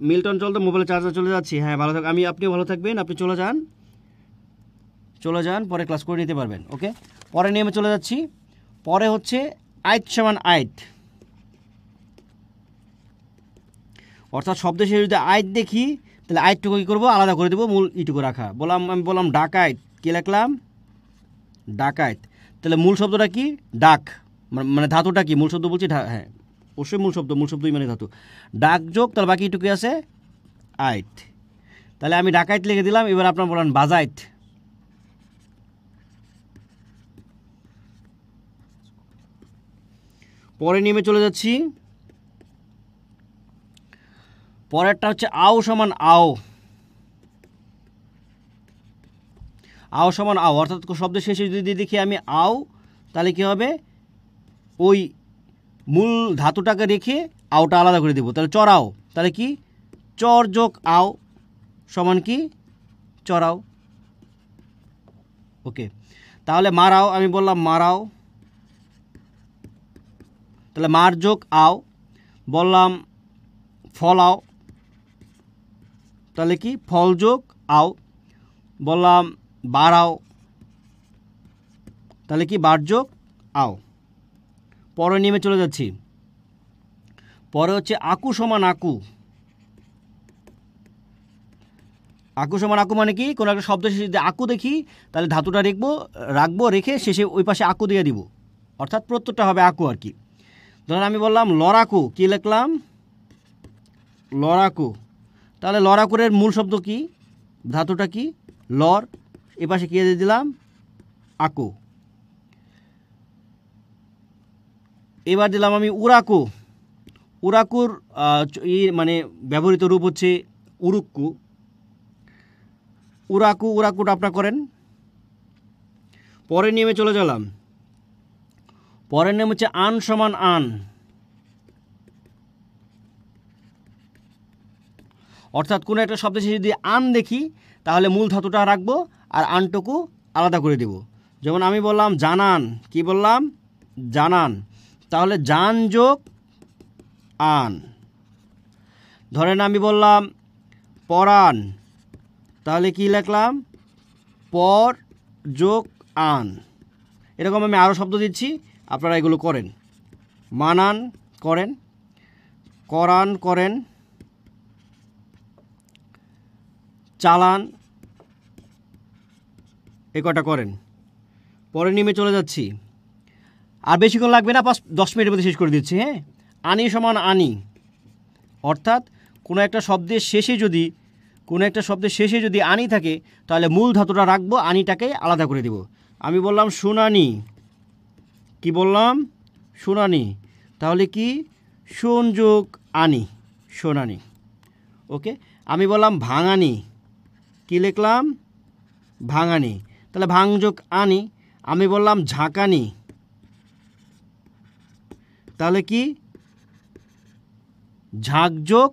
মিল্টন চল তো, মোবাইলে চার্জার চলে যাচ্ছি। হ্যাঁ, ভালো থাক, আপনিও ভালো থাকবেন, আপনি চলে যান, পরে ক্লাস করে নিতে পারবেন। ওকে, পরে নিয়মে চলে যাচ্ছি। পরে হচ্ছে আইট সমান আইট, অর্থাৎ শব্দ শেষে যদি আইট দেখি তাহলে আইটটুকু কী করবো? আলাদা করে দেবো, মূল ইটুকু রাখা। আমি বললাম ডাকাইত, কী লিখলাম? ডাকাইত। তাহলে মূল শব্দটা কি? ডাক, মানে ধাতুটা কি? মূল শব্দ বলছি, হ্যাঁ অবশ্যই মূল শব্দই মানে ধাতু। ডাক যোগ, তাহলে বাকি এটুকু আছে আইট। তাহলে আমি ডাকাইত লিখে দিলাম। এবার আপনার বলেন বাজাইত, পরে নিয়মে চলে যাচ্ছি। পরেরটা হচ্ছে আও সমান আও, আও সমান আও, অর্থাৎ শব্দের শেষে যদি দেখি আমি আও, তাহলে কী হবে? ওই মূল ধাতুটাকে রেখে আওটা আলাদা করে দেবো, তাহলে চড়াও। তাহলে কি? চর যোগ আও সমান কি? চড়াও। ওকে, তাহলে মারাও, আমি বললাম মারাও, তাহলে মার যোগ আও। বললাম ফলাও, তাহলে কি? ফল যোগ আও। বললাম বাড়াও, তাহলে কি? বার যোগ আও। পরে নিয়মে চলে যাচ্ছি। পরে হচ্ছে আকু সমান আকু, আকু সমান আকু মানে কি? কোনো একটা শব্দ শেষে যদি আকু দেখি তাহলে ধাতুটা রাখবো, রেখে শেষে ওই পাশে আকু দিয়ে দিব, অর্থাৎ প্রত্যেকটা হবে আকু আর কি। ধরেন আমি বললাম লড়াকু, কি লিখলাম? লড়াকু। তাহলে লড়াকুরের মূল শব্দ কি? ধাতুটা কি? লর, এ পাশে কি দিয়ে দিলাম? আকু। এবার দিলাম আমি উড়াকু, উড়াকুর মানে ব্যবহৃত রূপ হচ্ছে উরুক্কু। উড়াকুটা আপনার করেন। পরের নিয়মে চলে গেলাম। পরের নিয়ম হচ্ছে আন সমান আন, অর্থাৎ কোনো একটা শব্দের শেষে যদি আন দেখি তাহলে মূল ধাতুটা রাখবো আর আনটুকু আলাদা করে দেব। যেমন আমি বললাম জানান, কি বললাম? জানান, তাহলে জান যোগ আন। ধরেন আমি বললাম পরাণ, তাহলে কি লিখলাম? পর যোগ আন। এরকম আমি আরও শব্দ দিচ্ছি, আপনারা এগুলো করেন। মানান করেন, করান করেন, চালান, এ কটা করেন। পরের নিয়মে চলে যাচ্ছি। আর বেশিক্ষণ লাগবে না, 10 মিনিটের মধ্যে শেষ করে দিচ্ছি। হ্যাঁ, আনি সমান আনি, অর্থাৎ কোনো একটা শব্দের শেষে যদি আনি থাকে তাহলে মূল ধাতুটা রাখবো, আনিটাকে আলাদা করে দেব। আমি বললাম শুনানি, কি বললাম? শুনানি, তাহলে কি? শুন যোগ আনি, শুনানি। ওকে, আমি বললাম ভাঙানি, কি লিখলাম? ভাঙানি, তাহলে ভাঙ যোগ আনি। আমি বললাম ঝাঁকানি, তাহলে কি? ঝাঁক যোগ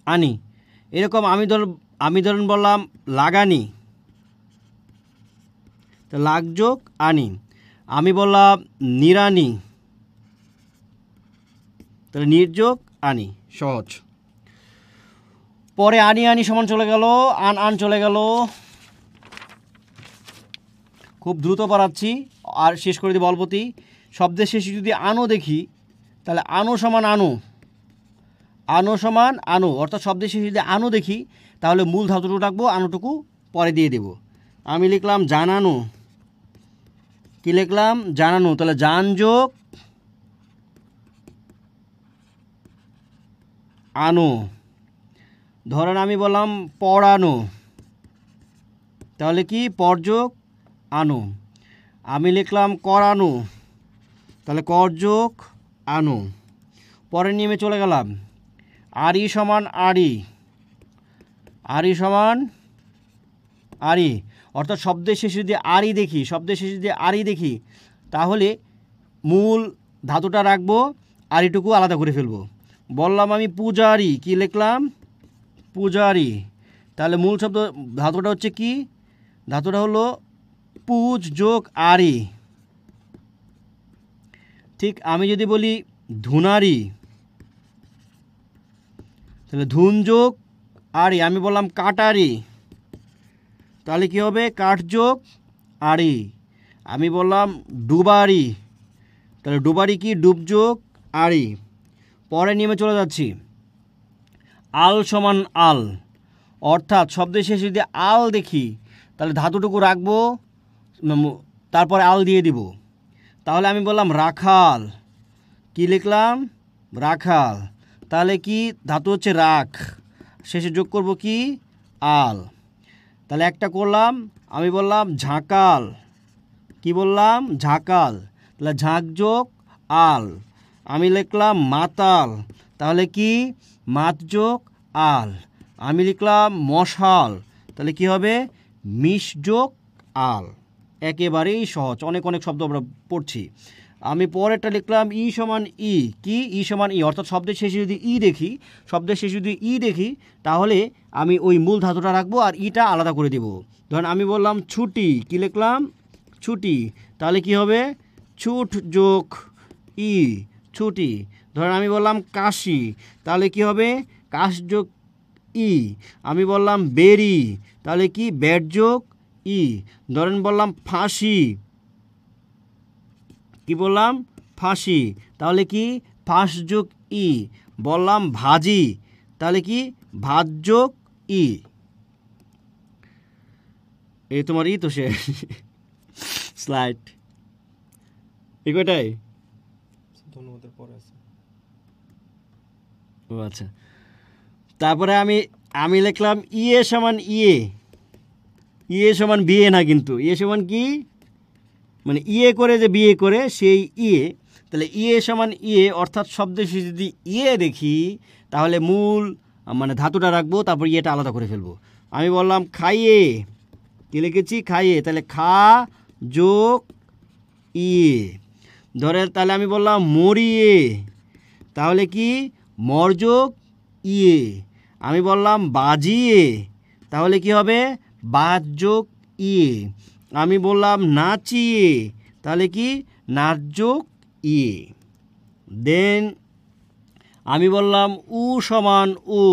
আনি। এরকম আমি ধরুন বললাম লাগানি, তো লাগ যোগ আনি। আমি বললাম নিরানি, তাহলে নির্যোগ আনি, সহজ। পরে আনি আনি সমান চলে গেল, আন আন চলে গেল। খুব দ্রুত পড়াচ্ছি আর শেষ করে দিব অল্পতেই। শব্দের শেষে যদি আনো দেখি তাহলে আনো সমান আনো, আনো সমান আনো, অর্থাৎ শব্দের শেষে যদি আনো দেখি তাহলে মূল ধাতুটুকু রাখবো, আনোটুকু পরে দিয়ে দেব। আমি লিখলাম জানানো, কি লিখলাম জানানো, তাহলে জান যোগ আনো। ধরেন আমি বললাম পড়ানো, তাহলে কি পর যোগ আনো। আমি লিখলাম করানো, তাহলে কর যোগ আনো। পরের নিয়মে চলে গেলাম, আরি সমান আরি, আরি সমান আরি, অর্থাৎ শব্দের শেষে যদি আরি দেখি, শব্দের শেষে যদি আরি দেখি তাহলে মূল ধাতুটা রাখবো, আরিটুকু আলাদা করে ফেলবো। বললাম আমি পূজারি, কি লিখলাম পূজারি, তাহলে মূল শব্দ ধাতুটা হচ্ছে কি, ধাতুটা হলো পুজ যোগ আরি। ঠিক আমি যদি বলি ধুনারি, তাহলে ধুন যোগ আরি। আমি বললাম কাটারি, তাহলে কি হবে কাঠ যোগ আরি। আমি বললাম ডুবারি, তাহলে ডুবারি কি ডুব যোগ আরি। পরে নিয়মে চলে যাচ্ছি, আল সমান আল, অর্থাৎ শব্দের শেষে যদি আল দেখি তাহলে ধাতুটুকু রাখবো, তারপরে আল দিয়ে দিব। তাহলে আমি বললাম রাখাল, কি লিখলাম রাখাল, তাহলে কি ধাতু হচ্ছে রাখ, শেষে যোগ করব কি আল। তাহলে একটা করলাম, আমি বললাম ঝাঁকাল, কি বললাম ঝাঁকাল, তাহলে ঝাঁক যোগ আল। আমি লিখলাম মাতাল, তাহলে কি মাত যোগ আল। আমি লিখলাম মশাল, তাহলে কি হবে মিশ যোগ আল। একেবারেই সহজ, অনেক অনেক শব্দ আমরা পড়ছি। আমি পরেরটা লিখলাম ই সমান ই, কি ই সমান ই, অর্থাৎ শব্দের শেষে যদি ই দেখি, শব্দের শেষে যদি ই দেখি তাহলে আমি ওই মূল ধাতুটা রাখবো আর ইটা আলাদা করে দেব। ধরেন আমি বললাম ছুটি, কি লিখলাম ছুটি, তাহলে কি হবে ছুট যোগ ই ছুটি। ধরেন আমি বললাম কাশি, তাহলে কি হবে কাশ যোগ ই। আমি বললাম বেরি, তাহলে কি ব্যাট যোগ ই। ধরেন বললাম ফাঁসি, কি বললাম ফাঁসি, তাহলে কি ফাঁস যোগ ই। বললাম ভাজি, তাহলে কি ভাত যোগ ই। এই তোমার ই তো শেষ স্লাইড, এই কয়টাই ধন্যবাদের পরে আছে। ও আচ্ছা, তারপরে আমি লিখলাম ইয়ে সমান ইয়ে, ইয়ে সমান বিয়ে না, কিন্তু ইয়ে সমান কি মানে ইয়ে করে যে বিয়ে করে সেই ইয়ে, তাহলে ইয়ে সমান ইয়ে, অর্থাৎ শব্দের শেষে যদি ইয়ে দেখি তাহলে মূল মানে ধাতুটা রাখবো, তারপর ইয়েটা আলাদা করে ফেলবো। আমি বললাম খাইয়ে, কি লিখেছি খাইয়ে, তাহলে খা যোগ ইয়ে। ধরে তাহলে আমি বললাম মরিয়ে, তাহলে কি মর যোগ ইয়ে। আমি বললাম বাজিয়ে, তাহলে কি হবে বাজ যোগ ইয়ে। আমি বললাম নাচিয়ে, তাহলে কি নাচ যোগ ইয়ে। দেন আমি বললাম উ সমান উ,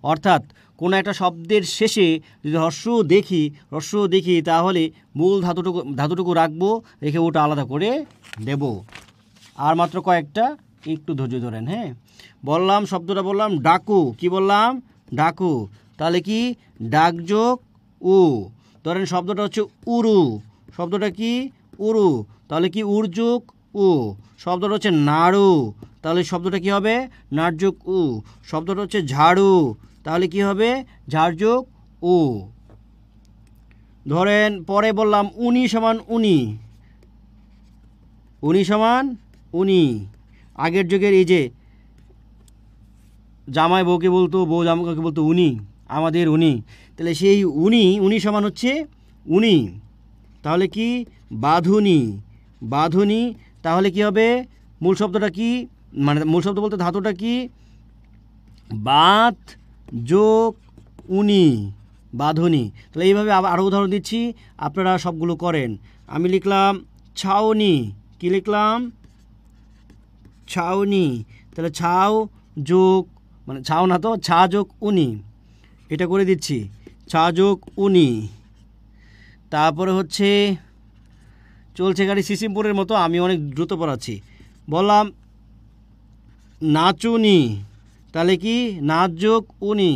অর্থাৎ কোনো একটা শব্দের শেষে যদি হ্রস্ব দেখি তাহলে মূল ধাতুটুকু রাখবো, রেখে ওটা আলাদা করে দেব। আর মাত্র কয়েকটা, একটু ধৈর্য ধরেন। হ্যাঁ, বললাম শব্দটা বললাম ডাকু, কি বললাম ডাকু, তাহলে কি ডাক যোগ উ। ধরেন শব্দটা হচ্ছে উরু, শব্দটা কি উরু, তাহলে কি উর যোগ উ। শব্দটা হচ্ছে নাড়ু, তাহলে শব্দটা কি হবে নাড় যোগ উ। শব্দটা হচ্ছে ঝাড়ু, তাহলে কি হবে ঝাড় যোগ উ। ধরেন পরে বললাম উনি সমান উনি, উনি সমান উনি। আগের যুগের এই যে জামাই বউকে বলতো, বউ জামাইকে বলতো উনি, আমাদের উনি, তাহলে সেই উনি সমান হচ্ছে উনি, তাহলে কি বাঁধুনি, বাঁধুনি, তাহলে কি হবে মূল শব্দটা কি, মানে মূল শব্দ বলতে ধাতুটা কি বাত যোগ উনি বাঁধনি। তাহলে এইভাবে আরও উদাহরণ দিচ্ছি, আপনারা সবগুলো করেন। আমি লিখলাম ছাউনি, কি লিখলাম? ছাউনি। তাহলে ছাউ যোগ মানে ছাউ না তো, ছা যোগ উনি, এটা করে দিচ্ছি, ছা যোগ উনি। তারপরে হচ্ছে চলছে গাড়ি সিসিমপুরের মতো, আমি অনেক দ্রুত পড়াচ্ছি। বললাম নাচুনি, তাহলে কি নাচ যোগ উনি।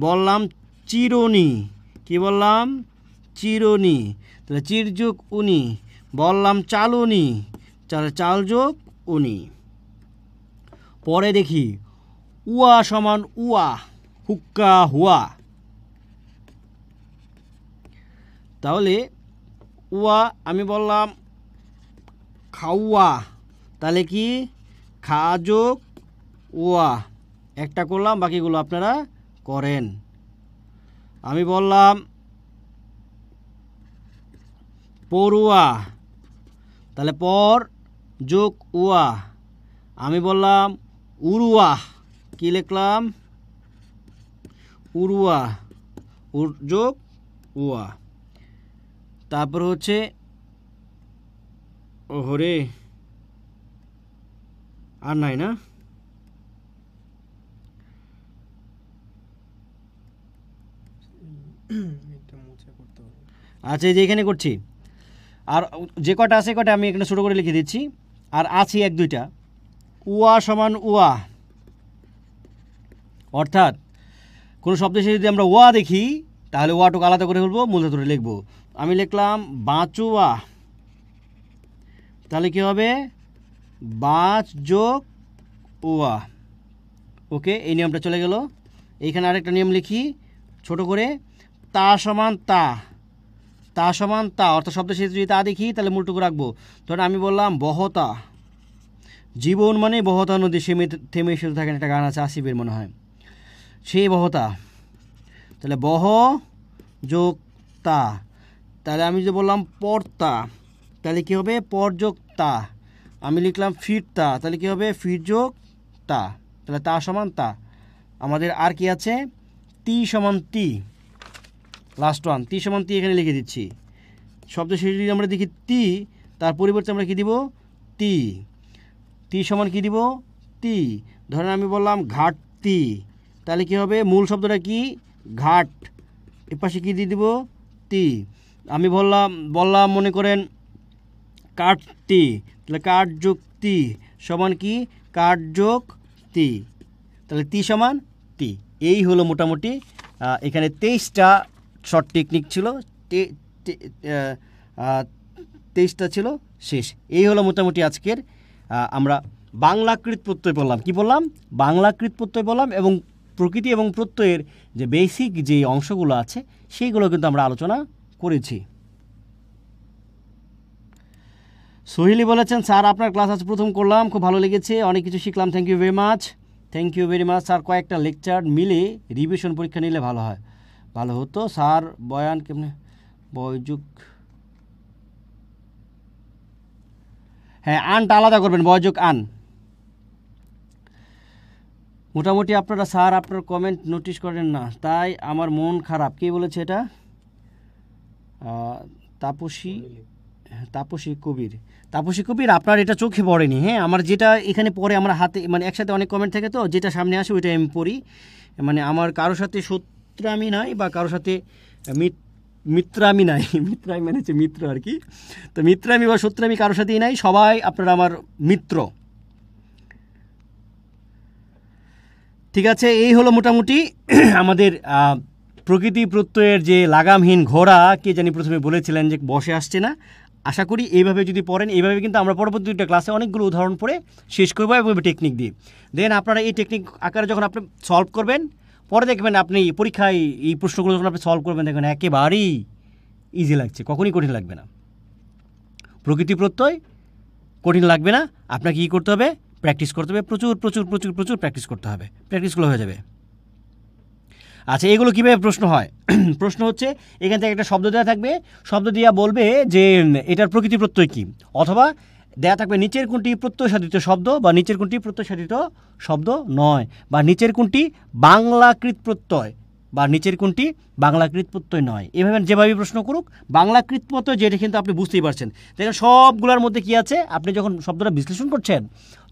বললাম চিরুনি, কি বললাম? চিরুনি, তাহলে চির যোগ উনি। বললাম চালুনি, তাহলে চাল যোগ উনি। পরে দেখি উয়া সমান উয়া, হুক্কা হুয়া। তাহলে উয়া আমি বললাম খাওয়া, তাহলে কি খা যোগ উয়া। একটা করলাম, বাকিগুলো আপনারা করেন। আমি বললাম পড়ুয়া, তাহলে পর যোগ উয়া। আমি বললাম উড়ুয়া, কি লিখলাম? উড়ুয়া, যোগ উয়া। তারপর হচ্ছে ওহরে আর নাই না? আচ্ছা, এই যে এখানে করছি, আর যে কটা আছে কটা আমি এখানে ছোটো করে লিখে দিচ্ছি। আর আছে এক দুইটা, উয়া সমান উয়া, অর্থাৎ কোনো শব্দ শেষে যদি আমরা ওয়া দেখি তাহলে ওয়াটুকু আলাদা করে ফেলবো, মূল ধরে লিখবো। আমি লিখলাম বাঁচুয়া, তাহলে কি হবে? বাঁচ যোগ ওয়া। ওকে, এই নিয়মটা চলে গেল। এইখানে আরেকটা নিয়ম লিখি ছোট করে, তা সমান তা, তা সমান তা, অর্থাৎ শব্দ শেষে যদি তা দেখি তাহলে মূলটুকু রাখবো। ধরুন আমি বললাম বহতা, জীবন মানে বহতা নদী থেমে শুধু থাকেন, একটা গান আছে আসিফের মনে হয়, সেই বহতা। তাহলে বহ যোগ তা, তাহলে আমি যে বললাম পড়তা, তাহলে কী হবে? পর যোগ তা। আমি লিখলাম ফিরতা, তাহলে কী হবে? ফির যোগ তা, তাহলে তা সমান তা। আমাদের আর কি আছে? তি সমান তি, লাস্ট ওয়ান, তি সমান তি এখানে লিখে দিচ্ছি। শব্দ শেষে যদি আমরা দেখি তি, তার পরিবর্তে আমরা কী দিব? তি। তি সমান কী দিব? তি। ধরেন আমি বললাম ঘাটতি, তাহলে কী হবে? মূল শব্দটা কি? ঘাট, এর পাশে কী দিয়ে দিব? তি। আমি বললাম মনে করেন কাঠটি, তাহলে কাঠ যোগ তি সমান কি? কাঠ যোগ তি, তাহলে তি সমান তি। এই হলো মোটামুটি এখানে 23টা শর্ট টেকনিক ছিল, 23টা ছিল শেষ। এই হলো মোটামুটি আজকের আমরা বাংলাকৃত প্রত্যয় বললাম। কি বললাম? বাংলাকৃত প্রত্যয় বললাম, এবং প্রকৃতি এবং প্রত্যয়ের যে বেসিক যে অংশগুলো আছে সেইগুলো কিন্তু আমরা আলোচনা করেছি। সোহেলি বলেছেন, স্যার আপনার ক্লাস আজ প্রথম করলাম, খুব ভালো লেগেছে, অনেক কিছু শিখলাম, thank you very much. Thank you very much sir, কয়েকটা লেকচার মিলে রিভিশন পরীক্ষা নিলে ভালো হয়, ভালো হতো স্যার। বয়ান কেমনে? বয়যুগ, হ্যাঁ আনটা আলাদা করবেন, বয়যুগ আন। মোটামুটি আপনারা স্যার আপনার কমেন্ট নোটিশ করেন না, তাই আমার মন খারাপ। কে বলেছে এটা? তাপসী কবির। তাপসী কবির, আপনার এটা চোখে পড়েনি। হ্যাঁ, আমার যেটা এখানে পড়ে, আমার হাতে মানে একসাথে অনেক কমেন্ট থাকে, তো যেটা সামনে আসে ওইটাই আমি পড়ি। মানে আমার কারোর সাথে শত্রুতামি নাই বা কারোর সাথে মিত্রামি নাই। মিত্রামি মানে হচ্ছে মিত্র আর কি। তো মিত্রামি বা শত্রুতামি কারোর সাথেই নাই, সবাই আপনারা আমার মিত্র। ঠিক আছে, এই হলো মোটামুটি আমাদের প্রকৃতি প্রত্যয়ের যে লাগামহীন ঘোড়া, কে জানি প্রথমে বলেছিলেন যে বসে আসছে না। আশা করি এইভাবে যদি পড়েন, এইভাবে কিন্তু আমরা পরবর্তী দুটো ক্লাসে অনেকগুলো উদাহরণ পড়ে শেষ করবো এবং টেকনিক দিয়ে। দেন আপনারা এই টেকনিক আকারে যখন আপনি সলভ করবেন, পরে দেখবেন আপনি পরীক্ষায় এই প্রশ্নগুলো যখন আপনি সলভ করবেন, দেখবেন একেবারেই ইজি লাগছে, কখনই কঠিন লাগবে না। প্রকৃতি প্রত্যয় কঠিন লাগবে না, আপনাকে কী করতে হবে? প্র্যাকটিস করতে হবে, প্রচুর প্রচুর প্রচুর প্রচুর প্র্যাকটিস করতে হবে, প্র্যাকটিসগুলো হয়ে যাবে। আচ্ছা, এগুলো কীভাবে প্রশ্ন হয়? প্রশ্ন হচ্ছে এখান থেকে একটা শব্দ দেওয়া থাকবে, শব্দ দিয়া বলবে যে এটার প্রকৃতি প্রত্যয় কী, অথবা দেয়া থাকবে নিচের কোনটি প্রত্যয়সাধিত শব্দ বা নিচের কোনটি প্রত্যয়সাধিত শব্দ নয়, বা নিচের কোনটি বাংলাকৃত প্রত্যয় বা নিচের কোনটি বাংলাকৃত প্রত্যয় নয়। এভাবে যেভাবে প্রশ্ন করুক, বাংলাকৃত প্রত্যয় যেটা কিন্তু আপনি বুঝতেই পারছেন। দেখেন সবগুলোর মধ্যে কি আছে, আপনি যখন শব্দটা বিশ্লেষণ করছেন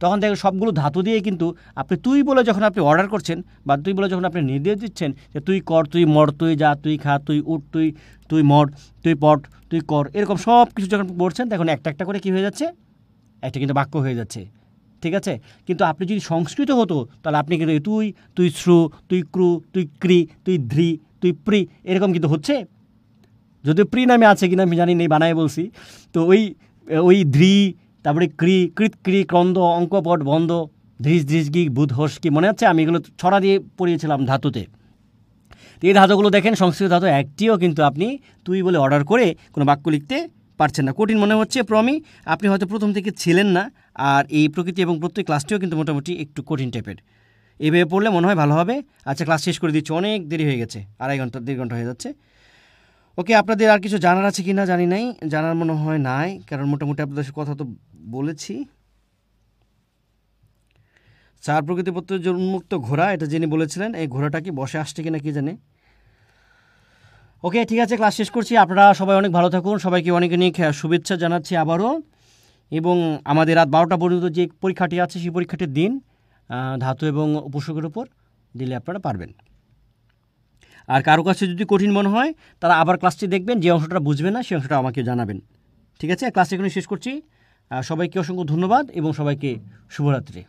তখন দেখেন সবগুলো ধাতু দিয়ে কিন্তু আপনি তুই বলে যখন আপনি অর্ডার করছেন বা তুই বলে যখন আপনি নির্দেশ দিচ্ছেন যে তুই কর, তুই মর, তুই যা, তুই খা, তুই উঠ, তুই মর, তুই পট, তুই কর, এরকম সব কিছু যখন পড়ছেন তখন একটা একটা করে কী হয়ে যাচ্ছে, একটা কিন্তু বাক্য হয়ে যাচ্ছে। ঠিক আছে, কিন্তু আপনি যদি সংস্কৃত হতো তাহলে আপনি কিন্তু তুই শ্রু, তুই ক্রু, তুই ক্রি, তুই ধ্রি, তুই প্রি, এরকম কিন্তু হচ্ছে। যদিও প্রি নামে আছে কিনা আমি জানি নেই, বানায় বলছি। তো ওই ধ্রি, তারপরে ক্রি, কৃত, ক্রি, ক্রন্দ, অঙ্কপট, বন্ধ, ধৃস, ধৃসগি, বুধ, হর্ষ, কি মনে আছে? আমি এগুলো ছড়া দিয়ে পড়িয়েছিলাম ধাতুতে। তো এই ধাতুগুলো দেখেন সংস্কৃত ধাতু একটিও কিন্তু আপনি তুই বলে অর্ডার করে কোনো বাক্য লিখতে পারছেন না। কঠিন মনে হচ্ছে প্রমি, আপনি হয়তো প্রথম থেকে ছিলেন না। আর এই প্রকৃতি এবং প্রত্যেক ক্লাসটিও কিন্তু মোটামুটি একটু কঠিন টাইপের। এইভাবে পড়লে মনে হয় ভালো হবে। আচ্ছা, ক্লাস শেষ করে দিচ্ছি, অনেক দেরি হয়ে গেছে, 2.5 ঘন্টা 1.5 ঘন্টা হয়ে যাচ্ছে। ওকে, আপনাদের আর কিছু জানার আছে কি না জানি নাই, জানার মনে হয় নাই, কারণ মোটামুটি আপনাদের সাথে কথা তো বলেছি। চার প্রকৃতি প্রত্যয়ের জন্য উন্মুক্ত ঘোড়া, এটা যিনি বলেছিলেন, এই ঘোড়াটা কি বসে আসছে কিনা কি জানে। ওকে, ঠিক আছে, ক্লাস শেষ করছি। আপনারা সবাই অনেক ভালো থাকুন, সবাইকে অনেক অনেক শুভেচ্ছা জানাচ্ছি আবারও। এবং আমাদের রাত 12টা পর্যন্ত যে পরীক্ষাটি আছে সেই পরীক্ষাটির দিন ধাতু এবং উপসর্গের উপর দিলে আপনারা পারবেন। আর কারো কাছে যদি কঠিন মনে হয় তারা আবার ক্লাসটি দেখবেন, যে অংশটা বুঝবেন না সেই অংশটা আমাকে জানাবেন। ঠিক আছে, ক্লাস এখানে শেষ করছি। সবাইকে অসংখ্য ধন্যবাদ এবং সবাইকে শুভরাত্রি।